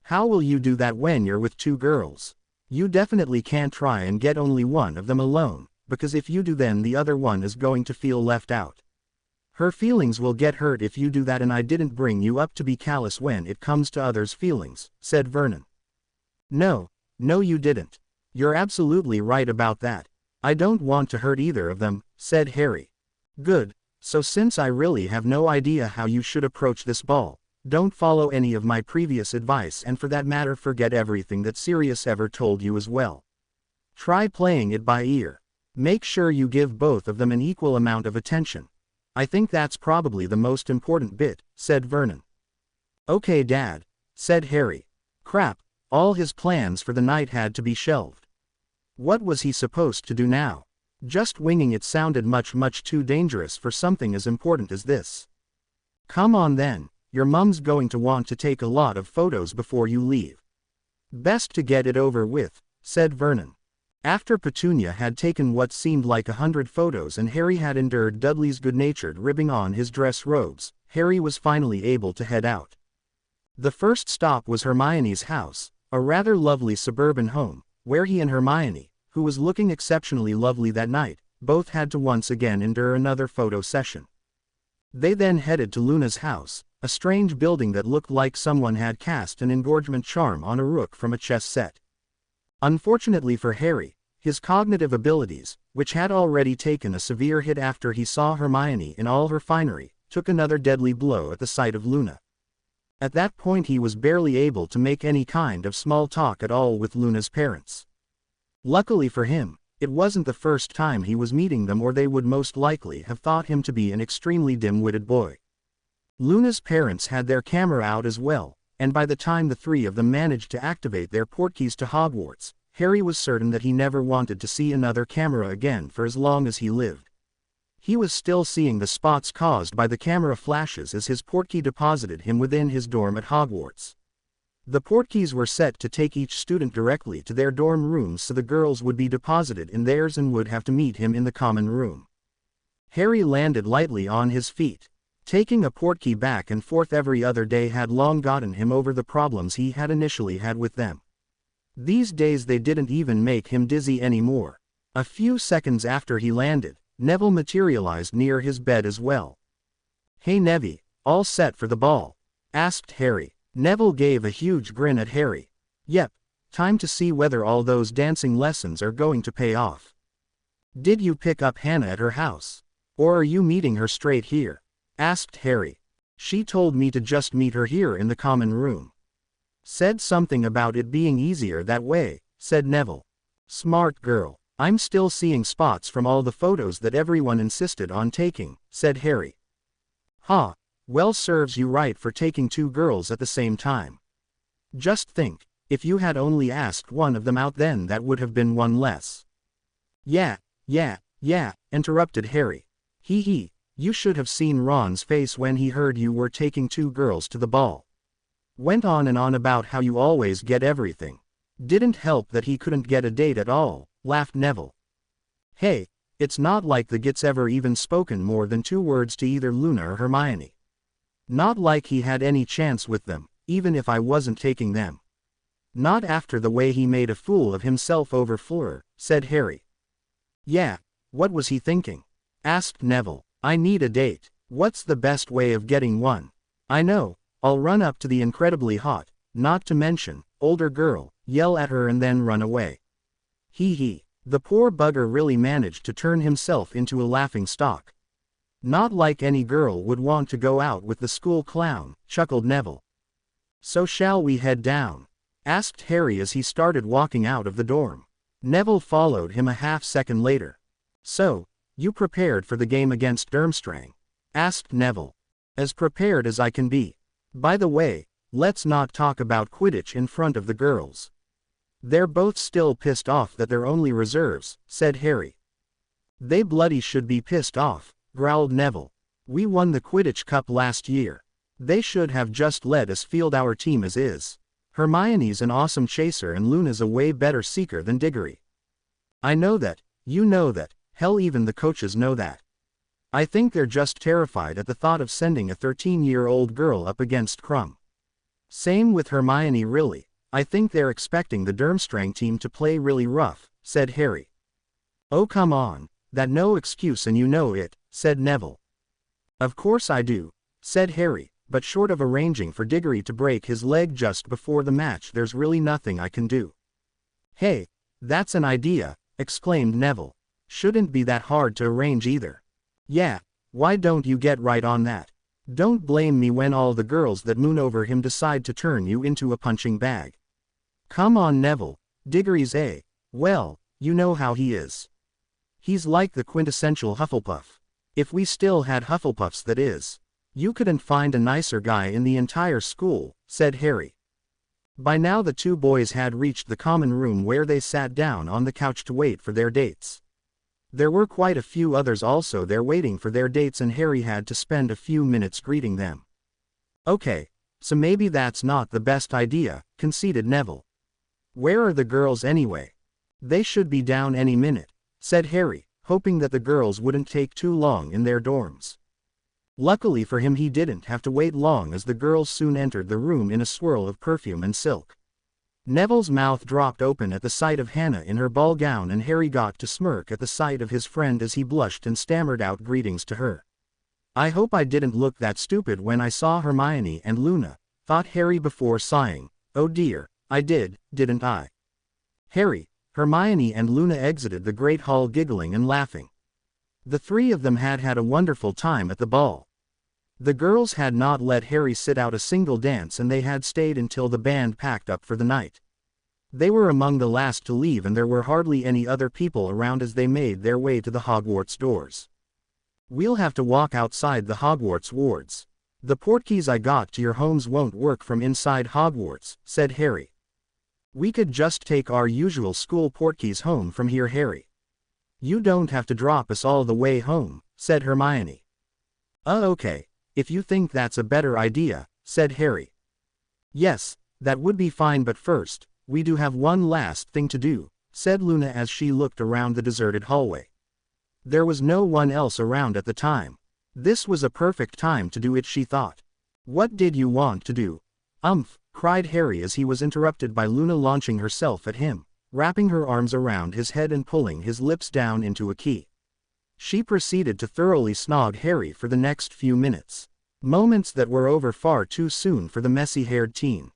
How will you do that when you're with two girls? You definitely can't try and get only one of them alone, because if you do then the other one is going to feel left out. Her feelings will get hurt if you do that and I didn't bring you up to be callous when it comes to others' feelings, said Vernon. No, you didn't. You're absolutely right about that. I don't want to hurt either of them, said Harry. Good, so since I really have no idea how you should approach this ball, don't follow any of my previous advice and for that matter forget everything that Sirius ever told you as well. Try playing it by ear. Make sure you give both of them an equal amount of attention. I think that's probably the most important bit, said Vernon. Okay, Dad, said Harry. Crap, all his plans for the night had to be shelved. What was he supposed to do now? Just winging it sounded much too dangerous for something as important as this. Come on then, your mum's going to want to take a lot of photos before you leave. Best to get it over with, said Vernon. After Petunia had taken what seemed like 100 photos and Harry had endured Dudley's good-natured ribbing on his dress robes, Harry was finally able to head out. The first stop was Hermione's house, a rather lovely suburban home, where he and Hermione, who was looking exceptionally lovely that night, both had to once again endure another photo session. They then headed to Luna's house, a strange building that looked like someone had cast an engorgement charm on a rook from a chess set. Unfortunately for Harry, his cognitive abilities, which had already taken a severe hit after he saw Hermione in all her finery, took another deadly blow at the sight of Luna. At that point he was barely able to make any kind of small talk at all with Luna's parents. Luckily for him, it wasn't the first time he was meeting them, or they would most likely have thought him to be an extremely dim-witted boy. Luna's parents had their camera out as well, and by the time the three of them managed to activate their portkeys to Hogwarts, Harry was certain that he never wanted to see another camera again for as long as he lived. He was still seeing the spots caused by the camera flashes as his portkey deposited him within his dorm at Hogwarts. The portkeys were set to take each student directly to their dorm rooms, so the girls would be deposited in theirs and would have to meet him in the common room. Harry landed lightly on his feet. Taking a portkey back and forth every other day had long gotten him over the problems he had initially had with them. These days they didn't even make him dizzy anymore. A few seconds after he landed, Neville materialized near his bed as well. "Hey Nevy, all set for the ball?" asked Harry. Neville gave a huge grin at Harry. "Yep, time to see whether all those dancing lessons are going to pay off." "Did you pick up Hannah at her house? Or are you meeting her straight here?" asked Harry. "She told me to just meet her here in the common room. Said something about it being easier that way," said Neville. "Smart girl. I'm still seeing spots from all the photos that everyone insisted on taking," said Harry. "Huh, well serves you right for taking two girls at the same time. Just think, if you had only asked one of them out then that would have been one less." Yeah, interrupted Harry. Hee, you should have seen Ron's face when he heard you were taking two girls to the ball. Went on and on about how you always get everything. Didn't help that he couldn't get a date at all, laughed Neville. Hey, it's not like the git's ever even spoken more than 2 words to either Luna or Hermione. Not like he had any chance with them, even if I wasn't taking them. Not after the way he made a fool of himself over Fleur, said Harry. Yeah, what was he thinking? Asked Neville. I need a date. What's the best way of getting one? I know, I'll run up to the incredibly hot, not to mention, older girl, yell at her and then run away. Hee. The poor bugger really managed to turn himself into a laughing stock. Not like any girl would want to go out with the school clown, chuckled Neville. So shall we head down? Asked Harry as he started walking out of the dorm. Neville followed him a half-second later. So, you prepared for the game against Durmstrang? Asked Neville. As prepared as I can be. By the way, let's not talk about Quidditch in front of the girls. They're both still pissed off that they're only reserves, said Harry. They bloody should be pissed off, growled Neville. We won the Quidditch Cup last year. They should have just let us field our team as is. Hermione's an awesome chaser and Luna's a way better seeker than Diggory. I know that, you know that, hell even the coaches know that. I think they're just terrified at the thought of sending a 13-year-old girl up against Crumb. Same with Hermione really, I think they're expecting the Durmstrang team to play really rough, said Harry. Oh come on, that no excuse and you know it, said Neville. Of course I do, said Harry, but short of arranging for Diggory to break his leg just before the match there's really nothing I can do. Hey, that's an idea, exclaimed Neville. Shouldn't be that hard to arrange either. Yeah, why don't you get right on that? Don't blame me when all the girls that moon over him decide to turn you into a punching bag. Come on Neville, Diggory's well, you know how he is. He's like the quintessential Hufflepuff. If we still had Hufflepuffs that is. You couldn't find a nicer guy in the entire school, said Harry. By now the two boys had reached the common room where they sat down on the couch to wait for their dates. There were quite a few others also there waiting for their dates and Harry had to spend a few minutes greeting them. Okay, so maybe that's not the best idea, conceded Neville. Where are the girls anyway? They should be down any minute, said Harry, hoping that the girls wouldn't take too long in their dorms. Luckily for him, he didn't have to wait long, as the girls soon entered the room in a swirl of perfume and silk. Neville's mouth dropped open at the sight of Hannah in her ball gown, and Harry got to smirk at the sight of his friend as he blushed and stammered out greetings to her. I hope I didn't look that stupid when I saw Hermione and Luna, thought Harry before sighing. Oh dear, I did, didn't I? Harry, Hermione and Luna exited the great hall giggling and laughing. The three of them had had a wonderful time at the ball. The girls had not let Harry sit out a single dance, and they had stayed until the band packed up for the night. They were among the last to leave, and there were hardly any other people around as they made their way to the Hogwarts doors. We'll have to walk outside the Hogwarts wards. The portkeys I got to your homes won't work from inside Hogwarts, said Harry. We could just take our usual school portkeys home from here, Harry. You don't have to drop us all the way home, said Hermione. Okay, if you think that's a better idea, said Harry. Yes, that would be fine, but first, we do have one last thing to do, said Luna as she looked around the deserted hallway. There was no one else around at the time. This was a perfect time to do it, she thought. What did you want to do? Cried Harry as he was interrupted by Luna launching herself at him, wrapping her arms around his head and pulling his lips down into a key. She proceeded to thoroughly snog Harry for the next few minutes. Moments that were over far too soon for the messy-haired teen.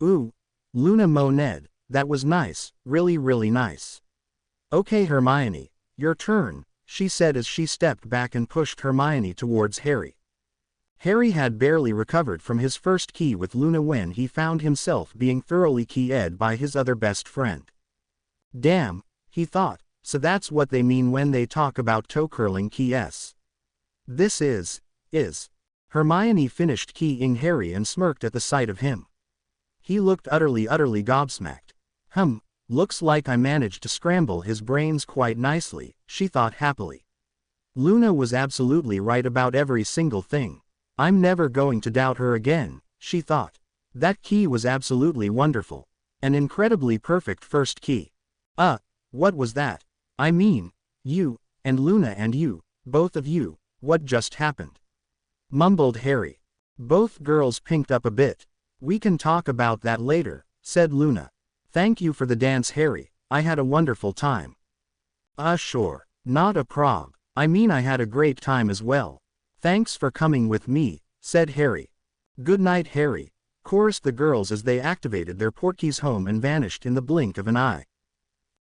Ooh, Luna moaned, that was nice, really really nice. Okay Hermione, your turn, she said as she stepped back and pushed Hermione towards Harry. Harry had barely recovered from his first key with Luna when he found himself being thoroughly keyed by his other best friend. Damn, he thought, so that's what they mean when they talk about toe-curling keys. This is. Hermione finished keying Harry and smirked at the sight of him. He looked utterly gobsmacked. Looks like I managed to scramble his brains quite nicely, she thought happily. Luna was absolutely right about every single thing. I'm never going to doubt her again, she thought. That key was absolutely wonderful. An incredibly perfect first key. What was that? I mean, you, and Luna and you, both of you, what just happened? Mumbled Harry. Both girls pinked up a bit. We can talk about that later, said Luna. Thank you for the dance, Harry, I had a wonderful time. Sure, not a prob. I mean, I had a great time as well. Thanks for coming with me, said Harry. Good night, Harry, chorused the girls as they activated their portkeys home and vanished in the blink of an eye.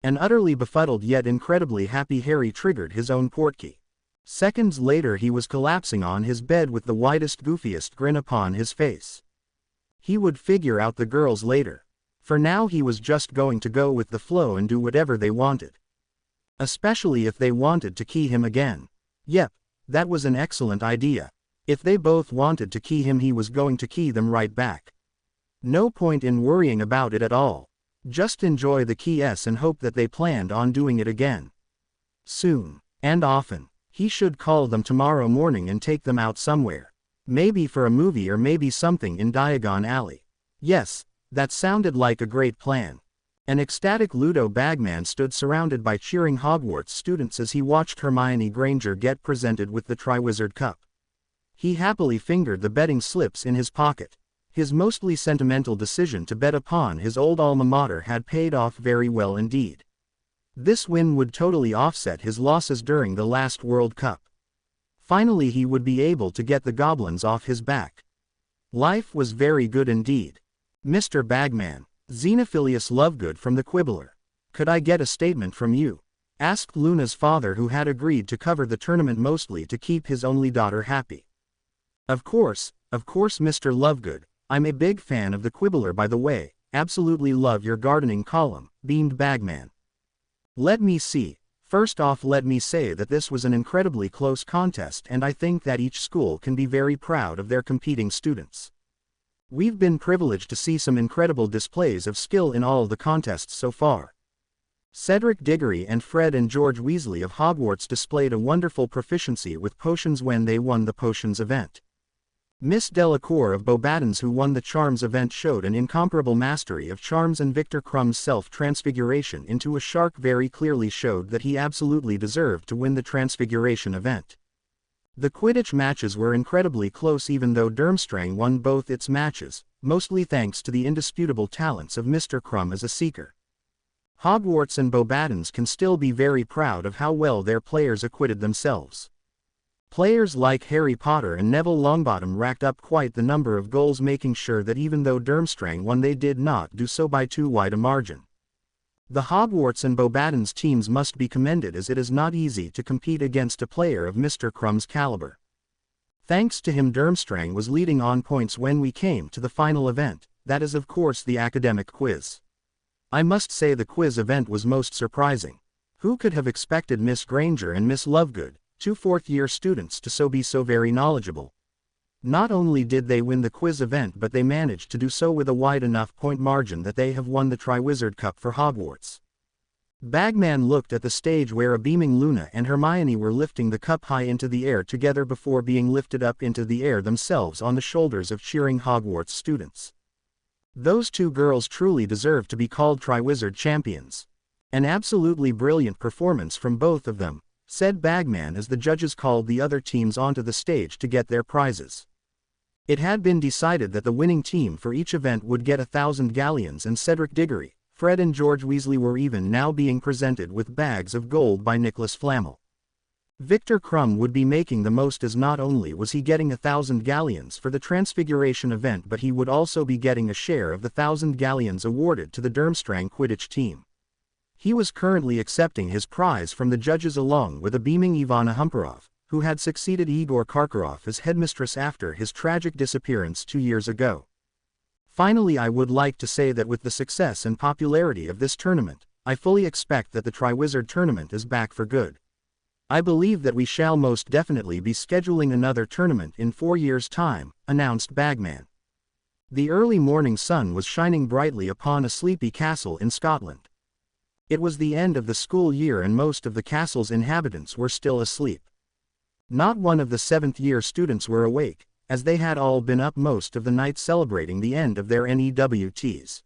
An utterly befuddled yet incredibly happy Harry triggered his own portkey. Seconds later he was collapsing on his bed with the widest goofiest grin upon his face. He would figure out the girls later. For now he was just going to go with the flow and do whatever they wanted. Especially if they wanted to key him again. Yep, that was an excellent idea. If they both wanted to key him, he was going to key them right back. No point in worrying about it at all. Just enjoy the keys and hope that they planned on doing it again. Soon, and often. He should call them tomorrow morning and take them out somewhere. Maybe for a movie or maybe something in Diagon Alley. Yes, that sounded like a great plan. An ecstatic Ludo Bagman stood surrounded by cheering Hogwarts students as he watched Hermione Granger get presented with the Triwizard Cup. He happily fingered the betting slips in his pocket. His mostly sentimental decision to bet upon his old alma mater had paid off very well indeed. This win would totally offset his losses during the last World Cup. Finally he would be able to get the goblins off his back. Life was very good indeed. Mr. Bagman, Xenophilius Lovegood from the Quibbler. Could I get a statement from you? Asked Luna's father, who had agreed to cover the tournament mostly to keep his only daughter happy. Of course, Mr. Lovegood, I'm a big fan of the Quibbler, by the way, absolutely love your gardening column, beamed Bagman. Let me see. First off, let me say that this was an incredibly close contest, and I think that each school can be very proud of their competing students. We've been privileged to see some incredible displays of skill in all the contests so far. Cedric Diggory and Fred and George Weasley of Hogwarts displayed a wonderful proficiency with potions when they won the potions event. Miss Delacour of Beauxbatons, who won the Charms event, showed an incomparable mastery of charms, and Victor Crumb's self-transfiguration into a shark very clearly showed that he absolutely deserved to win the Transfiguration event. The Quidditch matches were incredibly close, even though Durmstrang won both its matches, mostly thanks to the indisputable talents of Mr. Crumb as a seeker. Hogwarts and Beauxbatons can still be very proud of how well their players acquitted themselves. Players like Harry Potter and Neville Longbottom racked up quite the number of goals, making sure that even though Durmstrang won, they did not do so by too wide a margin. The Hogwarts and Beauxbatons teams must be commended, as it is not easy to compete against a player of Mr. Crumb's caliber. Thanks to him, Durmstrang was leading on points when we came to the final event, that is of course the academic quiz. I must say the quiz event was most surprising. Who could have expected Miss Granger and Miss Lovegood, two fourth-year students, to be so very knowledgeable? Not only did they win the quiz event, but they managed to do so with a wide enough point margin that they have won the Triwizard Cup for Hogwarts. Bagman looked at the stage where a beaming Luna and Hermione were lifting the cup high into the air together before being lifted up into the air themselves on the shoulders of cheering Hogwarts students. Those two girls truly deserve to be called Triwizard champions. An absolutely brilliant performance from both of them, said Bagman as the judges called the other teams onto the stage to get their prizes. It had been decided that the winning team for each event would get 1,000 galleons, and Cedric Diggory, Fred and George Weasley were even now being presented with bags of gold by Nicholas Flamel. Victor Crumb would be making the most, as not only was he getting 1,000 galleons for the Transfiguration event, but he would also be getting a share of the 1,000 galleons awarded to the Durmstrang Quidditch team. He was currently accepting his prize from the judges along with a beaming Ivana Humperov, who had succeeded Igor Karkaroff as headmistress after his tragic disappearance 2 years ago. Finally, I would like to say that with the success and popularity of this tournament, I fully expect that the Triwizard Tournament is back for good. I believe that we shall most definitely be scheduling another tournament in 4 years' time, announced Bagman. The early morning sun was shining brightly upon a sleepy castle in Scotland. It was the end of the school year and most of the castle's inhabitants were still asleep. Not one of the 7th-year students were awake, as they had all been up most of the night celebrating the end of their NEWTs.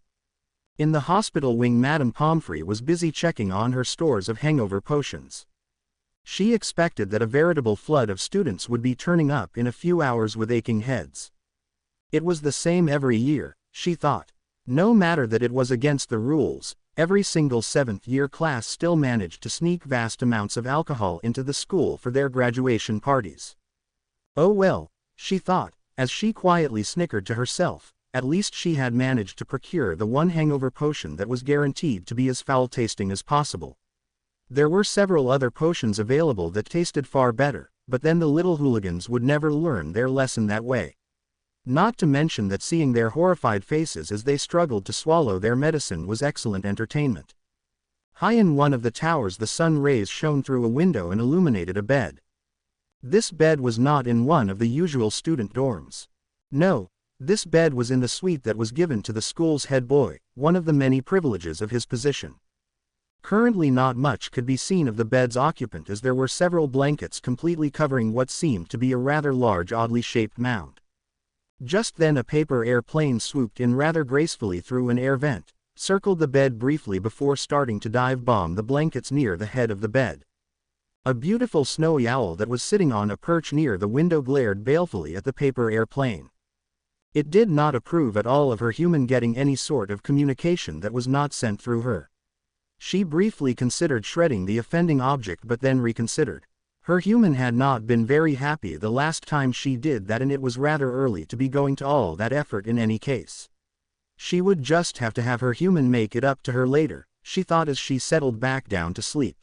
In the hospital wing, Madame Pomfrey was busy checking on her stores of hangover potions. She expected that a veritable flood of students would be turning up in a few hours with aching heads. It was the same every year, she thought. No matter that it was against the rules, every single 7th-year class still managed to sneak vast amounts of alcohol into the school for their graduation parties. Oh well, she thought, as she quietly snickered to herself, at least she had managed to procure the one hangover potion that was guaranteed to be as foul-tasting as possible. There were several other potions available that tasted far better, but then the little hooligans would never learn their lesson that way. Not to mention that seeing their horrified faces as they struggled to swallow their medicine was excellent entertainment. High in one of the towers, the sun rays shone through a window and illuminated a bed. This bed was not in one of the usual student dorms. No, this bed was in the suite that was given to the school's head boy, one of the many privileges of his position. Currently not much could be seen of the bed's occupant, as there were several blankets completely covering what seemed to be a rather large, oddly shaped mound. Just then a paper airplane swooped in rather gracefully through an air vent, circled the bed briefly before starting to dive bomb the blankets near the head of the bed. A beautiful snowy owl that was sitting on a perch near the window glared balefully at the paper airplane. It did not approve at all of her human getting any sort of communication that was not sent through her. She briefly considered shredding the offending object, but then reconsidered. Her human had not been very happy the last time she did that, and it was rather early to be going to all that effort in any case. She would just have to have her human make it up to her later, she thought as she settled back down to sleep.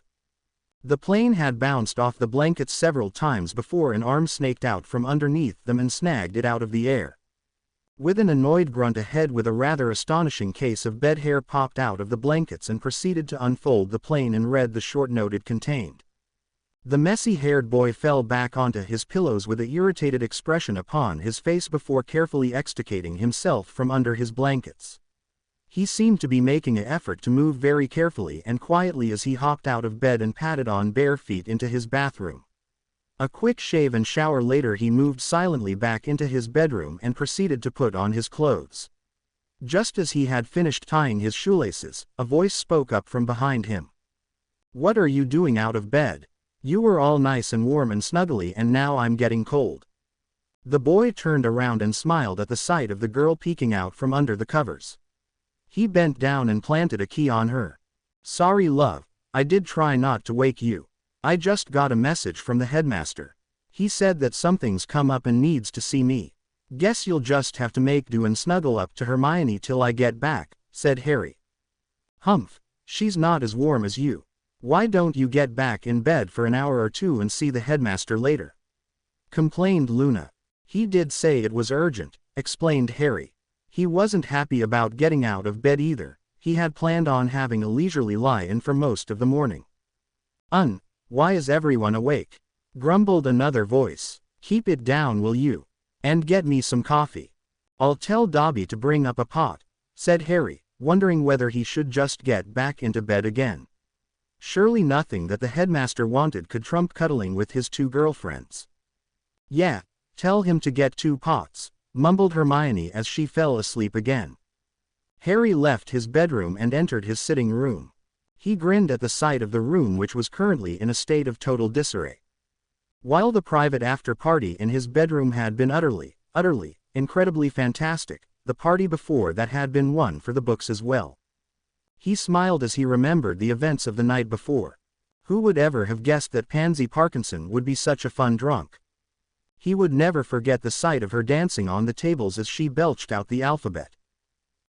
The plane had bounced off the blankets several times before an arm snaked out from underneath them and snagged it out of the air. With an annoyed grunt, a head with a rather astonishing case of bed hair popped out of the blankets and proceeded to unfold the plane and read the short note it contained. The messy-haired boy fell back onto his pillows with an irritated expression upon his face before carefully extricating himself from under his blankets. He seemed to be making an effort to move very carefully and quietly as he hopped out of bed and padded on bare feet into his bathroom. A quick shave and shower later he moved silently back into his bedroom and proceeded to put on his clothes. Just as he had finished tying his shoelaces, a voice spoke up from behind him. "What are you doing out of bed? You were all nice and warm and snuggly and now I'm getting cold." The boy turned around and smiled at the sight of the girl peeking out from under the covers. He bent down and planted a key on her. "Sorry love, I did try not to wake you. I just got a message from the headmaster. He said that something's come up and needs to see me. Guess you'll just have to make do and snuggle up to Hermione till I get back," said Harry. "Humph, she's not as warm as you. Why don't you get back in bed for an hour or two and see the headmaster later?" complained Luna. "He did say it was urgent," explained Harry. He wasn't happy about getting out of bed either. He had planned on having a leisurely lie-in for most of the morning. Why is everyone awake?" grumbled another voice. "Keep it down will you? And get me some coffee." "I'll tell Dobby to bring up a pot," said Harry, wondering whether he should just get back into bed again. Surely nothing that the headmaster wanted could trump cuddling with his two girlfriends. "Yeah, tell him to get 2 pots, mumbled Hermione as she fell asleep again. Harry left his bedroom and entered his sitting room. He grinned at the sight of the room, which was currently in a state of total disarray. While the private after-party in his bedroom had been utterly, incredibly fantastic, the party before that had been one for the books as well. He smiled as he remembered the events of the night before. Who would ever have guessed that Pansy Parkinson would be such a fun drunk? He would never forget the sight of her dancing on the tables as she belched out the alphabet.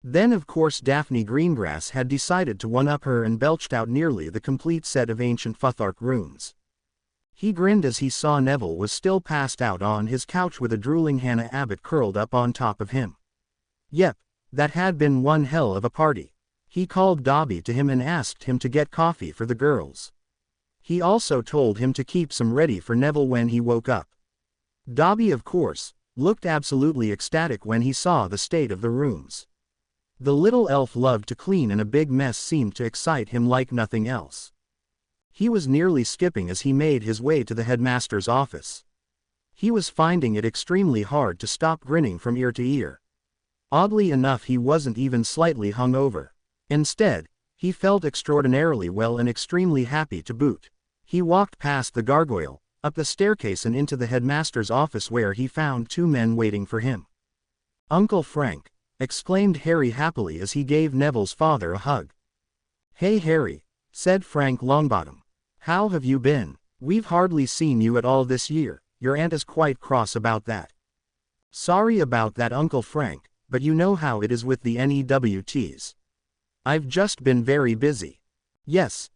Then of course Daphne Greengrass had decided to one-up her and belched out nearly the complete set of ancient Futhark runes. He grinned as he saw Neville was still passed out on his couch with a drooling Hannah Abbott curled up on top of him. Yep, that had been one hell of a party. He called Dobby to him and asked him to get coffee for the girls. He also told him to keep some ready for Neville when he woke up. Dobby, of course, looked absolutely ecstatic when he saw the state of the rooms. The little elf loved to clean, and a big mess seemed to excite him like nothing else. He was nearly skipping as he made his way to the headmaster's office. He was finding it extremely hard to stop grinning from ear to ear. Oddly enough, he wasn't even slightly hungover. Instead, he felt extraordinarily well and extremely happy to boot. He walked past the gargoyle, up the staircase and into the headmaster's office, where he found 2 men waiting for him. "Uncle Frank," exclaimed Harry happily as he gave Neville's father a hug. "Hey Harry," said Frank Longbottom. "How have you been? We've hardly seen you at all this year. Your aunt is quite cross about that." "Sorry about that, Uncle Frank, but you know how it is with the NEWTs. I've just been very busy." Yes,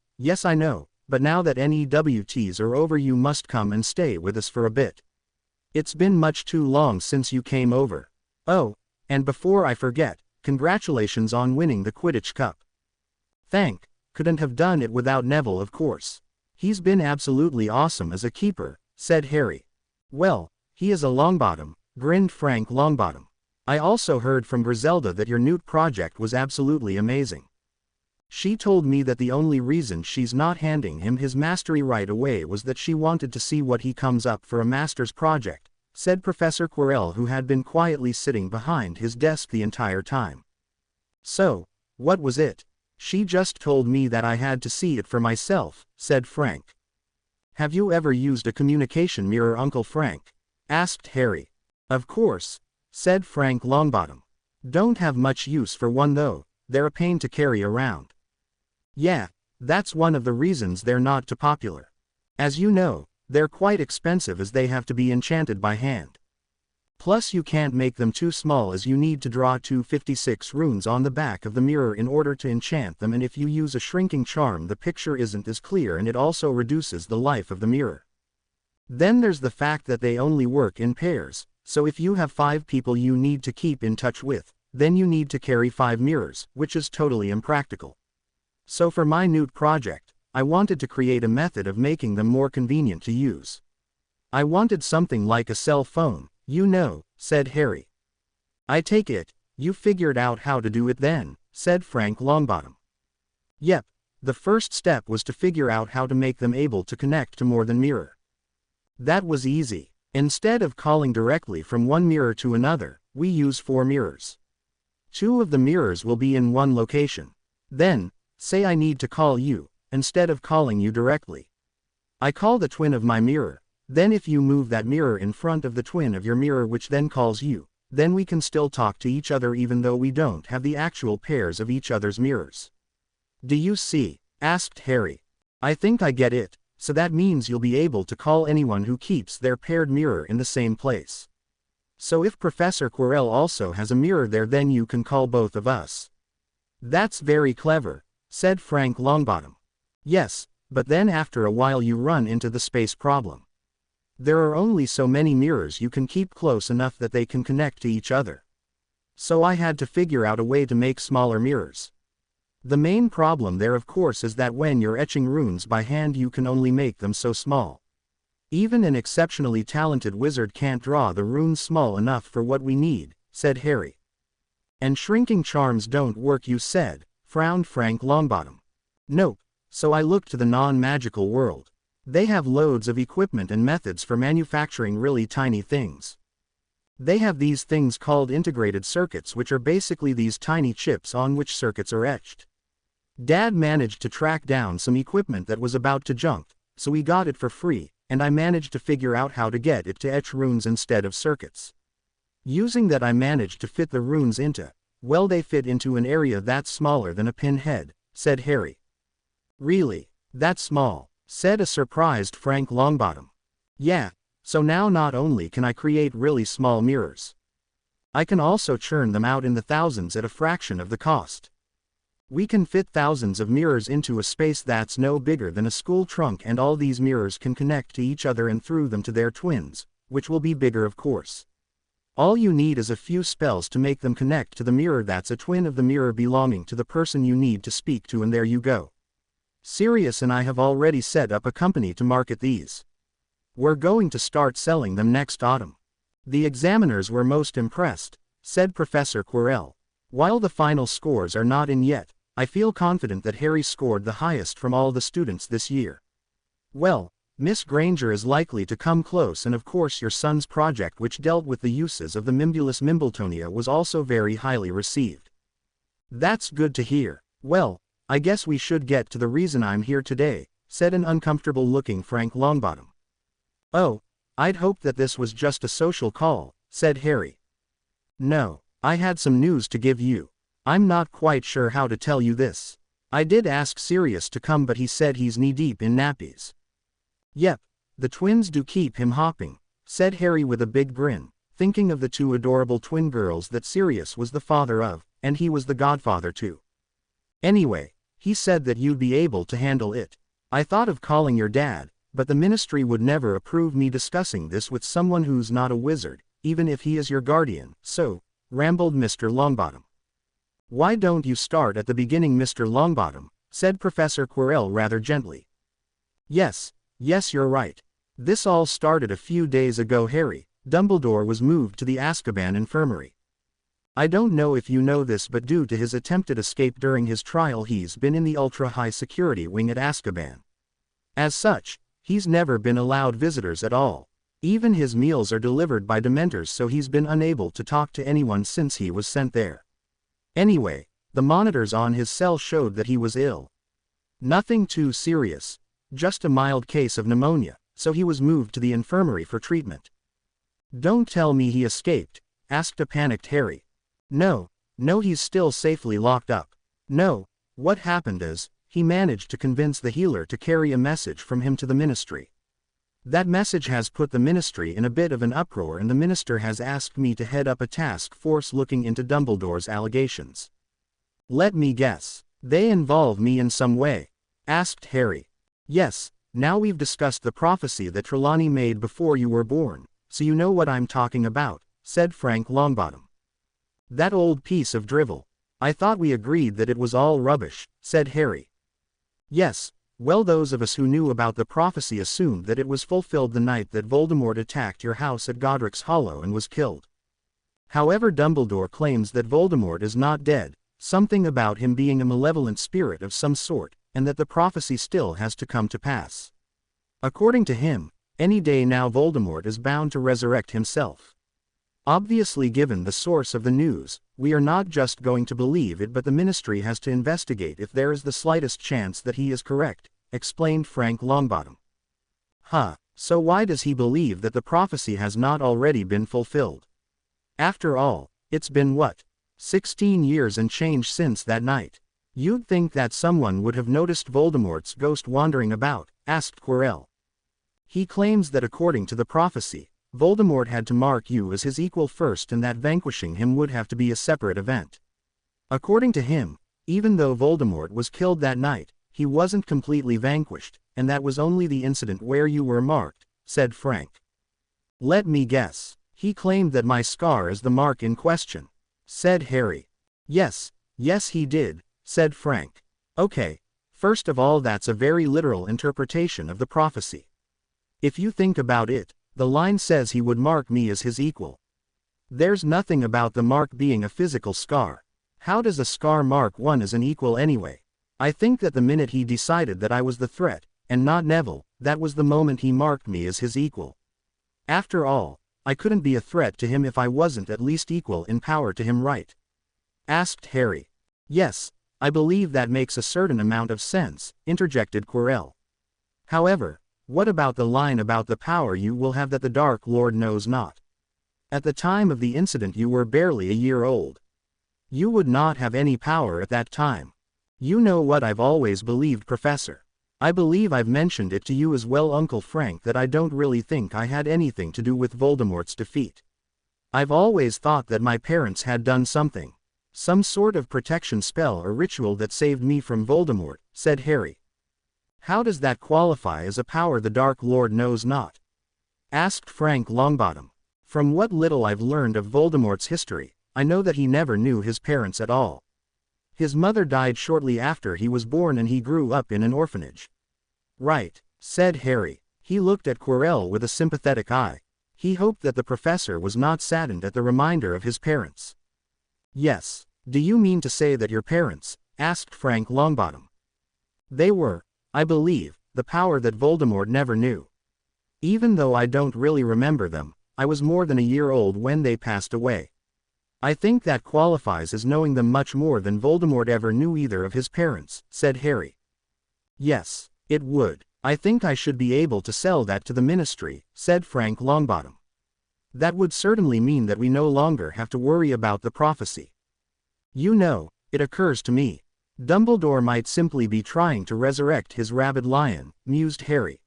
I know, but now that NEWTs are over you must come and stay with us for a bit. It's been much too long since you came over. Oh, and before I forget, congratulations on winning the Quidditch Cup." Couldn't have done it without Neville, of course. He's been absolutely awesome as a keeper," said Harry. "Well, he is a Longbottom," grinned Frank Longbottom. "I also heard from Griselda that your Newt project was absolutely amazing. She told me that the only reason she's not handing him his mastery right away was that she wanted to see what he comes up for a master's project," said Professor Quirrell, who had been quietly sitting behind his desk the entire time. "So, what was it?" "She just told me that I had to see it for myself," said Frank. "Have you ever used a communication mirror, Uncle Frank?" asked Harry. "Of course," said Frank Longbottom. "Don't have much use for one though, they're a pain to carry around." "Yeah, that's one of the reasons they're not too popular. As you know, they're quite expensive as they have to be enchanted by hand. Plus you can't make them too small as you need to draw 256 runes on the back of the mirror in order to enchant them, and if you use a shrinking charm the picture isn't as clear and it also reduces the life of the mirror. Then there's the fact that they only work in pairs, so if you have 5 people you need to keep in touch with, then you need to carry 5 mirrors, which is totally impractical. So for my Newt project, I wanted to create a method of making them more convenient to use. I wanted something like a cell phone, you know," said Harry. "I take it, you figured out how to do it then," said Frank Longbottom. "Yep, the first step was to figure out how to make them able to connect to more than mirror. That was easy. Instead of calling directly from one mirror to another, we use 4 mirrors. 2 of the mirrors will be in one location. Then, say I need to call you, instead of calling you directly. I call the twin of my mirror, then if you move that mirror in front of the twin of your mirror which then calls you, then we can still talk to each other even though we don't have the actual pairs of each other's mirrors. Do you see? Asked Harry. I think I get it, so that means you'll be able to call anyone who keeps their paired mirror in the same place. So if Professor Quirrell also has a mirror there then you can call both of us. That's very clever, said Frank Longbottom. Yes, but then after a while you run into the space problem. There are only so many mirrors you can keep close enough that they can connect to each other. So I had to figure out a way to make smaller mirrors. The main problem there of course is that when you're etching runes by hand you can only make them so small. Even an exceptionally talented wizard can't draw the runes small enough for what we need, said Harry. And shrinking charms don't work you said, frowned Frank Longbottom. Nope, so I looked to the non-magical world. They have loads of equipment and methods for manufacturing really tiny things. They have these things called integrated circuits which are basically these tiny chips on which circuits are etched. Dad managed to track down some equipment that was about to junk, so we got it for free, and I managed to figure out how to get it to etch runes instead of circuits. Using that I managed to fit the runes into, well they fit into an area that's smaller than a pinhead, said Harry. Really? That small? Said a surprised Frank Longbottom. Yeah, so now not only can I create really small mirrors, I can also churn them out in the thousands at a fraction of the cost. We can fit thousands of mirrors into a space that's no bigger than a school trunk and all these mirrors can connect to each other and through them to their twins, which will be bigger of course. All you need is a few spells to make them connect to the mirror that's a twin of the mirror belonging to the person you need to speak to and there you go. Sirius and I have already set up a company to market these. We're going to start selling them next autumn. The examiners were most impressed, said Professor Quirrell. While the final scores are not in yet, I feel confident that Harry scored the highest from all the students this year. Well, Miss Granger is likely to come close and of course your son's project which dealt with the uses of the Mimbulus Mimbletonia was also very highly received. That's good to hear. Well, I guess we should get to the reason I'm here today, said an uncomfortable-looking Frank Longbottom. Oh, I'd hoped that this was just a social call, said Harry. No, I had some news to give you. I'm not quite sure how to tell you this. I did ask Sirius to come but he said he's knee-deep in nappies. Yep, the twins do keep him hopping, said Harry with a big grin, thinking of the 2 adorable twin girls that Sirius was the father of, and he was the godfather to. Anyway, he said that you'd be able to handle it. I thought of calling your dad, but the ministry would never approve me discussing this with someone who's not a wizard, even if he is your guardian, so, rambled Mr. Longbottom. Why don't you start at the beginning, Mr. Longbottom, said Professor Quirrell rather gently. Yes, you're right. This all started a few days ago, Harry. Dumbledore was moved to the Azkaban infirmary. I don't know if you know this but due to his attempted escape during his trial he's been in the ultra-high security wing at Azkaban. As such, he's never been allowed visitors at all. Even his meals are delivered by Dementors so he's been unable to talk to anyone since he was sent there. Anyway, the monitors on his cell showed that he was ill. Nothing too serious, just a mild case of pneumonia, so he was moved to the infirmary for treatment. Don't tell me he escaped, asked a panicked Harry. No, he's still safely locked up. No, what happened is, he managed to convince the healer to carry a message from him to the ministry. That message has put the ministry in a bit of an uproar and the minister has asked me to head up a task force looking into Dumbledore's allegations. Let me guess, they involve me in some way? Asked Harry. Yes, now we've discussed the prophecy that Trelawney made before you were born, so you know what I'm talking about, said Frank Longbottom. That old piece of drivel. I thought we agreed that it was all rubbish, said Harry. Yes, well those of us who knew about the prophecy assumed that it was fulfilled the night that Voldemort attacked your house at Godric's Hollow and was killed. However, Dumbledore claims that Voldemort is not dead, something about him being a malevolent spirit of some sort, and that the prophecy still has to come to pass. According to him, Any day now Voldemort is bound to resurrect himself. Obviously, given the source of the news, we are not just going to believe it, but the Ministry has to investigate if there is the slightest chance that he is correct, explained Frank Longbottom. Huh, so why does he believe that the prophecy has not already been fulfilled? After all, it's been what? 16 years and change since that night. You'd think that someone would have noticed Voldemort's ghost wandering about, asked Quirrell. He claims that according to the prophecy, Voldemort had to mark you as his equal first and that vanquishing him would have to be a separate event. According to him, even though Voldemort was killed that night, he wasn't completely vanquished, and that was only the incident where you were marked, said Frank. Let me guess. He claimed that my scar is the mark in question, said Harry. Yes he did, said Frank. Okay, first of all, that's a very literal interpretation of the prophecy. If you think about it, the line says he would mark me as his equal. There's nothing about the mark being a physical scar. How does a scar mark one as an equal anyway? I think that the minute he decided that I was the threat, and not Neville, that was the moment he marked me as his equal. After all, I couldn't be a threat to him if I wasn't at least equal in power to him, right? Asked Harry. Yes, I believe that makes a certain amount of sense, interjected Quirrell. However, what about the line about the power you will have that the Dark Lord knows not? At the time of the incident you were barely a year old. You would not have any power at that time. You know what I've always believed, Professor. I believe I've mentioned it to you as well, Uncle Frank, that I don't really think I had anything to do with Voldemort's defeat. I've always thought that my parents had done something. Some sort of protection spell or ritual that saved me from Voldemort, said Harry. How does that qualify as a power the Dark Lord knows not? Asked Frank Longbottom. From what little I've learned of Voldemort's history, I know that he never knew his parents at all. His mother died shortly after he was born and he grew up in an orphanage. Right, said Harry. He looked at Quirrell with a sympathetic eye. He hoped that the professor was not saddened at the reminder of his parents. Yes, do you mean to say that your parents, asked Frank Longbottom. They were, I believe, the power that Voldemort never knew. Even though I don't really remember them, I was more than a year old when they passed away. I think that qualifies as knowing them much more than Voldemort ever knew either of his parents, said Harry. Yes, it would. I think I should be able to sell that to the Ministry, said Frank Longbottom. That would certainly mean that we no longer have to worry about the prophecy. You know, it occurs to me, Dumbledore might simply be trying to resurrect his rabid lion, mused Harry.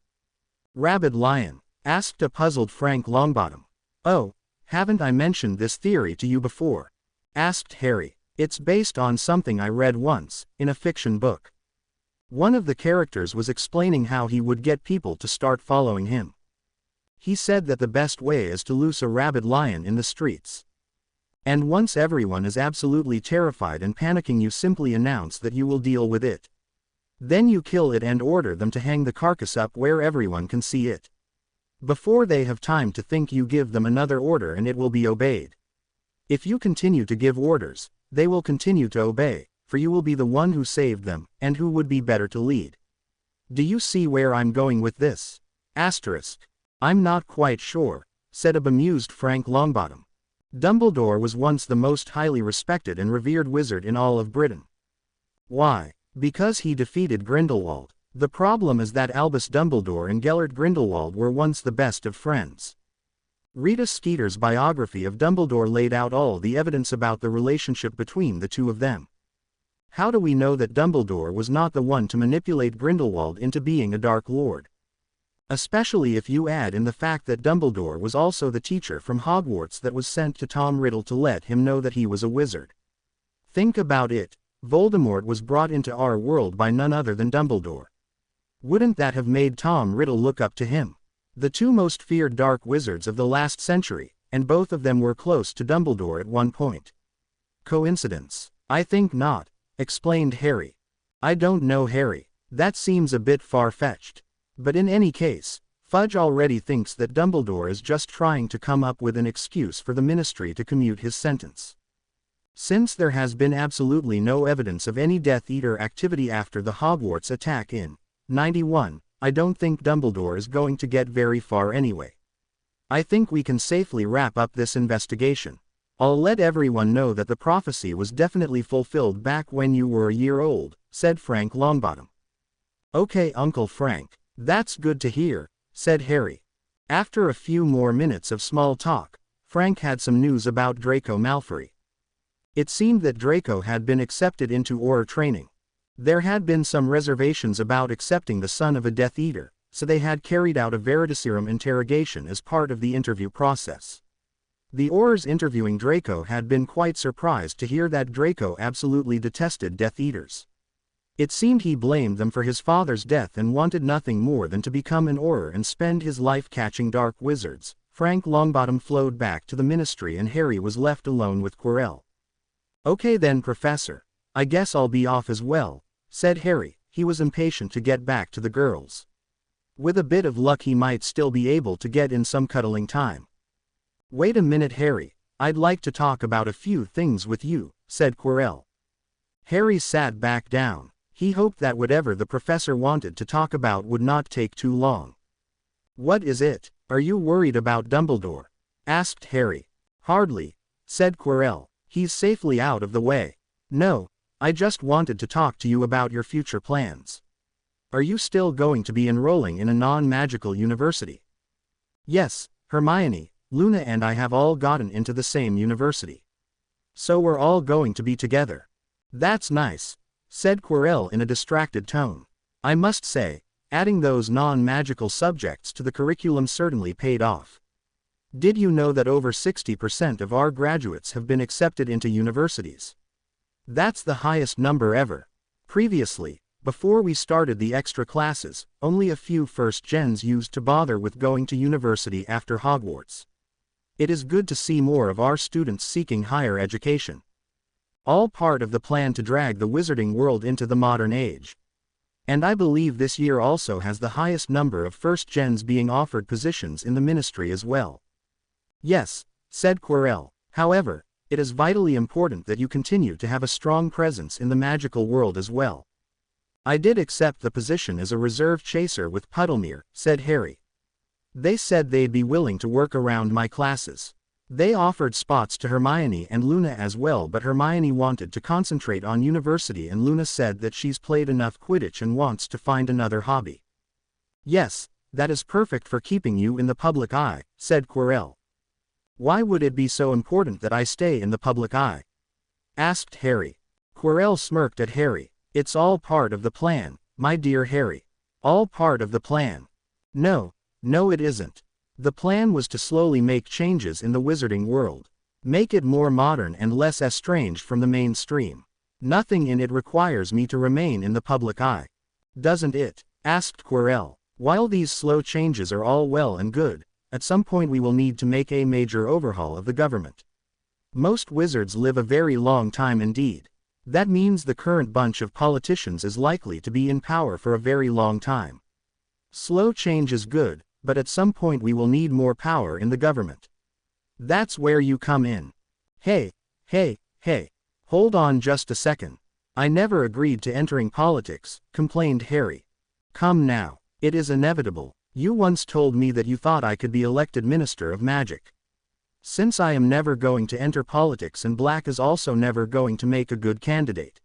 Rabid lion? Asked a puzzled Frank Longbottom. Oh, haven't I mentioned this theory to you before? Asked Harry. It's based on something I read once, in a fiction book. One of the characters was explaining how he would get people to start following him. He said that the best way is to loose a rabid lion in the streets. And once everyone is absolutely terrified and panicking, you simply announce that you will deal with it. Then you kill it and order them to hang the carcass up where everyone can see it. Before they have time to think, you give them another order and it will be obeyed. If you continue to give orders, they will continue to obey, for you will be the one who saved them, and who would be better to lead. Do you see where I'm going with this? Asterisk. I'm not quite sure, said a bemused Frank Longbottom. Dumbledore was once the most highly respected and revered wizard in all of Britain. Why? Because he defeated Grindelwald. The problem is that Albus Dumbledore and Gellert Grindelwald were once the best of friends. Rita Skeeter's biography of Dumbledore laid out all the evidence about the relationship between the two of them. How do we know that Dumbledore was not the one to manipulate Grindelwald into being a Dark Lord? Especially if you add in the fact that Dumbledore was also the teacher from Hogwarts that was sent to Tom Riddle to let him know that he was a wizard. Think about it, Voldemort was brought into our world by none other than Dumbledore. Wouldn't that have made Tom Riddle look up to him? The two most feared dark wizards of the last century, and both of them were close to Dumbledore at one point. Coincidence? I think not, explained Harry. I don't know, Harry. That seems a bit far-fetched. But in any case, Fudge already thinks that Dumbledore is just trying to come up with an excuse for the Ministry to commute his sentence. Since there has been absolutely no evidence of any Death Eater activity after the Hogwarts attack in 91, I don't think Dumbledore is going to get very far anyway. I think we can safely wrap up this investigation. I'll let everyone know that the prophecy was definitely fulfilled back when you were a year old, said Frank Longbottom. Okay, Uncle Frank, that's good to hear, said Harry. After a few more minutes of small talk, Frank had some news about Draco Malfoy. It seemed that Draco had been accepted into Auror training. There had been some reservations about accepting the son of a Death Eater, so they had carried out a Veritaserum interrogation as part of the interview process. The Aurors interviewing Draco had been quite surprised to hear that Draco absolutely detested Death Eaters. It seemed he blamed them for his father's death and wanted nothing more than to become an Auror and spend his life catching dark wizards. Frank Longbottom flowed back to the ministry and Harry was left alone with Quirrell. Okay then, Professor. I guess I'll be off as well, said Harry. He was impatient to get back to the girls. With a bit of luck he might still be able to get in some cuddling time. Wait a minute, Harry. I'd like to talk about a few things with you, said Quirrell. Harry sat back down. He hoped that whatever the professor wanted to talk about would not take too long. What is it? Are you worried about Dumbledore? Asked Harry. Hardly, said Quirrell. He's safely out of the way. No, I just wanted to talk to you about your future plans. Are you still going to be enrolling in a non-magical university? Yes, Hermione, Luna and I have all gotten into the same university. So we're all going to be together. That's nice, said Quirrell in a distracted tone. I must say, adding those non-magical subjects to the curriculum certainly paid off. Did you know that over 60% of our graduates have been accepted into universities? That's the highest number ever. Previously, before we started the extra classes, only a few first gens used to bother with going to university after Hogwarts. It is good to see more of our students seeking higher education. All part of the plan to drag the wizarding world into the modern age. And I believe this year also has the highest number of first gens being offered positions in the ministry as well. Yes, said Quirrell. However, it is vitally important that you continue to have a strong presence in the magical world as well. I did accept the position as a reserve chaser with Puddlemere, said Harry. They said they'd be willing to work around my classes. They offered spots to Hermione and Luna as well, but Hermione wanted to concentrate on university and Luna said that she's played enough Quidditch and wants to find another hobby. Yes, that is perfect for keeping you in the public eye, said Quirrell. Why would it be so important that I stay in the public eye? Asked Harry. Quirrell smirked at Harry. It's all part of the plan, my dear Harry. All part of the plan. No, it isn't. The plan was to slowly make changes in the wizarding world. Make it more modern and less estranged from the mainstream. Nothing in it requires me to remain in the public eye. Doesn't it? Asked Quirrell. While these slow changes are all well and good, at some point we will need to make a major overhaul of the government. Most wizards live a very long time indeed. That means the current bunch of politicians is likely to be in power for a very long time. Slow change is good, but at some point we will need more power in the government. That's where you come in. Hey, hold on just a second. I never agreed to entering politics, complained Harry. Come now, it is inevitable. You once told me that you thought I could be elected Minister of Magic. Since I am never going to enter politics and Black is also never going to make a good candidate.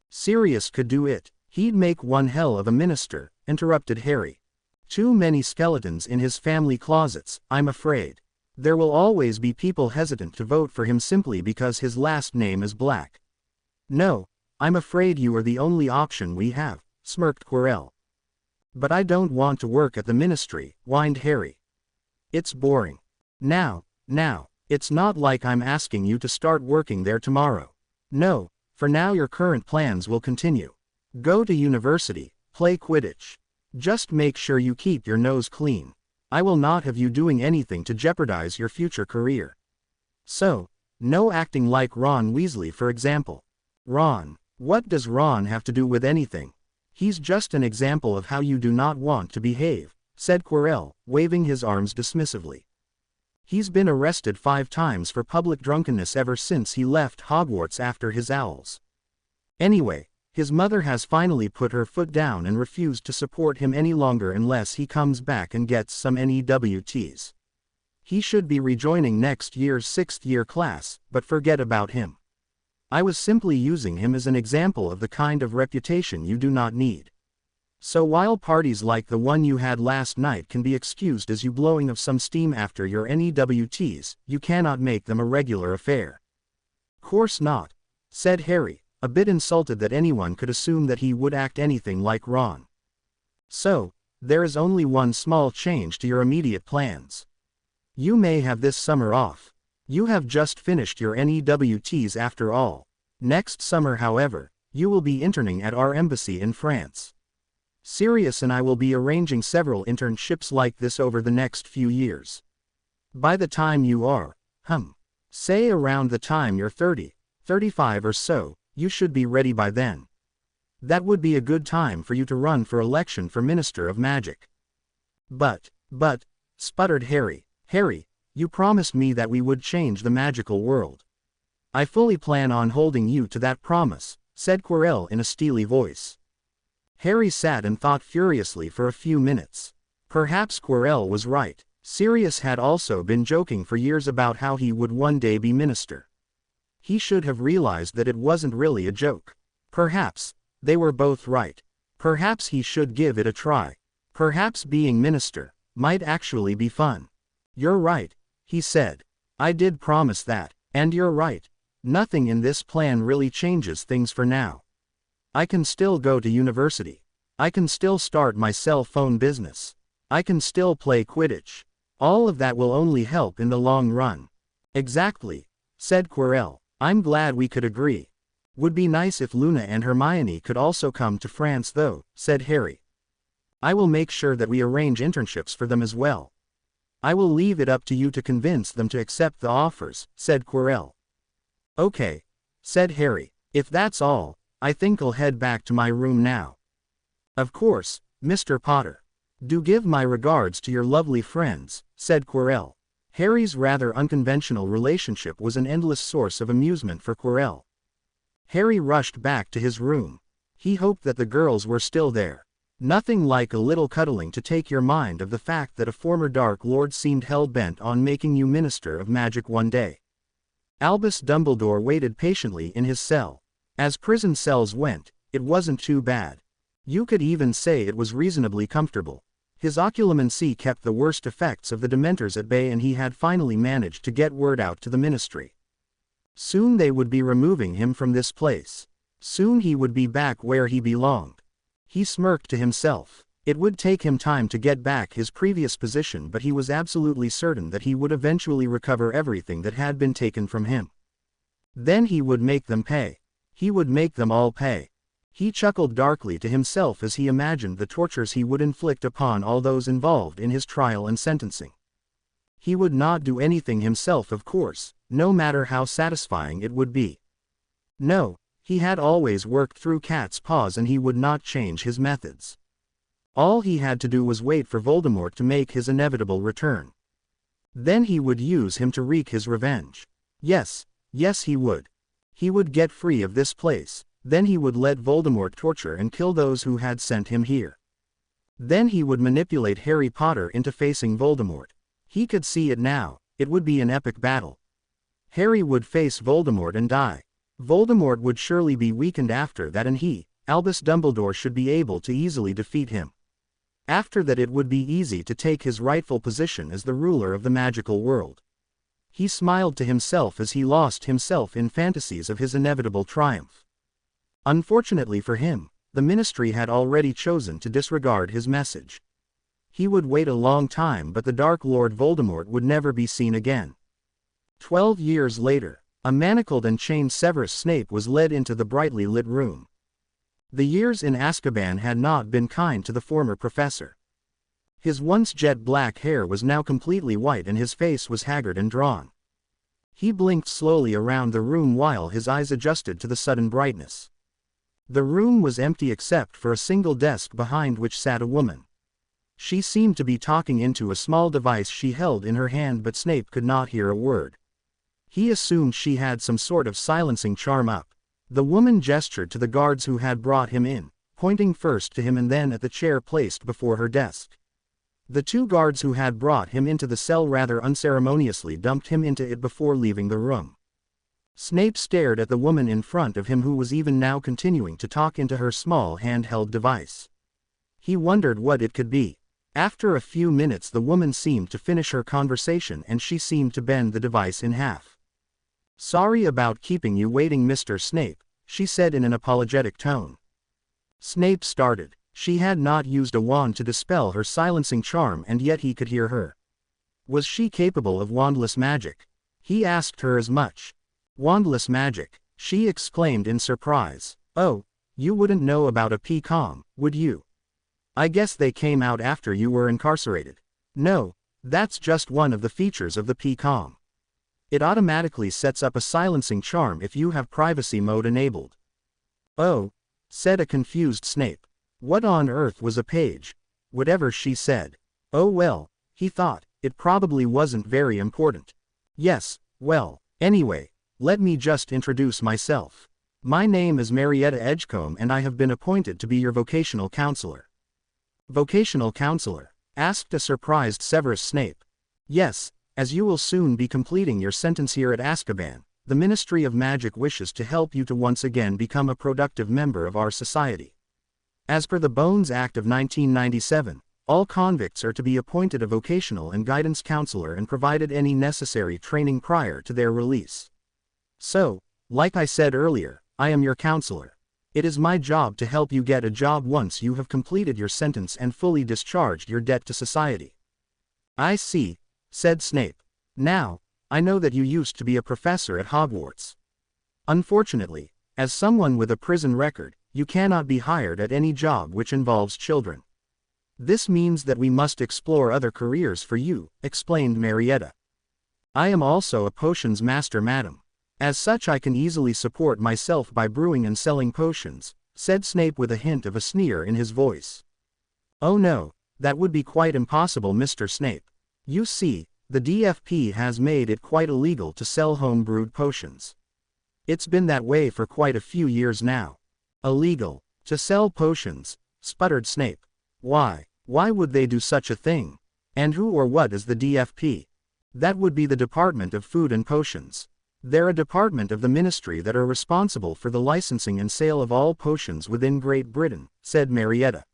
Sirius could do it. He'd make one hell of a minister, interrupted Harry. Too many skeletons in his family closets, I'm afraid. There will always be people hesitant to vote for him simply because his last name is Black. No, I'm afraid you are the only option we have, smirked Quirrell. But I don't want to work at the ministry, whined Harry. It's boring. Now, it's not like I'm asking you to start working there tomorrow. No, for now your current plans will continue. Go to university, play Quidditch. Just make sure you keep your nose clean. I will not have you doing anything to jeopardize your future career. So, no acting like Ron Weasley for example. Ron, what does Ron have to do with anything? He's just an example of how you do not want to behave, said Quirrell, waving his arms dismissively. He's been arrested 5 times for public drunkenness ever since he left Hogwarts after his owls. Anyway, His mother has finally put her foot down and refused to support him any longer unless he comes back and gets some NEWTs. He should be rejoining next year's 6th year class, but forget about him. I was simply using him as an example of the kind of reputation you do not need. So while parties like the one you had last night can be excused as you blowing of some steam after your NEWTs, you cannot make them a regular affair. Course not, said Harry, a bit insulted that anyone could assume that he would act anything like Ron. So, there is only one small change to your immediate plans. You may have this summer off. You have just finished your NEWTs after all. Next summer, however, you will be interning at our embassy in France. Sirius and I will be arranging several internships like this over the next few years. By the time you are, say around the time you're 30, 35 or so, you should be ready by then. That would be a good time for you to run for election for Minister of Magic. But, sputtered Harry, Harry, you promised me that we would change the magical world. I fully plan on holding you to that promise, said Quirrell in a steely voice. Harry sat and thought furiously for a few minutes. Perhaps Quirrell was right. Sirius had also been joking for years about how he would one day be minister. He should have realized that it wasn't really a joke. Perhaps they were both right. Perhaps he should give it a try. Perhaps being minister might actually be fun. You're right, he said. I did promise that, and you're right. Nothing in this plan really changes things for now. I can still go to university. I can still start my cell phone business. I can still play Quidditch. All of that will only help in the long run. Exactly, said Quirrell. I'm glad we could agree. Would be nice if Luna and Hermione could also come to France though, said Harry. I will make sure that we arrange internships for them as well. I will leave it up to you to convince them to accept the offers, said Quirrell. Okay, said Harry. If that's all, I think I'll head back to my room now. Of course, Mr. Potter. Do give my regards to your lovely friends, said Quirrell. Harry's rather unconventional relationship was an endless source of amusement for Quirrell. Harry rushed back to his room. He hoped that the girls were still there. Nothing like a little cuddling to take your mind of the fact that a former Dark Lord seemed hell-bent on making you Minister of Magic one day. Albus Dumbledore waited patiently in his cell. As prison cells went, it wasn't too bad. You could even say it was reasonably comfortable. His occlumency kept the worst effects of the Dementors at bay, and he had finally managed to get word out to the Ministry. Soon they would be removing him from this place. Soon he would be back where he belonged. He smirked to himself. It would take him time to get back his previous position, but he was absolutely certain that he would eventually recover everything that had been taken from him. Then he would make them pay. He would make them all pay. He chuckled darkly to himself as he imagined the tortures he would inflict upon all those involved in his trial and sentencing. He would not do anything himself, of course, no matter how satisfying it would be. No, he had always worked through cat's paws, and he would not change his methods. All he had to do was wait for Voldemort to make his inevitable return. Then he would use him to wreak his revenge. Yes, he would. He would get free of this place. Then he would let Voldemort torture and kill those who had sent him here. Then he would manipulate Harry Potter into facing Voldemort. He could see it now. It would be an epic battle. Harry would face Voldemort and die. Voldemort would surely be weakened after that, and he, Albus Dumbledore, should be able to easily defeat him. After that, it would be easy to take his rightful position as the ruler of the magical world. He smiled to himself as he lost himself in fantasies of his inevitable triumph. Unfortunately for him, the Ministry had already chosen to disregard his message. He would wait a long time, but the Dark Lord Voldemort would never be seen again. 12 years later, a manacled and chained Severus Snape was led into the brightly lit room. The years in Azkaban had not been kind to the former professor. His once jet-black hair was now completely white, and his face was haggard and drawn. He blinked slowly around the room while his eyes adjusted to the sudden brightness. The room was empty except for a single desk behind which sat a woman. She seemed to be talking into a small device she held in her hand, but Snape could not hear a word. He assumed she had some sort of silencing charm up. The woman gestured to the guards who had brought him in, pointing first to him and then at the chair placed before her desk. The two guards who had brought him into the cell rather unceremoniously dumped him into it before leaving the room. Snape stared at the woman in front of him who was even now continuing to talk into her small handheld device. He wondered what it could be. After a few minutes the woman seemed to finish her conversation and she seemed to bend the device in half. "Sorry about keeping you waiting, Mr. Snape," she said in an apologetic tone. Snape started. She had not used a wand to dispel her silencing charm and yet he could hear her. Was she capable of wandless magic? He asked her as much. "Wandless magic," she exclaimed in surprise. "Oh, you wouldn't know about a PCOM, would you? I guess they came out after you were incarcerated." "No, that's just one of the features of the PCOM. It automatically sets up a silencing charm if you have privacy mode enabled." "Oh," said a confused Snape. What on earth was a page? Whatever she said. Oh well, he thought, it probably wasn't very important. Yes, well, anyway, let me just introduce myself. My name is Marietta Edgecombe and I have been appointed to be your vocational counselor." "Vocational counselor?" asked a surprised Severus Snape. "Yes, as you will soon be completing your sentence here at Azkaban, the Ministry of Magic wishes to help you to once again become a productive member of our society. As per the Bones Act of 1997, all convicts are to be appointed a vocational and guidance counselor and provided any necessary training prior to their release. So, like I said earlier, I am your counselor. It is my job to help you get a job once you have completed your sentence and fully discharged your debt to society." "I see," said Snape. "Now, I know that you used to be a professor at Hogwarts. Unfortunately, as someone with a prison record, you cannot be hired at any job which involves children. This means that we must explore other careers for you," explained Marietta. "I am also a potions master, madam. As such I can easily support myself by brewing and selling potions," said Snape with a hint of a sneer in his voice. "Oh no, that would be quite impossible, Mr. Snape. You see, the DFP has made it quite illegal to sell home-brewed potions. It's been that way for quite a few years now." "Illegal to sell potions?" sputtered Snape. Why would they do such a thing? And who or what is the DFP? "That would be the Department of Food and Potions. They're a department of the ministry that are responsible for the licensing and sale of all potions within Great Britain," said Marietta.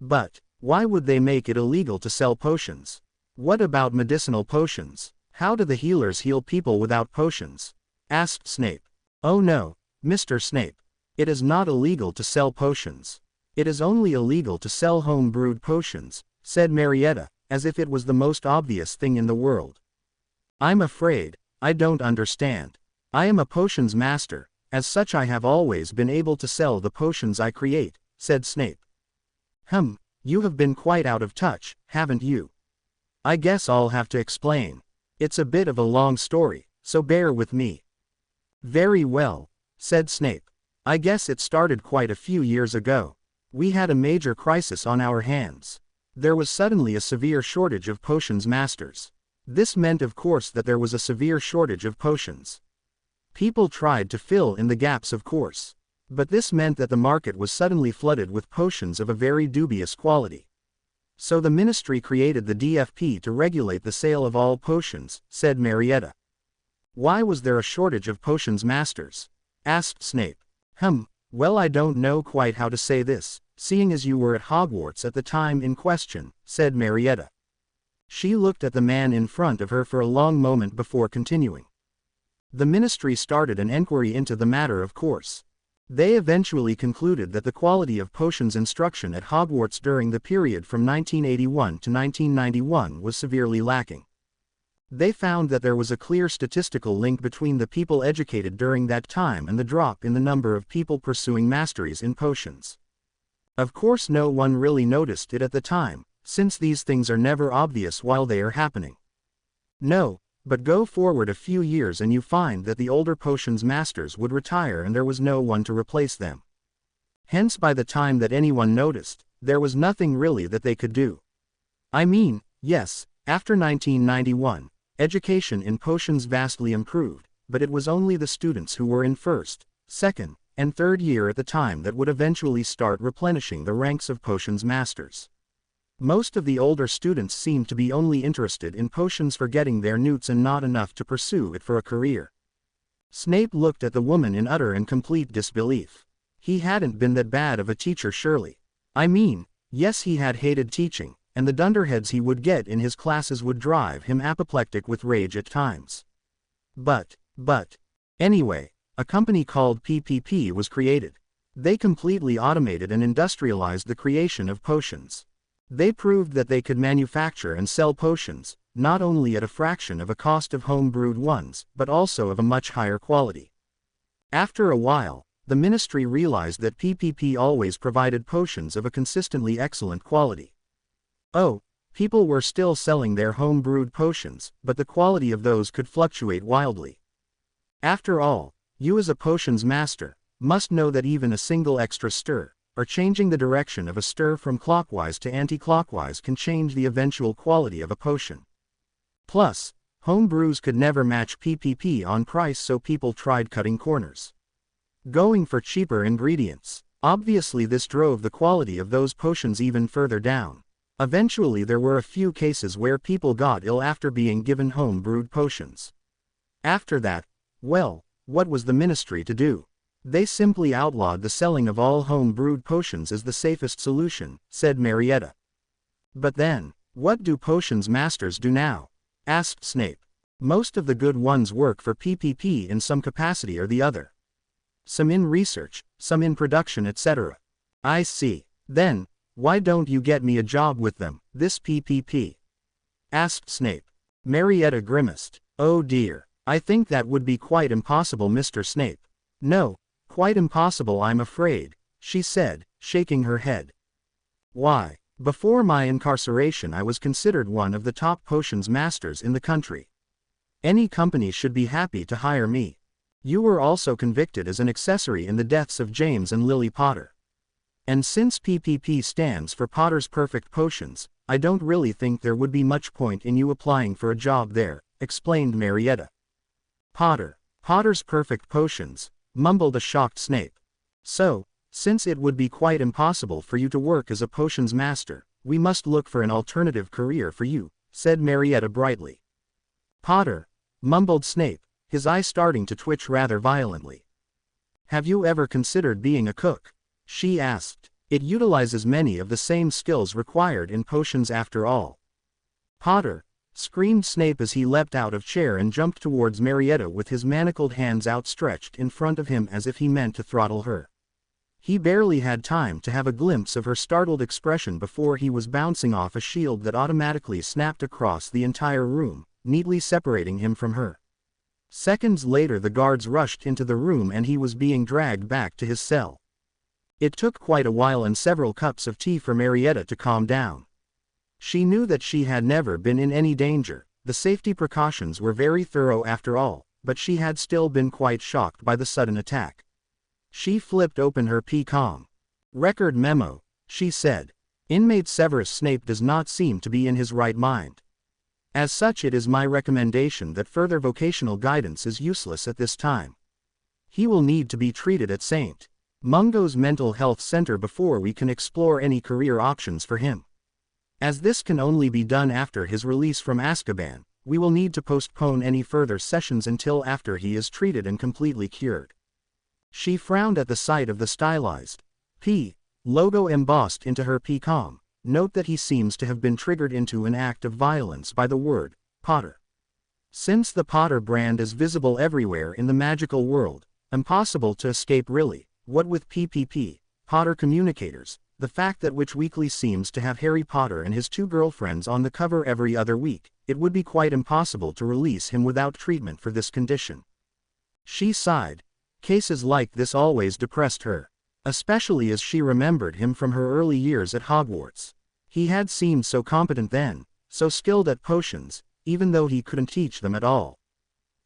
"But, why would they make it illegal to sell potions? What about medicinal potions? How do the healers heal people without potions?" asked Snape. "Oh no, Mr. Snape. It is not illegal to sell potions. It is only illegal to sell home-brewed potions," said Marietta, as if it was the most obvious thing in the world. "I'm afraid, I don't understand. I am a potions master, as such I have always been able to sell the potions I create," said Snape. You have been quite out of touch, haven't you? I guess I'll have to explain. It's a bit of a long story, so bear with me." "Very well," said Snape. "I guess it started quite a few years ago. We had a major crisis on our hands. There was suddenly a severe shortage of potions masters. This meant of course that there was a severe shortage of potions. People tried to fill in the gaps of course. But this meant that the market was suddenly flooded with potions of a very dubious quality. So the ministry created the DFP to regulate the sale of all potions," said Marietta. "Why was there a shortage of potions masters?" asked Snape. Well, I don't know quite how to say this, seeing as you were at Hogwarts at the time in question," said Marietta. She looked at the man in front of her for a long moment before continuing. "The ministry started an enquiry into the matter, of course. They eventually concluded that the quality of potions instruction at Hogwarts during the period from 1981 to 1991 was severely lacking. They found that there was a clear statistical link between the people educated during that time and the drop in the number of people pursuing masteries in potions. Of course no one really noticed it at the time, since these things are never obvious while they are happening. No, but go forward a few years and you find that the older potions masters would retire and there was no one to replace them. Hence by the time that anyone noticed, there was nothing really that they could do. I mean, yes, after 1991, education in potions vastly improved, but it was only the students who were in first, second, and third year at the time that would eventually start replenishing the ranks of potions masters. Most of the older students seemed to be only interested in potions for getting their newts and not enough to pursue it for a career. Snape looked at the woman in utter and complete disbelief. He hadn't been that bad of a teacher surely. I mean, yes, he had hated teaching, and the dunderheads he would get in his classes would drive him apoplectic with rage at times. But, anyway, a company called PPP was created. They completely automated and industrialized the creation of potions. They proved that they could manufacture and sell potions, not only at a fraction of a cost of home-brewed ones, but also of a much higher quality. After a while, the ministry realized that PPP always provided potions of a consistently excellent quality. Oh, people were still selling their home-brewed potions, but the quality of those could fluctuate wildly. After all, you as a potions master must know that even a single extra stir, or changing the direction of a stir from clockwise to anti-clockwise, can change the eventual quality of a potion. Plus, home brews could never match PPP on price, so people tried cutting corners, going for cheaper ingredients. Obviously this drove the quality of those potions even further down. Eventually there were a few cases where people got ill after being given home-brewed potions. After that, well, what was the ministry to do? They simply outlawed the selling of all home-brewed potions as the safest solution, said Marietta. But then, what do potions masters do now? Asked Snape. Most of the good ones work for PPP in some capacity or the other. Some in research, some in production, etc. I see. Then, why don't you get me a job with them, this PPP? Asked Snape. Marietta grimaced. Oh dear, I think that would be quite impossible, Mr. Snape. No, quite impossible, I'm afraid, she said, shaking her head. Why, before my incarceration I was considered one of the top potions masters in the country. Any company should be happy to hire me. You were also convicted as an accessory in the deaths of James and Lily Potter. And since PPP stands for Potter's Perfect Potions, I don't really think there would be much point in you applying for a job there, explained Marietta. Potter's Perfect Potions, mumbled a shocked Snape. So, since it would be quite impossible for you to work as a potions master, we must look for an alternative career for you, said Marietta brightly. Potter, mumbled Snape, his eye starting to twitch rather violently. Have you ever considered being a cook? She asked. It utilizes many of the same skills required in potions after all. Potter, screamed Snape as he leapt out of chair and jumped towards Marietta with his manacled hands outstretched in front of him as if he meant to throttle her. He barely had time to have a glimpse of her startled expression before he was bouncing off a shield that automatically snapped across the entire room, neatly separating him from her. Seconds later the guards rushed into the room and he was being dragged back to his cell. It took quite a while and several cups of tea for Marietta to calm down. She knew that she had never been in any danger, the safety precautions were very thorough after all, but she had still been quite shocked by the sudden attack. She flipped open her P-com. Record memo, she said. Inmate Severus Snape does not seem to be in his right mind. As such, it is my recommendation that further vocational guidance is useless at this time. He will need to be treated at St. Mungo's Mental Health Center before we can explore any career options for him. As this can only be done after his release from Azkaban, we will need to postpone any further sessions until after he is treated and completely cured. She frowned at the sight of the stylized P logo embossed into her P-com. Note that he seems to have been triggered into an act of violence by the word Potter. Since the Potter brand is visible everywhere in the magical world, impossible to escape really. What with PPP, Potter Communicators, the fact that Witch Weekly seems to have Harry Potter and his 2 girlfriends on the cover every other week, it would be quite impossible to release him without treatment for this condition. She sighed. Cases like this always depressed her, especially as she remembered him from her early years at Hogwarts. He had seemed so competent then, so skilled at potions, even though he couldn't teach them at all.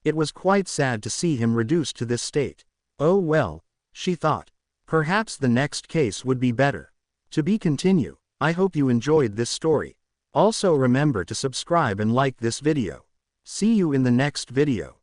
It was quite sad to see him reduced to this state. Oh well, she thought. Perhaps the next case would be better. To be continued. I hope you enjoyed this story. Also remember to subscribe and like this video. See you in the next video.